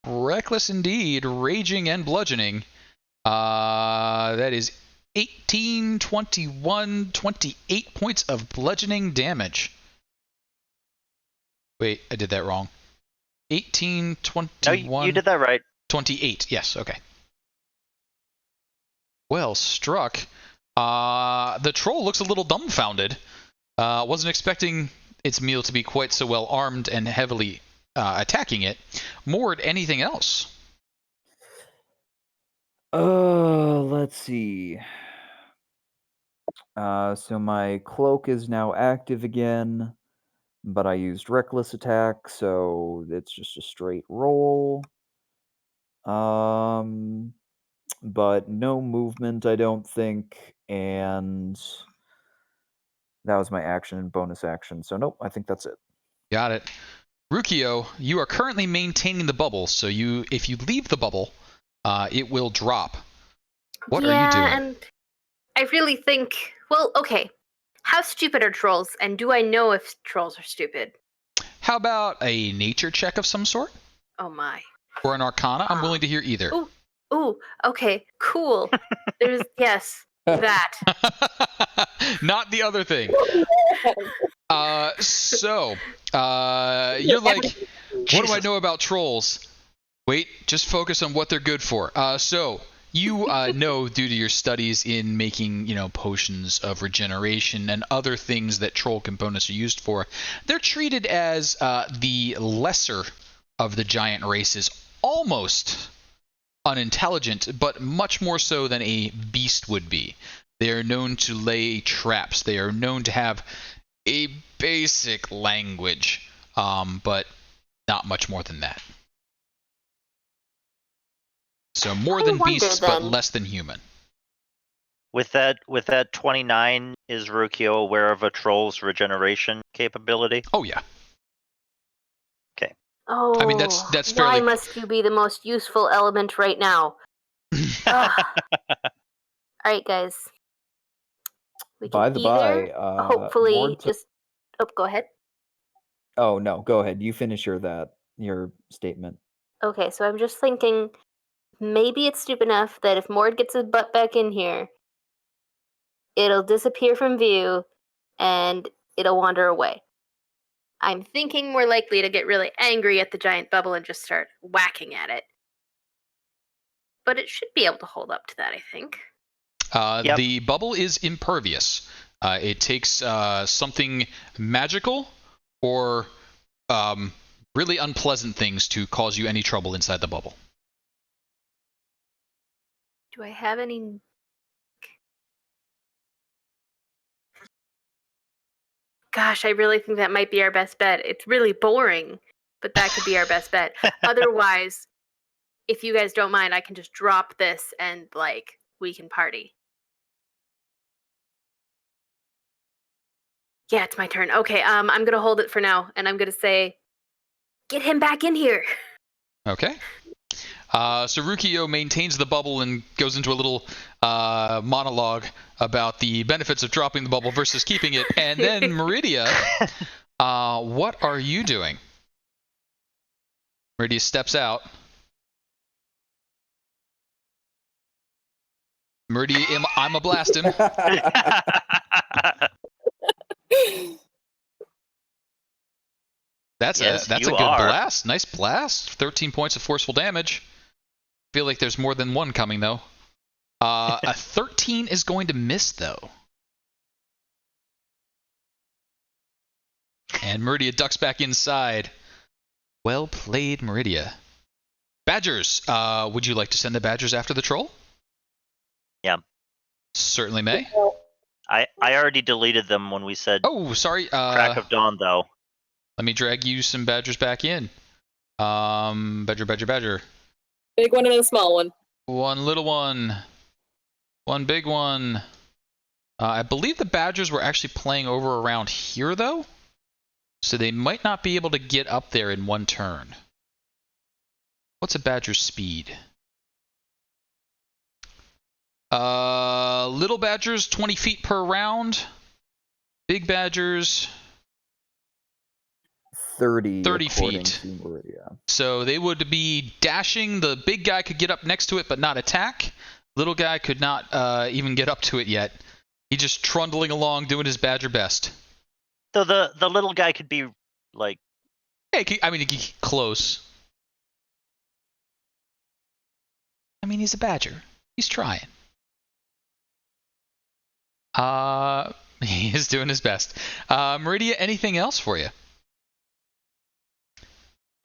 Reckless indeed. Raging and bludgeoning. That is 18, 21, 28 points of bludgeoning damage. Wait, I did that wrong. 18, No, 21, you did that right. 28. Yes, okay. Well struck. The troll looks a little dumbfounded. Wasn't expecting its meal to be quite so well armed and heavily attacking it. Mord, anything else? let's see. So my cloak is now active again, but I used reckless attack, so it's just a straight roll. But no movement, I don't think, and that was my action and bonus action. So nope, I think that's it. Got it. Ruqiyo, you are currently maintaining the bubble, so if you leave the bubble, it will drop. What are you doing? And I really think, well, okay. How stupid are trolls, and do I know if trolls are stupid? How about a nature check of some sort? Oh my. Or an arcana? I'm willing to hear either. Ooh, okay, cool. There's, yes, that. Not the other thing. You're like, what do I know about trolls? Wait, just focus on what they're good for. So you know, due to your studies in making, potions of regeneration and other things that troll components are used for, they're treated as the lesser of the giant races, almost unintelligent, but much more so than a beast would be. They are known to lay traps. They are known to have a basic language, but not much more than that. So more than beasts, but less than human. With that 29, is Ruqiyo aware of a troll's regeneration capability? Oh yeah. Okay. Oh, I mean that's fairly. Why must you be the most useful element right now? All right, guys. We can By the by, hopefully just. Oh, go ahead. Oh no, go ahead. You finish your statement. Okay, so I'm just thinking, maybe it's stupid enough that if Mord gets his butt back in here, it'll disappear from view, and it'll wander away. I'm thinking more likely to get really angry at the giant bubble and just start whacking at it. But it should be able to hold up to that, I think. Yep. The bubble is impervious. It takes something magical or really unpleasant things to cause you any trouble inside the bubble. Do I have any... Gosh, I really think that might be our best bet. It's really boring, but that could be our best bet. Otherwise, if you guys don't mind, I can just drop this and, we can party. Yeah, it's my turn. Okay, I'm going to hold it for now, and I'm going to say, get him back in here. Okay. So Ruqiyo maintains the bubble and goes into a little monologue about the benefits of dropping the bubble versus keeping it. And then Meridia, what are you doing? Meridia steps out. Meridia, I'm a blasting. That's a good blast. Nice blast. 13 points of forceful damage. Feel like there's more than one coming though. A 13 is going to miss though. And Meridia ducks back inside. Well played, Meridia. Badgers. Would you like to send the badgers after the troll? Yeah. Certainly may. I already deleted them when we said. Oh, sorry. Crack of dawn though. Let me drag you some badgers back in. Badger. Big one and a small one. One little one. One big one. I believe the badgers were actually playing over around here, though. So they might not be able to get up there in one turn. What's a badger's speed? Little badgers, 20 feet per round. Big badgers, 30 according feet. to Meridia. So they would be dashing. The big guy could get up next to it but not attack. Little guy could not even get up to it yet. He's just trundling along doing his badger best. So the little guy could be like... Hey, I mean, close. I mean, he's a badger. He's trying. He is doing his best. Meridia, anything else for you?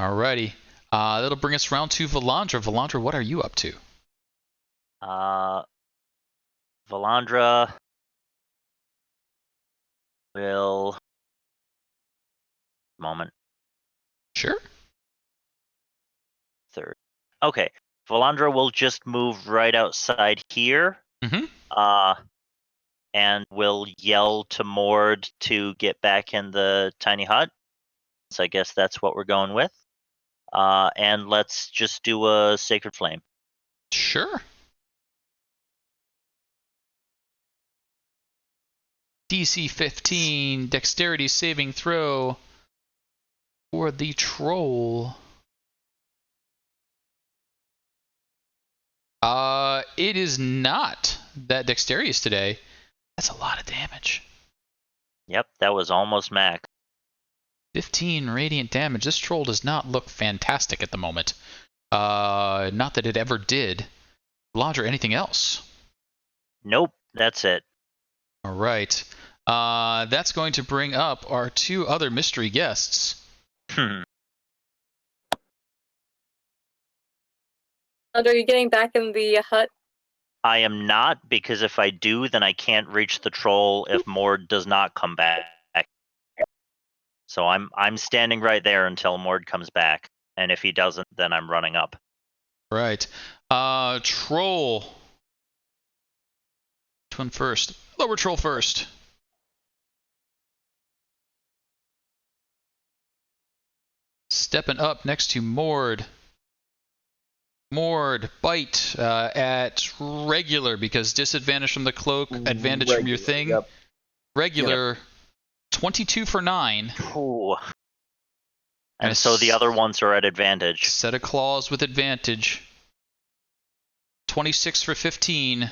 Alrighty. That'll bring us round to Valandra. Valandra, what are you up to? Valandra will... Moment. Sure. Third. Okay. Valandra will just move right outside here. Mm-hmm. And will yell to Mord to get back in the tiny hut. So I guess that's what we're going with. And let's just do a Sacred Flame. Sure. DC 15, dexterity saving throw for the troll. It is not that dexterous today. That's a lot of damage. Yep, that was almost max. 15 radiant damage. This troll does not look fantastic at the moment. Not that it ever did. Valandra, anything else? Nope, that's it. All right. That's going to bring up our two other mystery guests. Are you getting back in the hut? I am not, because if I do, then I can't reach the troll if Mord does not come back. So I'm standing right there until Mord comes back, and if he doesn't, then I'm running up. Right. Troll. Which one first? Lower troll first. Stepping up next to Mord. Mord, bite at regular, because disadvantage from the cloak, advantage from your thing. Yep. Regular, 22 for 9. Ooh. And so the other ones are at advantage. Set of claws with advantage. 26 for 15.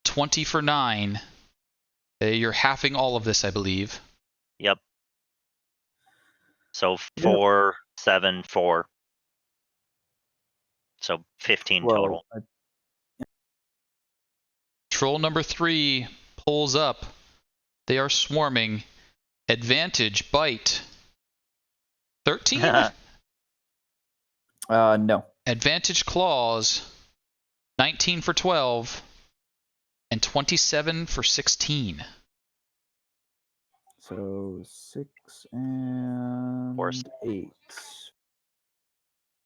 20 for 9. You're halving all of this, I believe. Yep. So 4, 7, 4. So 15 total. Troll number 3 pulls up. They are swarming. Advantage, bite. 13? No. Advantage claws. 19 for 12. And 27 for 16. So 6 and 8.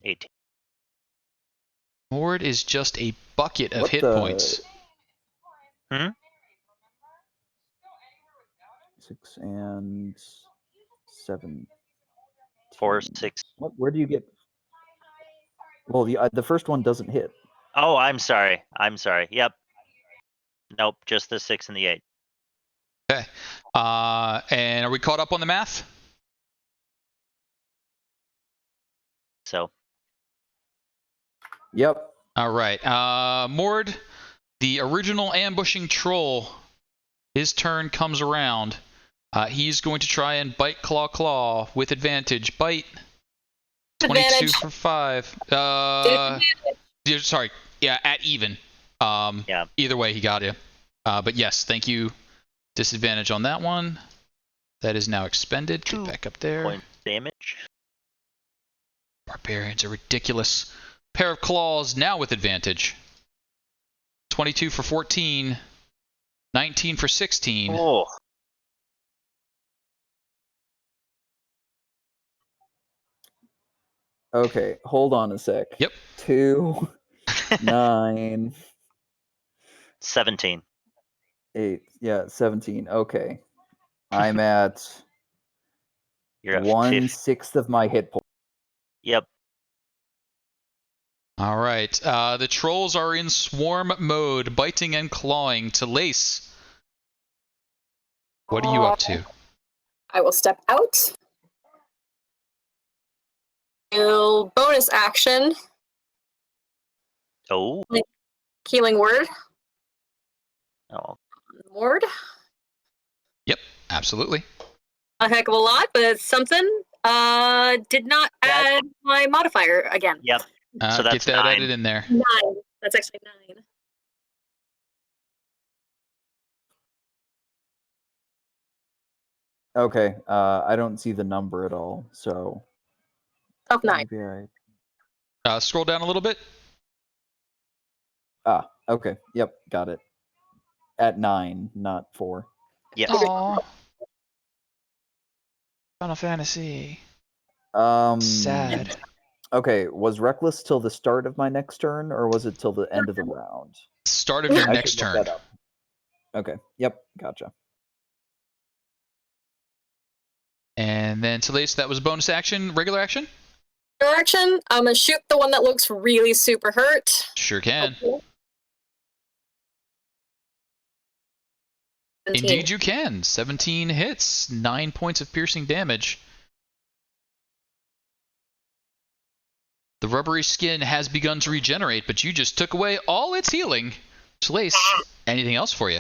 18. Mord is just a bucket of What hit the- points. 6 and 7. 4, 6. What? Where do you get? Well, the first one doesn't hit. Oh, I'm sorry. Yep. Nope, just the 6 and the 8. Okay. And are we caught up on the math? So. Yep. All right. Mord, the original ambushing troll, his turn comes around. He's going to try and bite claw with advantage. Bite. 22 Advantage. for 5. Sorry. Yeah, at even. Yeah. Either way, he got you. But yes, thank you. Disadvantage on that one. That is now expended. Get back up there. Point damage. Barbarians are ridiculous. Pair of claws now with advantage. 22 for 14. 19 for 16. Oh. Okay, hold on a sec. Yep. 2, 9, 17. 8. Yeah, 17. Okay. I'm at You're at 1/6 of my hit point. Yep. All right. The trolls are in swarm mode, biting and clawing. Telaise, what are you up to? I will step out. Do bonus action. Oh. Healing word. Oh. Ward. Yep, absolutely. A heck of a lot, but it's something. Did not add my modifier again. Yep. So Get that's that 9. added in there. 9. That's actually 9. Okay, I don't see the number at all, so Of 9. maybe I... Scroll down a little bit. Okay, yep, got it. At 9, not 4. Yes. Aww. Final Fantasy. Sad. Okay, was Reckless till the start of my next turn, or was it till the end of the round? Start of your I next should look turn. that up. Okay, yep, gotcha. And then Telaise, that was bonus action, regular action? Action. I'm gonna shoot the one that looks really super hurt. Sure can. Okay. 17. Indeed you can. 17 hits, 9 points of piercing damage. The rubbery skin has begun to regenerate, but you just took away all its healing. Telaise, anything else for you?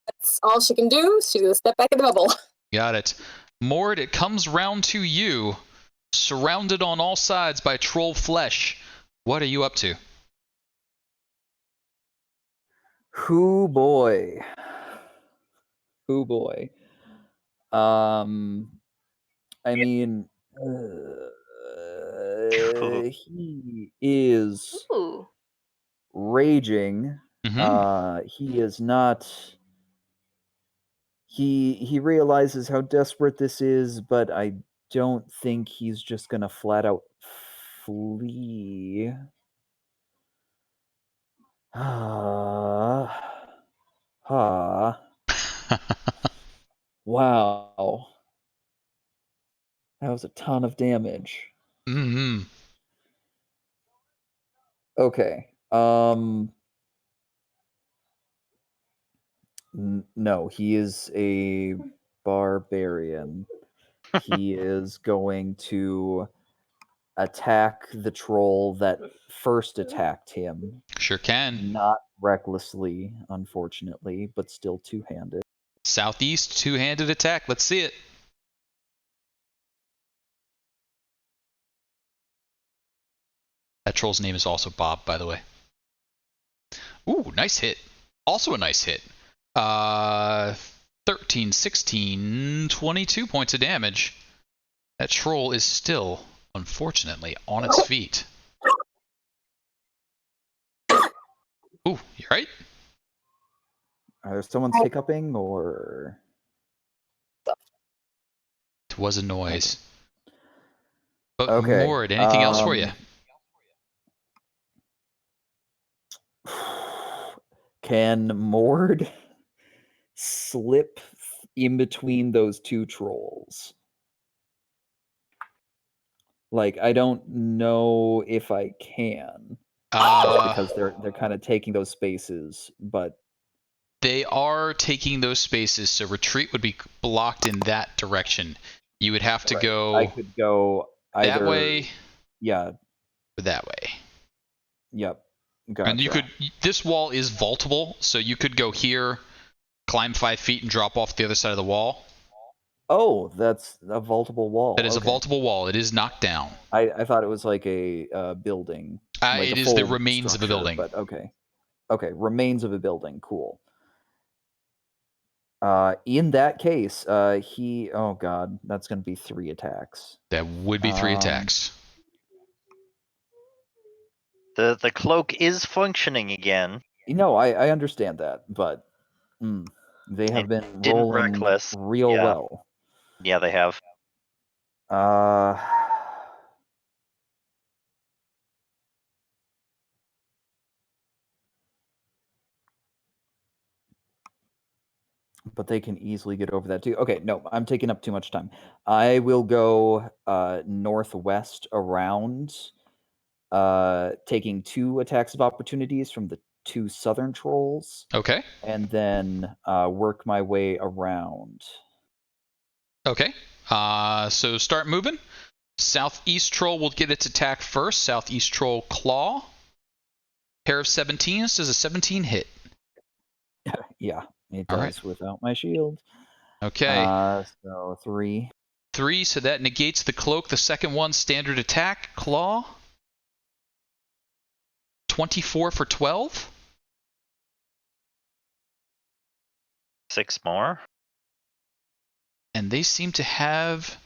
That's all she can do. She's gonna step back in the bubble. Got it. Mord, it comes round to you. Surrounded on all sides by troll flesh. What are you up to? Hoo boy. Hoo boy. I mean, he is Ooh. raging. Mm-hmm. He is not. He realizes how desperate this is, but I don't think he's just gonna flat out flee. Wow. That was a ton of damage. Mm-hmm. Okay. No, he is a barbarian. He is going to attack the troll that first attacked him. Sure can. Not recklessly, unfortunately, but still two-handed. Southeast, two-handed attack. Let's see it. That troll's name is also Bob, by the way. Ooh, nice hit. Also a nice hit. 13, 16, 22 points of damage. That troll is still, unfortunately, on its feet. Ooh, you right? Are there someone's hiccuping, or... It was a noise. But Okay, Mord, anything else for you? Can Mord slip in between those two trolls? Like, I don't know if I can, because they're kind of taking those spaces, but they are taking those spaces, so retreat would be blocked in that direction. You would have to go. I could go either that way. Yeah. Or that way. Yep. Gotcha. And you could. This wall is vaultable, so you could go here, climb 5 feet, and drop off the other side of the wall. Oh, that's a vaultable wall. That is a vaultable wall. It is knocked down. I thought it was like a building. Like it is the remains of a building. But okay. Okay, remains of a building. Cool. In that case, oh god, that's going to be 3 attacks. That would be 3 attacks. The cloak is functioning again. I understand that, but they have been rolling reckless. real well. Yeah, they have. But they can easily get over that too. Okay, no, I'm taking up too much time. I will go northwest around taking 2 attacks of opportunities from the 2 southern trolls, Okay. and then work my way around. Okay. So start moving. Southeast troll will get its attack first. Southeast troll claw. Pair of 17s. Does a 17 hit? Yeah, it All does right. without my shield. Okay. So 3. 3, so that negates the cloak. The second one, standard attack, claw. 24 for 12. 6 more. And they seem to have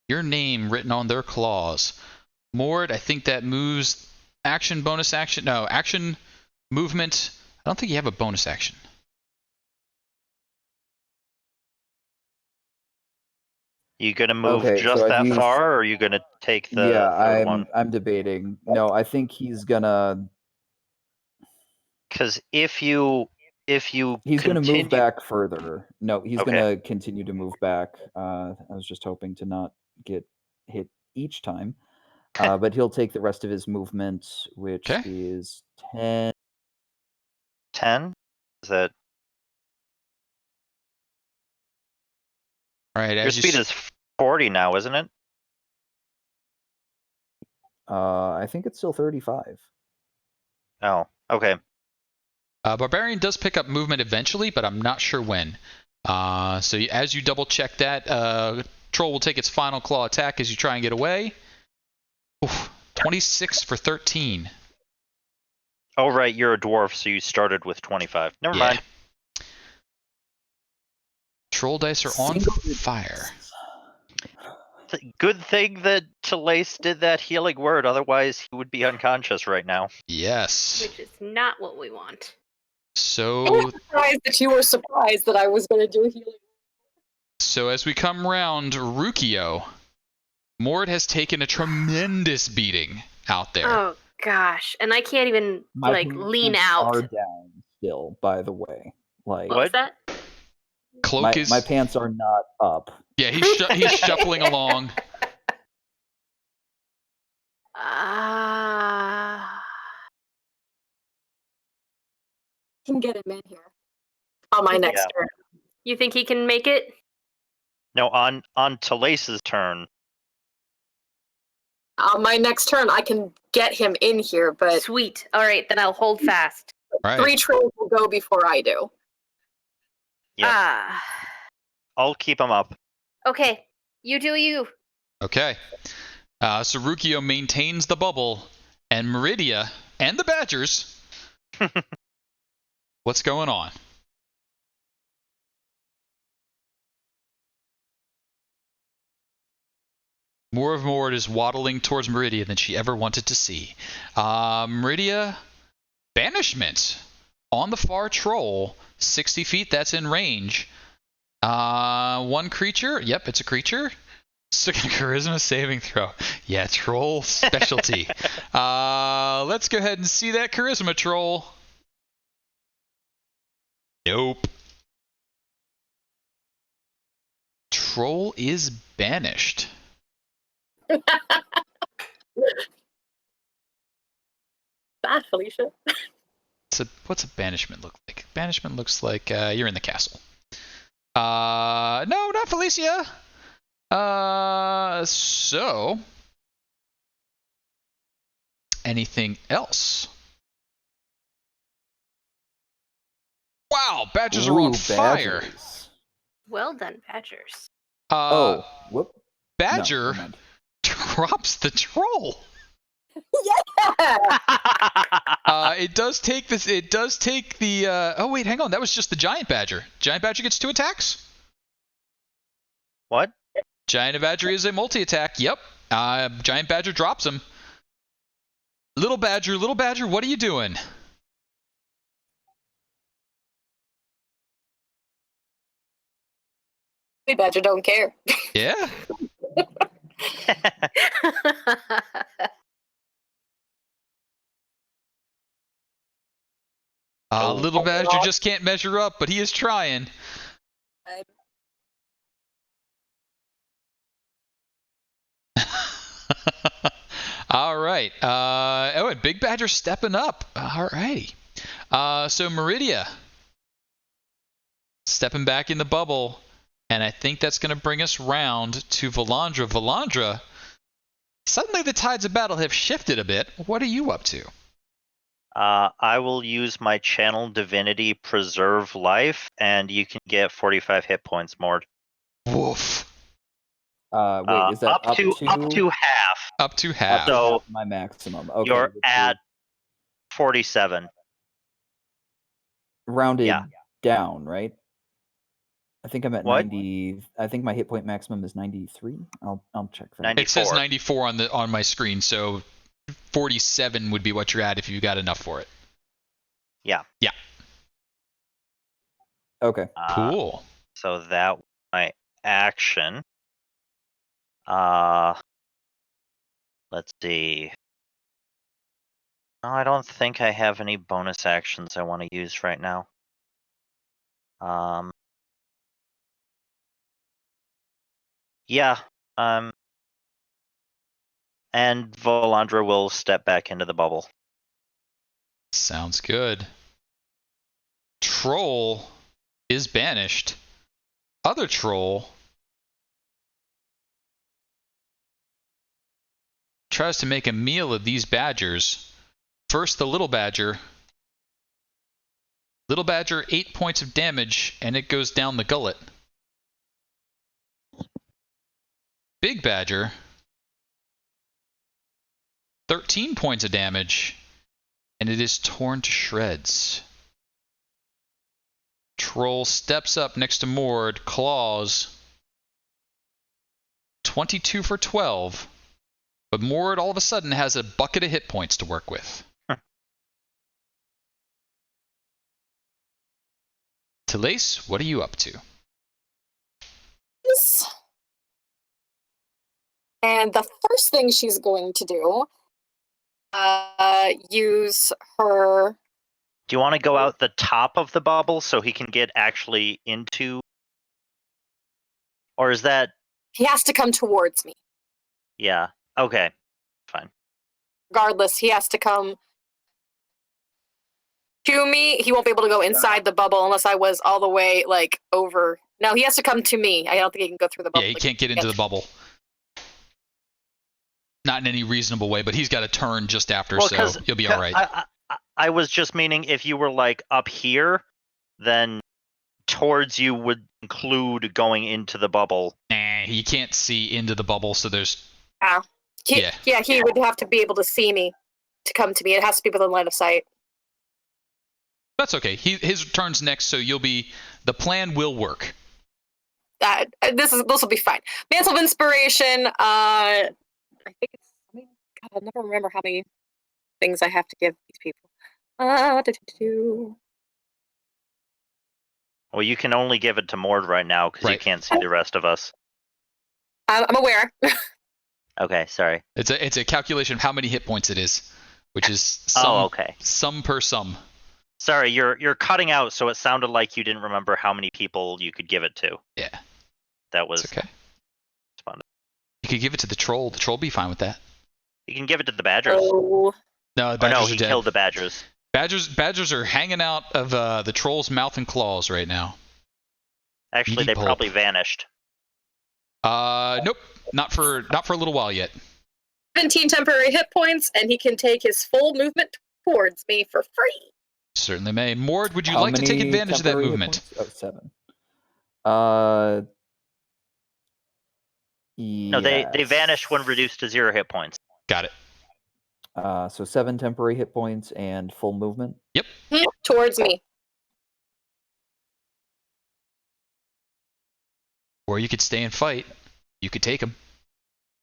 your name written on their claws. Mord, I think that moves action, bonus action. No, action, movement. I don't think you have a bonus action. You gonna move Okay, just so I've that used- far, or are you gonna take the Yeah, third one? I'm debating. No, I think he's gonna Because if you gonna move continue- back further. No, he's Okay. gonna continue to move back. I was just hoping to not get hit each time. But he'll take the rest of his movement, which Okay. is 10. 10? Is that All right, your as you speed is 40 now, isn't it? I think it's still 35. Oh, okay. Barbarian does pick up movement eventually, but I'm not sure when. So as you double check that, Troll will take its final claw attack as you try and get away. Oof, 26 for 13. Oh, right, you're a dwarf, so you started with 25. Never Yeah. mind. Troll dice are on fire. Good thing that Telaise did that healing word, otherwise he would be unconscious right now. Yes. Which is not what we want. So, I'm surprised that you were surprised that I was going to do healing. so as we come round, Ruqiyo, Mord has taken a tremendous beating out there. Oh gosh, and I can't even My lean pants out. are down still, by the way. Like What was that? Cloak my pants are not up. Yeah, he's shuffling along. Can get him in here on my next turn. You think he can make it? No, on Telaise's turn. On my next turn, I can get him in here, but Sweet. All right, then I'll hold fast. Right. 3 trolls will go before I do. Yes. I'll keep him up. Okay. You do you. Okay. So Ruqiyo maintains the bubble, and Meridia and the Badgers. What's going on? More of Mord is waddling towards Meridia than she ever wanted to see. Meridia, banishment on the far troll, 60 feet. That's in range. One creature. Yep, it's a creature. Charisma saving throw. Yeah, troll specialty. Let's go ahead and see that charisma, troll. Nope. Troll is banished. Bad, Felicia. What's a banishment look like? Banishment looks like you're in the castle. No, not Felicia. So anything else? Wow, badgers are on fire. Badgers. Well done, Badgers. Whoop. Badger No, drops the troll. Yeah! It does take this. It does take the. Oh wait, hang on. That was just the giant badger. Giant badger gets 2 attacks. What? Giant badger is a multi-attack. Yep. Giant badger drops him. Little badger, what are you doing? Hey, Badger don't care. Yeah. Little badger just can't measure up, but he is trying. All right. And Big Badger stepping up. All righty. So Meridia stepping back in the bubble, and I think that's going to bring us round to Valandra. Valandra, suddenly the tides of battle have shifted a bit. What are you up to? I will use my Channel Divinity Preserve Life, and you can get 45 hit points more. Woof. Wait, is that up to half? Up to half. So my maximum. Okay, you're at 47. Rounded down, right? I think I'm at What? 90. I think my hit point maximum is 93. I'll check that. 94. It says 94 on my screen, so 47 would be what you're at if you got enough for it. Yeah. Yeah. Okay. Cool. So that was my action. Let's see. No, I don't think I have any bonus actions I want to use right now. Yeah. And Valandra will step back into the bubble. Sounds good. Troll is banished. Other troll tries to make a meal of these badgers. First, the little badger. Little badger, 8 points of damage, and it goes down the gullet. Big badger, 13 points of damage, and it is torn to shreds. Troll steps up next to Mord, claws. 22 for 12. But Mord all of a sudden has a bucket of hit points to work with. Telaise, what are you up to? And the first thing she's going to do, use her... Do you want to go out the top of the bubble so he can get actually into... Or is that... He has to come towards me. Yeah. Okay. Fine. Regardless, he has to come to me. He won't be able to go inside the bubble unless I was all the way, like, over... No, he has to come to me. I don't think he can go through the bubble. Yeah, he can't get into the bubble. Not in any reasonable way, but he's got to turn just after, so you'll be all right. I was just meaning if you were, like, up here, then towards you would include going into the bubble. Nah, you can't see into the bubble, so there's... Yeah, he would have to be able to see me to come to me. It has to be within line of sight. That's okay. His turn's next, so you'll be... The plan will work. This will be fine. Mantle of Inspiration, I think it's... God, I'll never remember how many things I have to give these people. Well, you can only give it to Mord right now because you can't see the rest of us. I'm aware. Okay, sorry. It's a calculation of how many hit points it is, which is some per sum. Sorry, you're cutting out, so it sounded like you didn't remember how many people you could give it to. Yeah. That was okay. Fun. You could give it to the troll. The troll will be fine with that. You can give it to the badgers. Oh. No, the badgers he are dead. killed the badgers. Badgers are hanging out of the troll's mouth and claws right now. Actually, they probably vanished. Nope. Not for a little while yet. 17 temporary hit points, and he can take his full movement towards me for free. Certainly may. Mord, would you like to take advantage of that movement? Oh, 7. No, they vanish when reduced to 0 hit points. Got it. So 7 temporary hit points and full movement. Yep. Towards me. Or you could stay and fight. You could take him.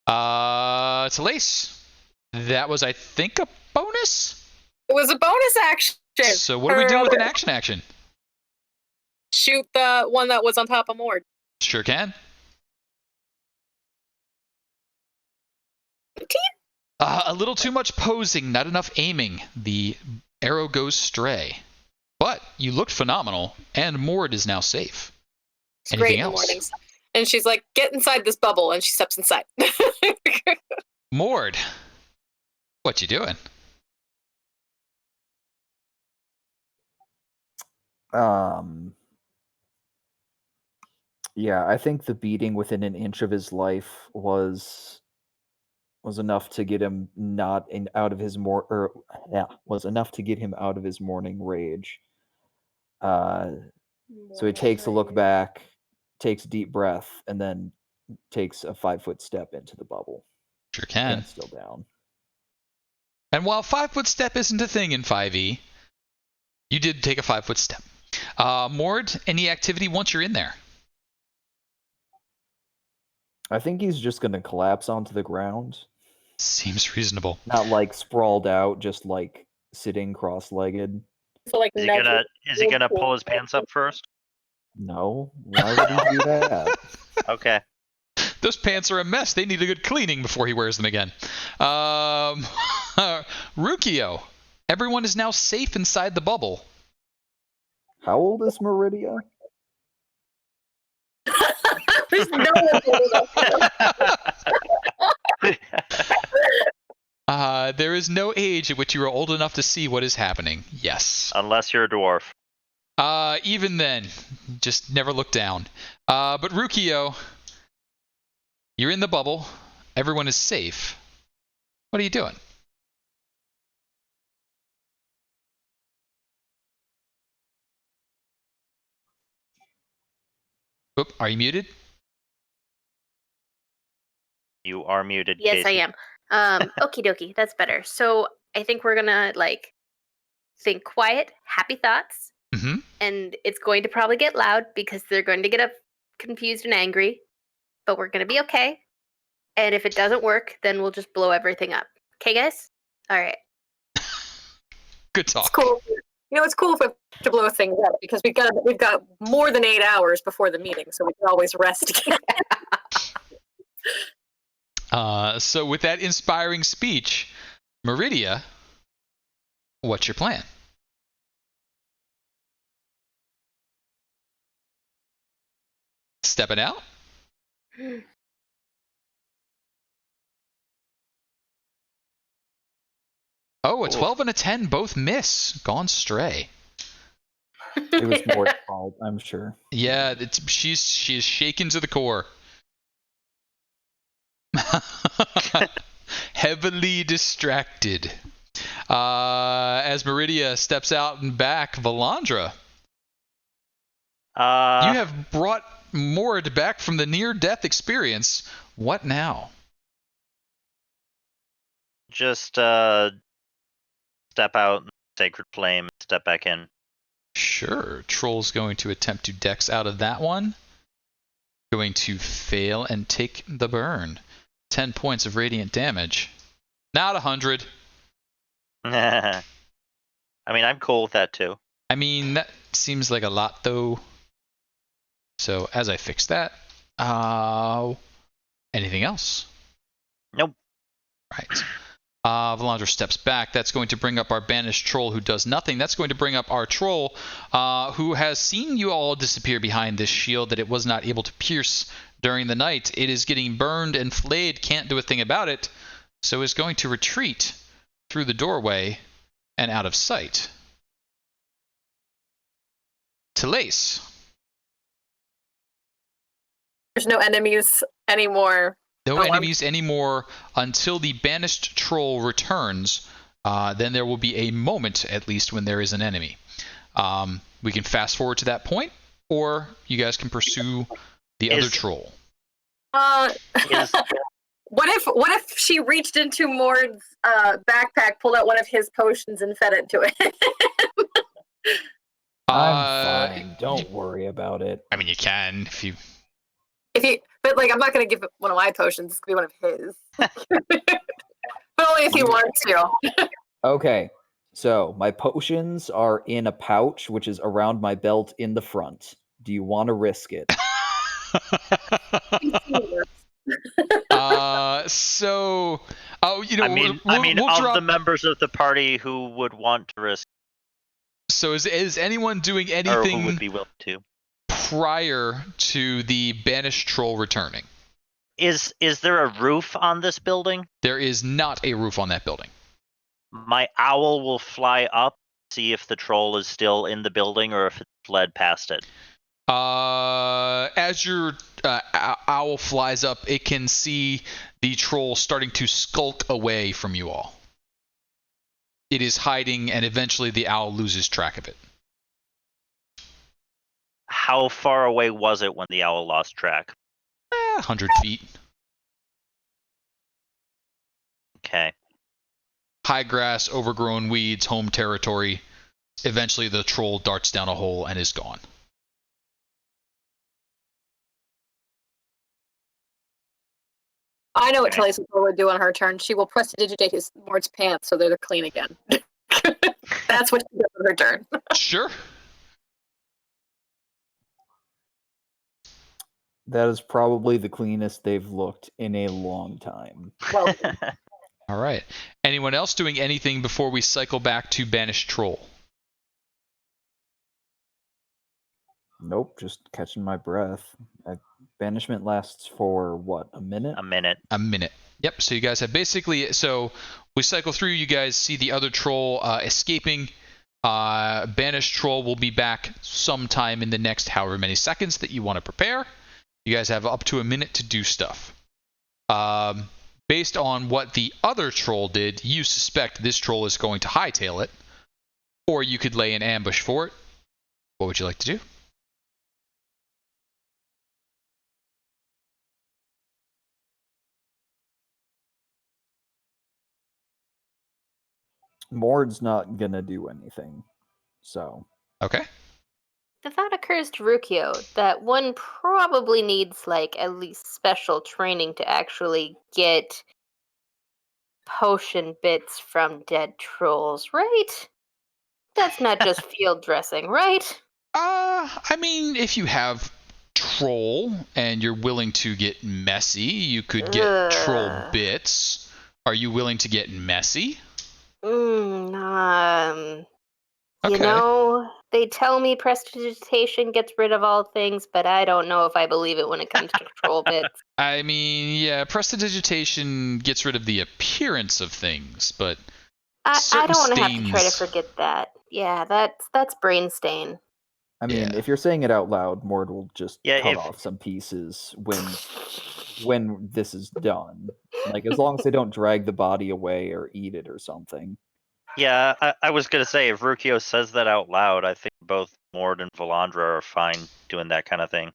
Telaise. That was, I think, a bonus? It was a bonus action. So what do we do with an action? Shoot the one that was on top of Mord. Sure can. 18? A little too much posing, not enough aiming. The arrow goes stray. But you looked phenomenal, and Mord is now safe. It's great in the else? mornings. And she's like, get inside this bubble, and she steps inside. Mord, What you doing? Yeah, I think the beating within an inch of his life was enough to get him was enough to get him out of his morning rage. So he takes a look back, takes a deep breath, and then takes a 5-foot step into the bubble. Sure can. Pants still down. And while 5-foot step isn't a thing in 5e, you did take a 5-foot step. Mord, any activity once you're in there? I think he's just going to collapse onto the ground. Seems reasonable. Not like sprawled out, just like sitting cross-legged. So like Is he gonna pull his pants up first? No, why would he do that? Okay. Those pants are a mess. They need a good cleaning before he wears them again. Ruqiyo, everyone is now safe inside the bubble. How old is Meridia? There's no one. There is no age at which you are old enough to see what is happening. Yes. Unless you're a dwarf. Even then, just never look down. But Ruqiyo, you're in the bubble. Everyone is safe. What are you doing? Oop, are you muted? You are muted. Yes, Kasey. I am. Okie dokie, that's better. So I think we're gonna like think quiet, happy thoughts, and it's going to probably get loud because they're going to get up confused and angry, but we're gonna be okay. And if it doesn't work, then we'll just blow everything up. Okay, guys? All right. Good talk. It's cool. You know, it's cool if we have to blow things up because we've got more than 8 hours before the meeting, so we can always rest again. So with that inspiring speech, Meridia, what's your plan? Stepping out? Oh, a 12 and a 10 both miss. Gone stray. It was more fault, I'm sure. Yeah, she is shaken to the core. Heavily distracted. As Meridia steps out and back, Valandra. You have brought Mord back from the near-death experience. What now? Just step out, Sacred Flame, step back in. Sure. Troll's going to attempt to dex out of that one. Going to fail and take the burn. 10 points of radiant damage. Not 100. I mean, I'm cool with that too. I mean, that seems like a lot, though. So, as I fix that, anything else? Nope. Right. Valandra steps back. That's going to bring up our banished troll who does nothing. That's going to bring up our troll who has seen you all disappear behind this shield that it was not able to pierce during the night. It is getting burned and flayed, can't do a thing about it, so is going to retreat through the doorway and out of sight. Telaise. There's no enemies anymore. No enemies anymore until the banished troll returns. Then there will be a moment, at least, when there is an enemy. We can fast forward to that point, or you guys can pursue the other troll. What if she reached into Mord's backpack, pulled out one of his potions, and fed it to it? I'm fine. Don't worry about it. I mean, you can if you. But like, I'm not gonna give one of my potions. It's gonna be one of his. But only if he wants to. Okay, so my potions are in a pouch, which is around my belt in the front. Do you want to risk it? We'll drop the members of the party who would want to risk. So is anyone doing anything? Or who would be willing to? Prior to the banished troll returning. Is there a roof on this building? There is not a roof on that building. My owl will fly up, see if the troll is still in the building or if it's fled past it. As your owl flies up, it can see the troll starting to skulk away from you all. It is hiding, and eventually the owl loses track of it. How far away was it when the owl lost track? 100 feet. Okay. High grass, overgrown weeds, home territory. Eventually the troll darts down a hole and is gone. I know what Telaise will do on her turn. She will prestidigitate his Mord's pants so they're clean again. That's what she does on her turn. Sure. That is probably the cleanest they've looked in a long time. Well, All right. Anyone else doing anything before we cycle back to Banished Troll? Nope, just catching my breath. Banishment lasts for what, a minute? A minute. A minute. Yep, so you guys have basically... So we cycle through, you guys see the other troll escaping. Banished Troll will be back sometime in the next however many seconds that you want to prepare. You guys have up to a minute to do stuff. Based on what the other troll did, you suspect this troll is going to hightail it. Or you could lay an ambush for it. What would you like to do? Mord's not gonna do anything, so... Okay. The thought occurs to Ruqiyo that one probably needs, like, at least special training to actually get potion bits from dead trolls, right? That's not just field dressing, right? I mean, if you have troll and you're willing to get messy, you could get troll bits. Are you willing to get messy? You Okay. know, they tell me prestidigitation gets rid of all things, but I don't know if I believe it when it comes to troll bits. I mean, yeah, prestidigitation gets rid of the appearance of things, but I certain don't want to have to try to stains- forget that. Yeah, that's brain stain. I mean, Yeah. if you're saying it out loud, Mord will just Yeah, cut if- off some pieces when this is done. Like, as long as they don't drag the body away or eat it or something. Yeah, I was going to say, if Ruqiyo says that out loud, I think both Mord and Valandra are fine doing that kind of thing.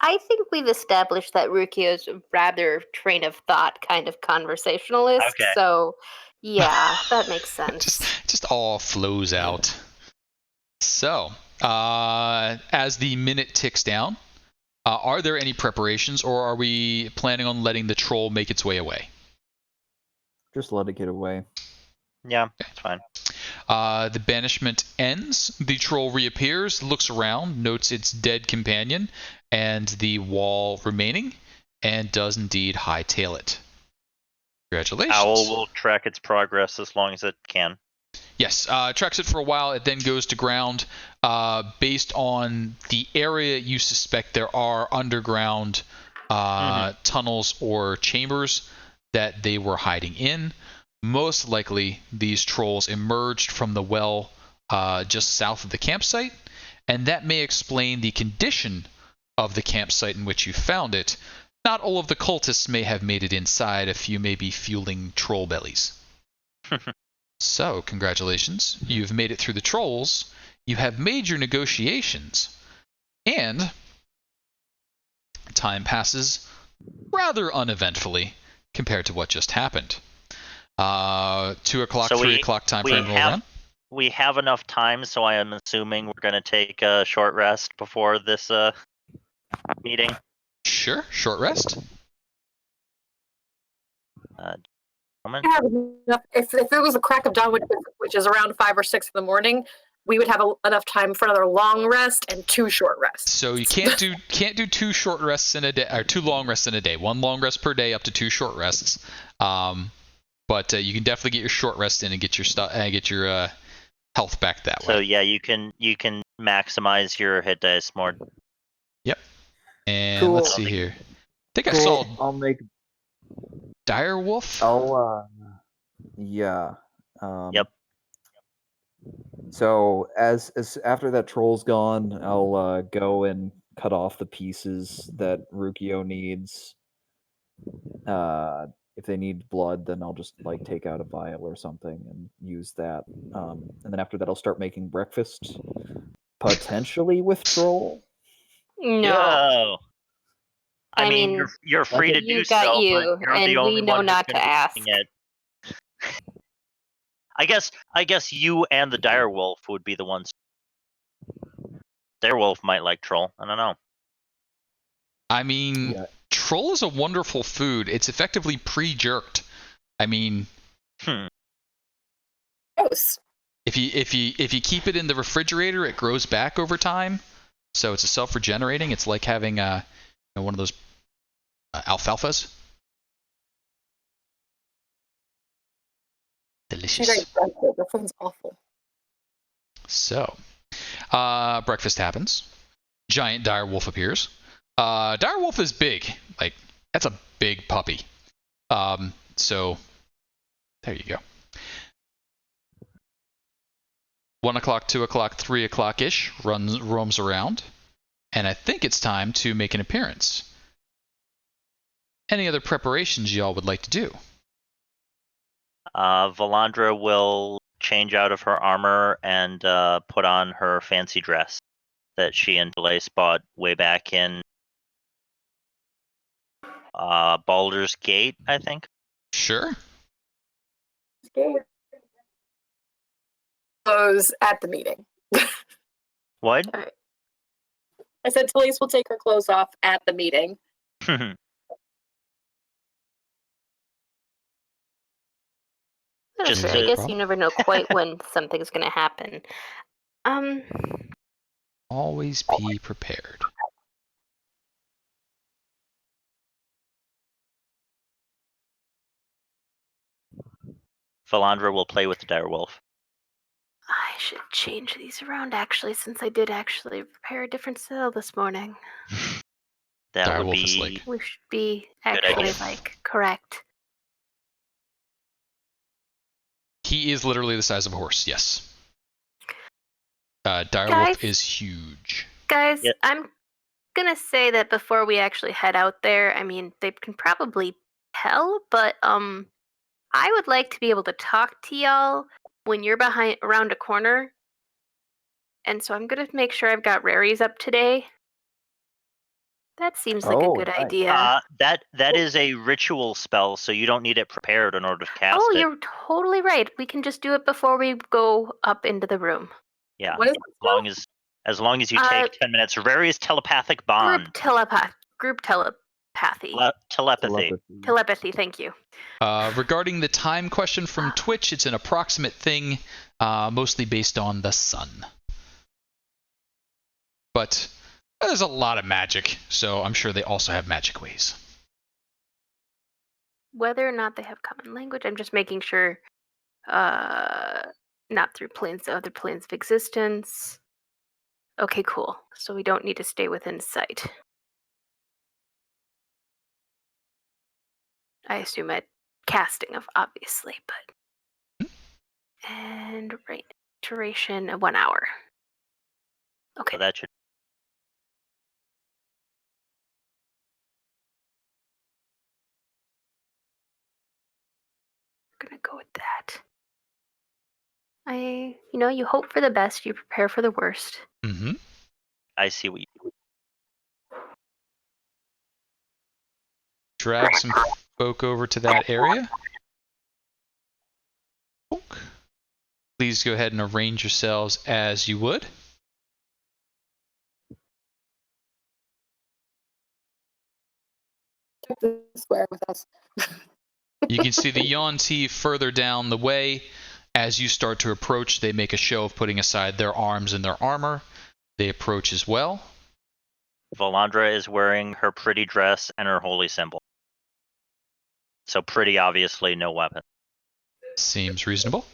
I think we've established that Ruqiyo's a rather train of thought kind of conversationalist. Okay. So, yeah, that makes sense. just all flows out. So, as the minute ticks down, are there any preparations, or are we planning on letting the troll make its way away? Just let it get away. Yeah, that's fine. The banishment ends. The troll reappears, looks around, notes its dead companion and the wall remaining, and does indeed hightail it. Congratulations. Owl will track its progress as long as it can. Yes, tracks it for a while. It then goes to ground. Based on the area, you suspect there are underground tunnels or chambers that they were hiding in. Most likely, these trolls emerged from the well just south of the campsite, and that may explain the condition of the campsite in which you found it. Not all of the cultists may have made it inside. A few may be fueling troll bellies. So, congratulations. You've made it through the trolls. You have made your negotiations. And time passes rather uneventfully compared to what just happened. 2 o'clock, So 3 o'clock time frame roll around. We have enough time, so I am assuming we're going to take a short rest before this meeting. Sure, short rest. Moment. we have enough- if it was a crack of dawn, which is around 5 or 6 in the morning, we would have enough time for another long rest and 2 short rests. So you can't do 2 short rests in a day, or 2 long rests in a day. 1 long rest per day, up to 2 short rests. But you can definitely get your short rest in and get your health back that way. So yeah, you can maximize your hit dice more. Yep. And Cool. let's see here. I think I Cool. saw I'll make... Direwolf. Yeah. Yep. So as after that troll's gone, I'll go and cut off the pieces that Ruqiyo needs. If they need blood, then I'll just like take out a vial or something and use that. And then after that, I'll start making breakfast, potentially with troll. No. Yo. I I mean, mean, you're free to do you got so, you, but you're and the only we know one who's not gonna to be ask. eating it. I guess you and the direwolf would be the ones. Direwolf might like troll. I don't know. I mean, Yeah. troll is a wonderful food. It's effectively pre-jerked. I mean, Gross. if you keep it in the refrigerator, it grows back over time. So it's a self-regenerating. It's like having one of those alfalfas. Delicious. That sounds awful. So, breakfast happens. Giant direwolf appears. Direwolf is big. Like, that's a big puppy. So, there you go. 1 o'clock, 2 o'clock, 3 o'clock-ish roams around. And I think it's time to make an appearance. Any other preparations y'all would like to do? Valandra will change out of her armor and put on her fancy dress that she and Telaise bought way back in Baldur's Gate, I think. Sure. Those at the meeting. What? I said Telaise will take her clothes off at the meeting. Just I to- guess you never know quite when something's going to happen. Always be prepared. Valandra will play with the direwolf. I should change these around, actually, since I did actually prepare a different cell this morning. That would Direwolf is be like- We should be Good actually, idea. correct. He is literally the size of a horse, yes. Direwolf Guys? is huge. Guys, Yep. I'm gonna say that before we actually head out there, I mean, they can probably tell, but I would like to be able to talk to y'all when you're around a corner. And so I'm gonna make sure I've got raries up today. That seems like a good nice. idea. that is a ritual spell, so you don't need it prepared in order to cast Oh, it. you're totally right. We can just do it before we go up into the room. Yeah, What is as long as you take 10 minutes. Various telepathic bond. Group telepathy. Telepathy. Telepathy, thank you. Regarding the time question from Twitch, it's an approximate thing, mostly based on the sun. But there's a lot of magic, so I'm sure they also have magic ways. Whether or not they have common language, I'm just making sure not through other planes of existence. Okay, cool. So we don't need to stay within sight. I assume at casting of, obviously, but... And right, duration of 1 hour. Okay. So that should. We're gonna go with that. You hope for the best, you prepare for the worst. Mm-hmm. I see what you do. Drag some folk over to that area. Please go ahead and arrange yourselves as you would. the square with us? You can see the Yuan-ti further down the way. As you start to approach, they make a show of putting aside their arms and their armor. They approach as well. Valandra is wearing her pretty dress and her holy symbol. So pretty obviously no weapon. Seems reasonable.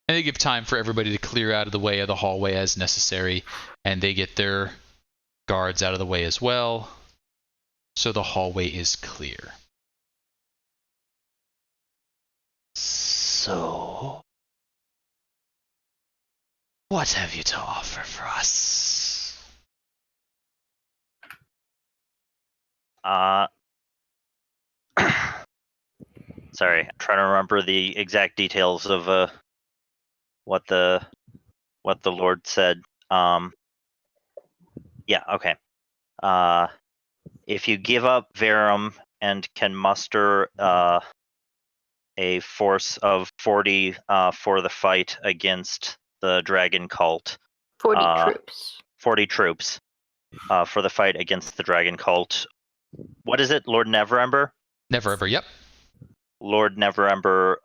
And they give time for everybody to clear out of the way of the hallway as necessary, and they get their guards out of the way as well, so the hallway is clear. So, what have you to offer for us? Sorry, I'm trying to remember the exact details of what the Lord said. Yeah, okay. If you give up Verum and can muster a force of 40 for the fight against the dragon cult. 40 troops. 40 troops for the fight against the dragon cult. What is it, Lord Neverember? Never, yep. Lord Neverember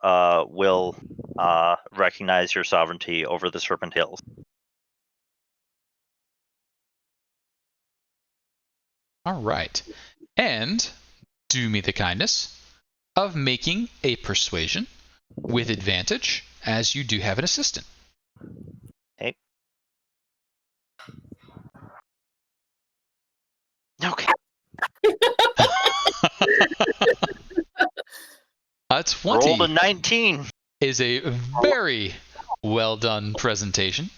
will recognize your sovereignty over the Serpent Hills. All right. And do me the kindness of making a persuasion with advantage, as you do have an assistant. Okay. Okay. 20 Rolled a 19. is a very well done presentation.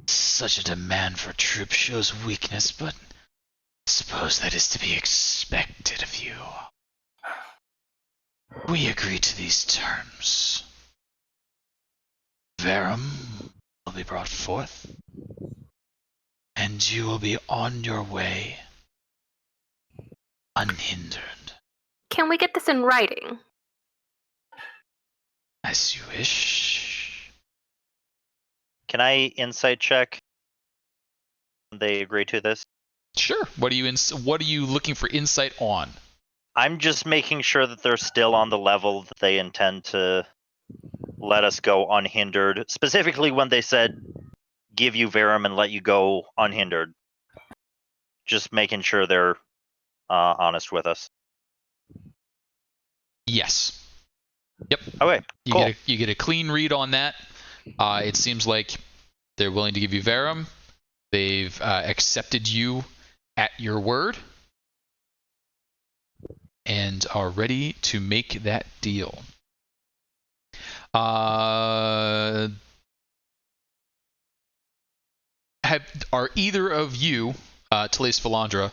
Such a demand for troops shows weakness, but I suppose that is to be expected of you. We agree to these terms. Verum will be brought forth, and you will be on your way, unhindered. Can we get this in writing? As you wish. Can I insight check? They agree to this? Sure. What are you looking for insight on? I'm just making sure that they're still on the level that they intend to let us go unhindered. Specifically when they said give you Verum and let you go unhindered. Just making sure they're honest with us. Yes. Yep. Okay, cool. You get a clean read on that. It seems like they're willing to give you Verum. They've accepted you at your word and are ready to make that deal. Are either of you, Telaise, Valandra,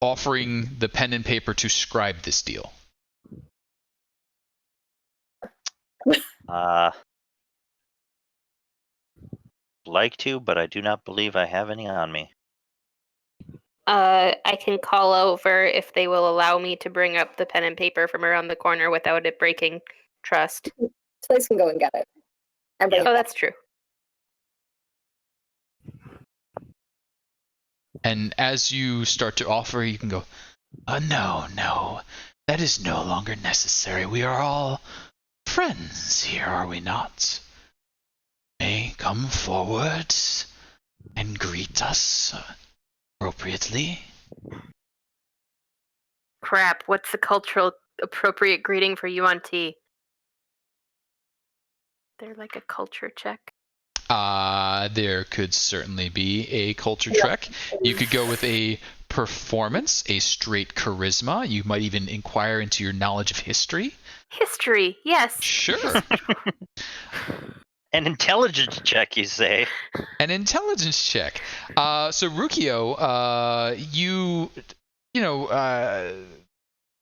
offering the pen and paper to scribe this deal? Like to, but I do not believe I have any on me. I can call over if they will allow me to bring up the pen and paper from around the corner without it breaking trust. Telaise can go and get it. And bring Oh, it that's true. And as you start to offer, you can go, No. That is no longer necessary. We are all friends here, are we not? May come forward and greet us appropriately. Crap, what's the cultural appropriate greeting for Yuan-ti? They're like a culture check. there could certainly be a culture check. You could go with a performance, a straight charisma. You might even inquire into your knowledge of history. History, yes. Sure. An intelligence check, you say? An intelligence check. So Ruqiyo,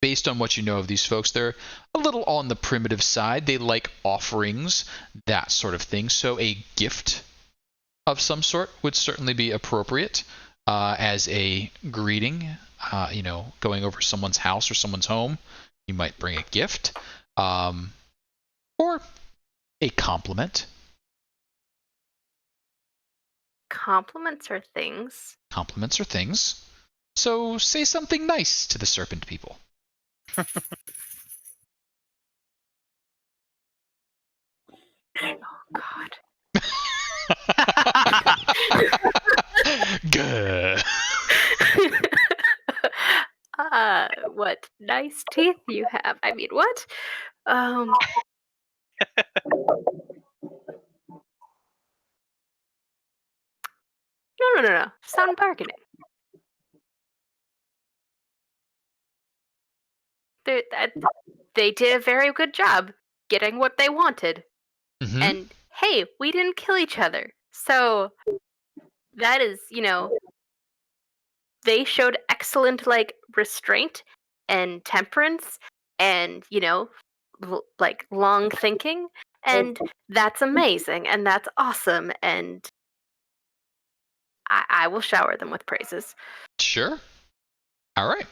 based on what you know of these folks, they're a little on the primitive side. They like offerings, that sort of thing. So a gift of some sort would certainly be appropriate as a greeting. Going over someone's house or someone's home, you might bring a gift or a compliment. Compliments are things. Compliments are things. So say something nice to the serpent people. Oh, God. Good. What nice teeth you have. I mean, what? No. Sound bargaining. they did a very good job getting what they wanted. Mm-hmm. And hey, we didn't kill each other. So that is, they showed excellent restraint and temperance and, long thinking, and that's amazing and that's awesome, and I will shower them with praises. Sure. All right.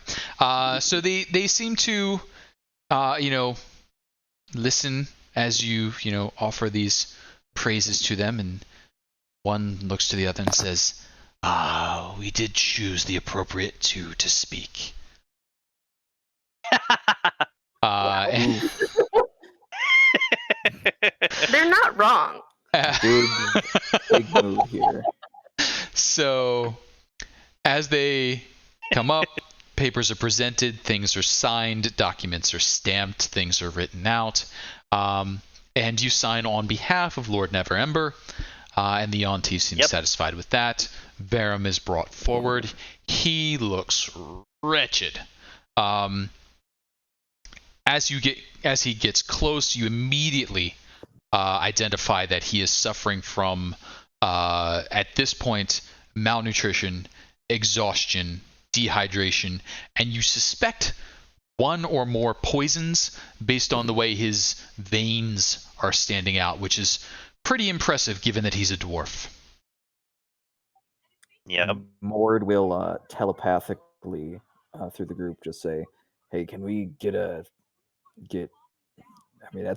So they seem to, listen as you, offer these praises to them, and one looks to the other and says, We did choose the appropriate two to speak. They're not wrong. Big move here. So, as they come up, papers are presented, things are signed, documents are stamped, things are written out, and you sign on behalf of Lord Neverember, and the Yuan-ti seems satisfied with that. Verum is brought forward. He looks wretched. As he gets close, you immediately identify that he is suffering from, at this point, malnutrition, exhaustion, dehydration, and you suspect one or more poisons based on the way his veins are standing out, which is pretty impressive given that he's a dwarf. Yep. Mord will telepathically through the group just say, "Hey, can we get at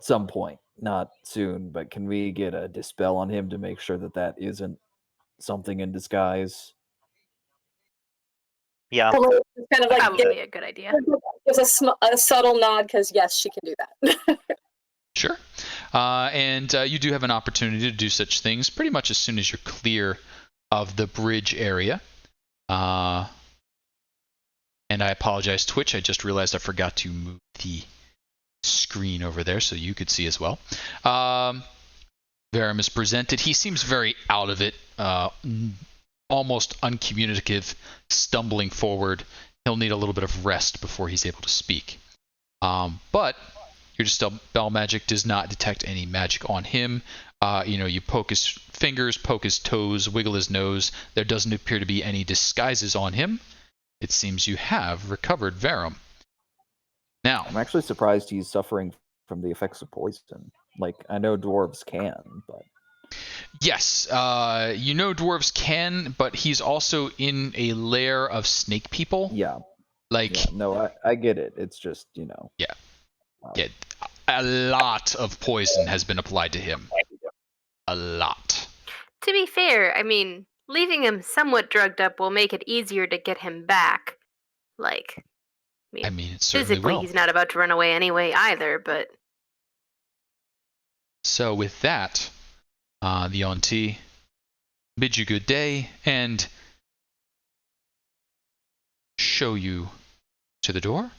some point, not soon, but can we get a dispel on him to make sure that isn't something in disguise?" Yeah. Telaise is kind of like Probably a good idea. gives a subtle nod because yes, she can do that. Sure. And you do have an opportunity to do such things pretty much as soon as you're clear of the bridge area. And I apologize, Twitch. I just realized I forgot to move the screen over there so you could see as well. Verum is presented. He seems very out of it, almost uncommunicative, stumbling forward. He'll need a little bit of rest before he's able to speak. But your dispel magic does not detect any magic on him. You poke his fingers, poke his toes, wiggle his nose. There doesn't appear to be any disguises on him. It seems you have recovered Verum. Now, I'm actually surprised he's suffering from the effects of poison. Like, I know dwarves can, but... Yes, dwarves can, but he's also in a lair of snake people. Yeah. Like, no, I get it. It's just, Yeah. Yeah. A lot of poison has been applied to him. A lot. To be fair, leaving him somewhat drugged up will make it easier to get him back. It certainly physically will. He's not about to run away anyway either, but... So with that, the Yuan-ti bid you good day and show you to the door.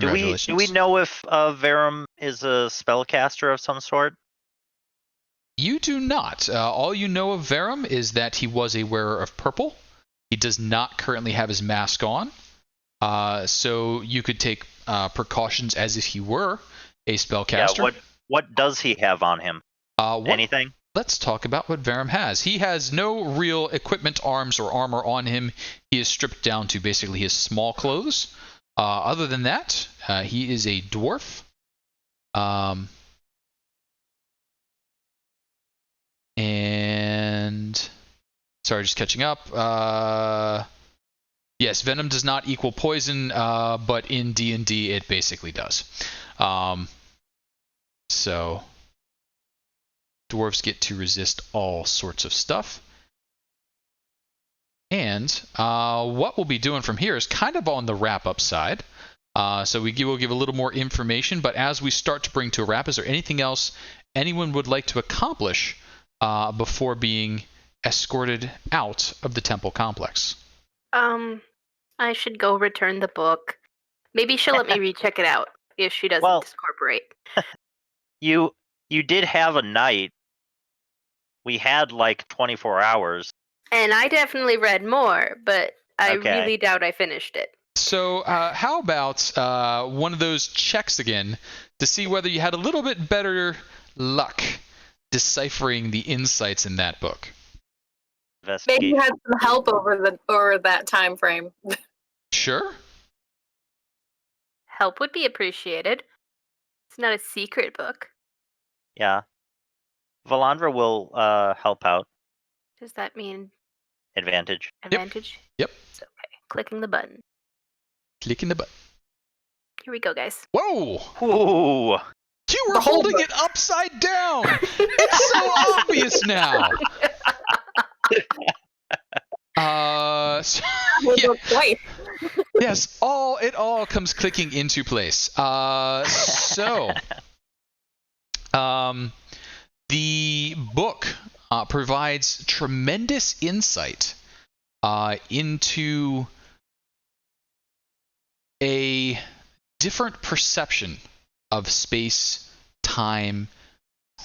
Do we know if Verum is a spellcaster of some sort? You do not. All you know of Verum is that he was a wearer of purple. He does not currently have his mask on. So you could take precautions as if he were a spellcaster. Yeah, what does he have on him? Anything? Let's talk about what Verum has. He has no real equipment, arms, or armor on him. He is stripped down to basically his small clothes. Other than that, he is a dwarf. And sorry, just catching up. Yes, venom does not equal poison, but in D&D it basically does. So dwarves get to resist all sorts of stuff. And what we'll be doing from here is kind of on the wrap-up side. So we'll give a little more information, but as we start to bring to a wrap, is there anything else anyone would like to accomplish before being escorted out of the temple complex? I should go return the book. Maybe she'll let me recheck it out if she doesn't discorporate. You did have a night. We had 24 hours. And I definitely read more, but I really doubt I finished it. So how about one of those checks again to see whether you had a little bit better luck deciphering the insights in that book? Maybe you Investigation. had some help over that time frame. Sure. Help would be appreciated. It's not a secret book. Yeah. Valandra will help out. Does that mean Advantage. advantage? Yep. It's okay. Clicking the button. Clicking the button. Here we go, guys. Whoa! Ooh. You were The whole holding book. it upside down. It's so obvious now. So, We'll yeah. go twice. Yes, it all comes clicking into place. The book provides tremendous insight into a different perception of space, time,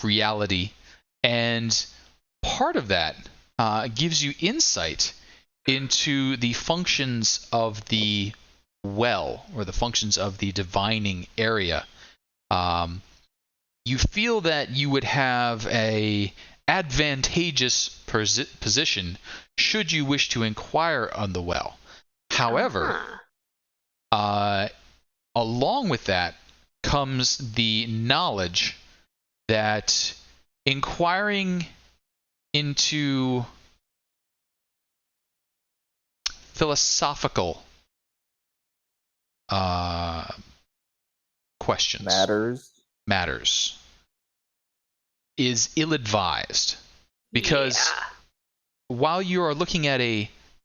reality, and part of that gives you insight into the functions of the well, or the functions of the divining area. You feel that you would have a advantageous position should you wish to inquire on the well. However, along with that comes the knowledge that inquiring into philosophical questions matters is ill-advised, because while you are looking at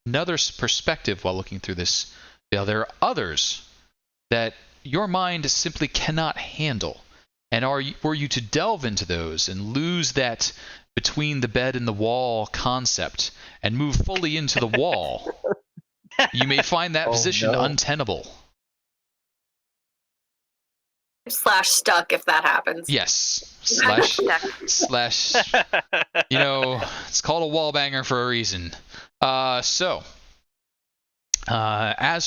another perspective while looking through this, there are others that your mind simply cannot handle. And were you to delve into those and lose that between the bed and the wall concept and move fully into the wall, you may find that position untenable. /stuck if that happens. Yes. Slash. It's called a wall banger for a reason. As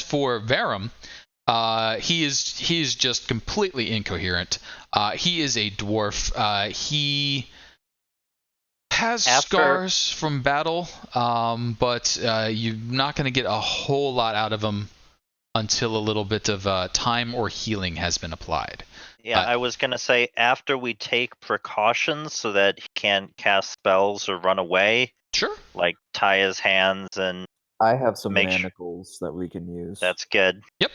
for Verum, he is just completely incoherent. He is a dwarf. He has scars from battle, but you're not going to get a whole lot out of him until a little bit of time or healing has been applied. Yeah, I was going to say, after we take precautions so that he can't cast spells or run away. Sure. Like tie his hands and... I have some manacles that we can use. That's good. Yep.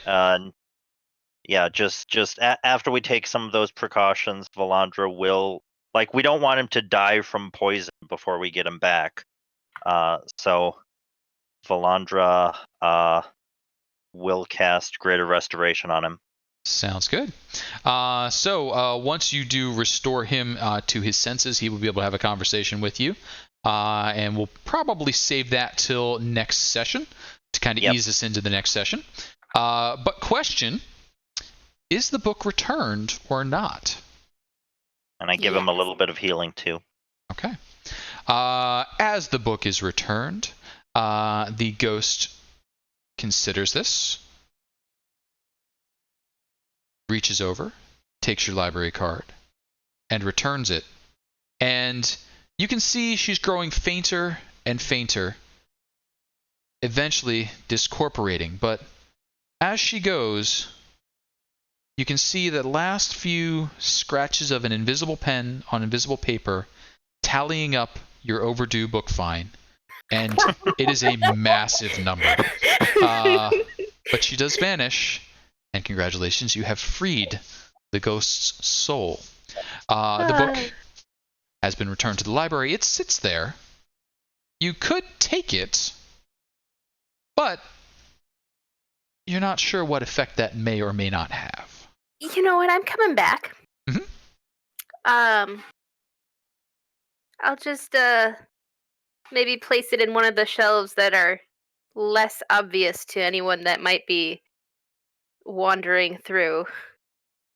Yeah, just after we take some of those precautions, Valandra will... Like, we don't want him to die from poison before we get him back. So Valandra will cast Greater Restoration on him. Sounds good. Once you do restore him to his senses, he will be able to have a conversation with you. And we'll probably save that till next session to kind of ease us into the next session. But question, is the book returned or not? And I give him a little bit of healing too. Okay. As the book is returned, the ghost considers this, reaches over, takes your library card, and returns it. And you can see she's growing fainter and fainter, eventually discorporating. But as she goes, you can see the last few scratches of an invisible pen on invisible paper tallying up your overdue book fine. And it is a massive number. But she does vanish, and congratulations, you have freed the ghost's soul. The book has been returned to the library. It sits there. You could take it, but you're not sure what effect that may or may not have. You know what? I'm coming back. Mm-hmm. I'll just maybe place it in one of the shelves that are less obvious to anyone that might be wandering through.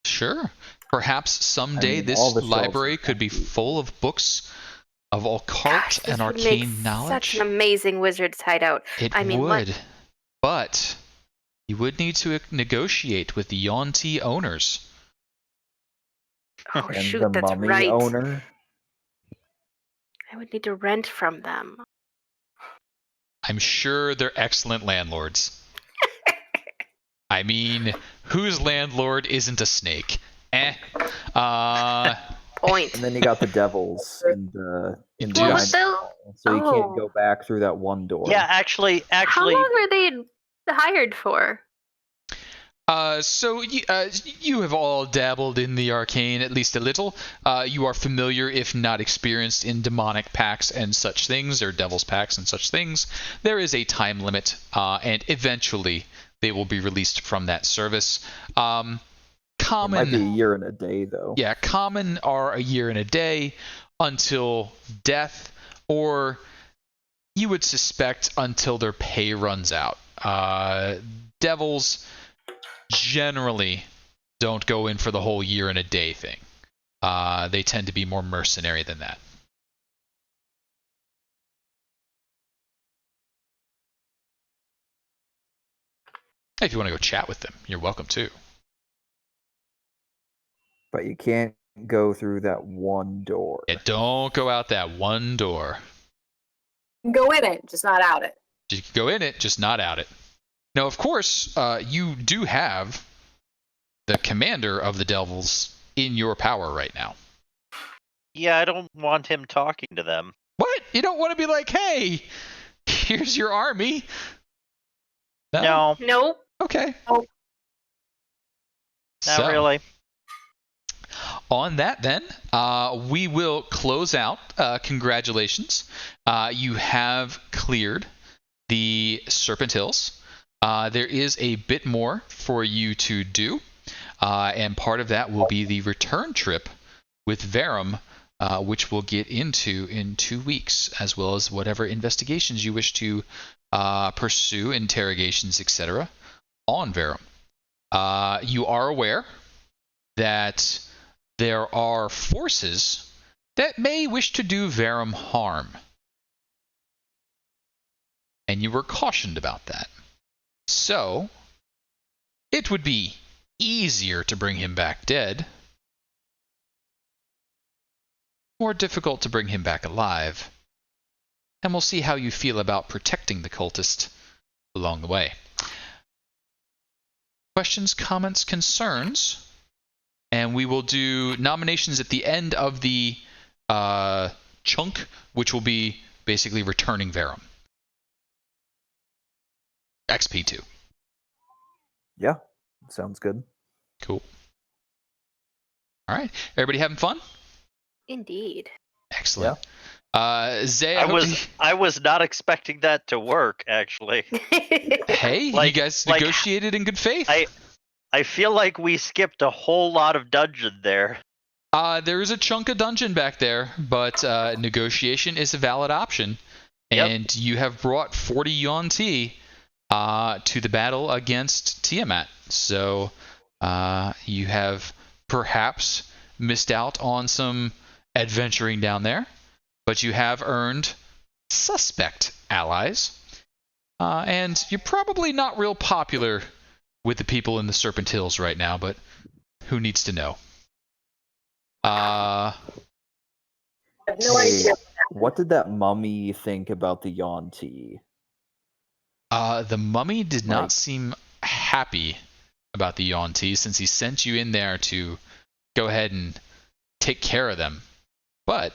Sure. Perhaps someday this library could be full of books of occult and arcane knowledge. Such an amazing wizard's hideout. It would. But You would need to negotiate with the Yuan-ti owners. Oh And shoot, the that's mummy right. owner. I would need to rent from them. I'm sure they're excellent landlords. I mean, whose landlord isn't a snake? Point. And then you got the devils in the do. Well, giant hall, so you can't go back through that one door. Yeah, actually, How long were they hired for? So you have all dabbled in the arcane at least a little. You are familiar, if not experienced, in demonic pacts and such things, or devil's pacts and such things. There is a time limit, and eventually they will be released from that service. Common, it might be a year and a day, though. Yeah, common are a year and a day until death, or you would suspect until their pay runs out. Devils generally don't go in for the whole year and a day thing. They tend to be more mercenary than that. If you want to go chat with them, you're welcome to. But you can't go through that one door. Yeah, don't go out that one door. Go in it, just not out it. You can go in it, just not out it. Now, of course, you do have the commander of the devils in your power right now. Yeah, I don't want him talking to them. What? You don't want to be like, hey, here's your army? No, Nope. Okay. Oh. not So, really. On that, then, we will close out. Congratulations. You have cleared the Serpent Hills. There is a bit more for you to do, and part of that will be the return trip with Verum, which we'll get into in 2 weeks, as well as whatever investigations you wish to pursue, interrogations, etc., on Verum. You are aware that there are forces that may wish to do Verum harm, and you were cautioned about that. So, it would be easier to bring him back dead, more difficult to bring him back alive, and we'll see how you feel about protecting the cultist along the way. Questions, comments, concerns? And we will do nominations at the end of the chunk, which will be basically returning Verum. XP2. Yeah, sounds good. Cool. All right. Everybody having fun? Indeed. Excellent. Zay, I was not expecting that to work, actually. Hey, you guys negotiated in good faith. I feel like we skipped a whole lot of dungeon there. There is a chunk of dungeon back there, but negotiation is a valid option. And you have brought 40 Yuan-ti to the battle against Tiamat. So you have perhaps missed out on some adventuring down there, but you have earned suspect allies. And you're probably not real popular with the people in the Serpent Hills right now, but who needs to know? I have no Hey, idea. what did that mummy think about the Yuan-ti? The mummy did Like- not seem happy about the Yuan-ti since he sent you in there to go ahead and take care of them. But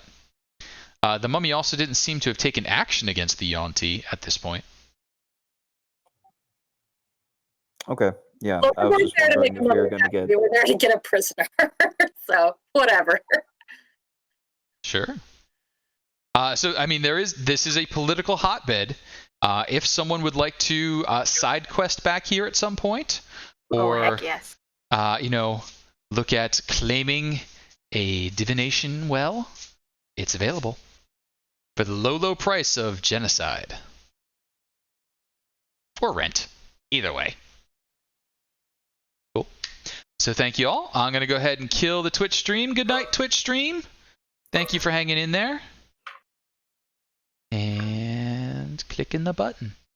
the mummy also didn't seem to have taken action against the Yuan-ti at this point. Okay, yeah, Well, I we was weren't just there to wondering make if a we were mummy going to happy. get... We were there to get a prisoner. So, whatever. Sure. So, I mean, this is a political hotbed. If someone would like to side quest back here at some point, or Heck yes. Look at claiming a divination well, it's available for the low price of genocide. Or rent. Either way. Cool. So thank you all. I'm going to go ahead and kill the Twitch stream. Good night, Twitch stream. Thank you for hanging in there. And clicking the button.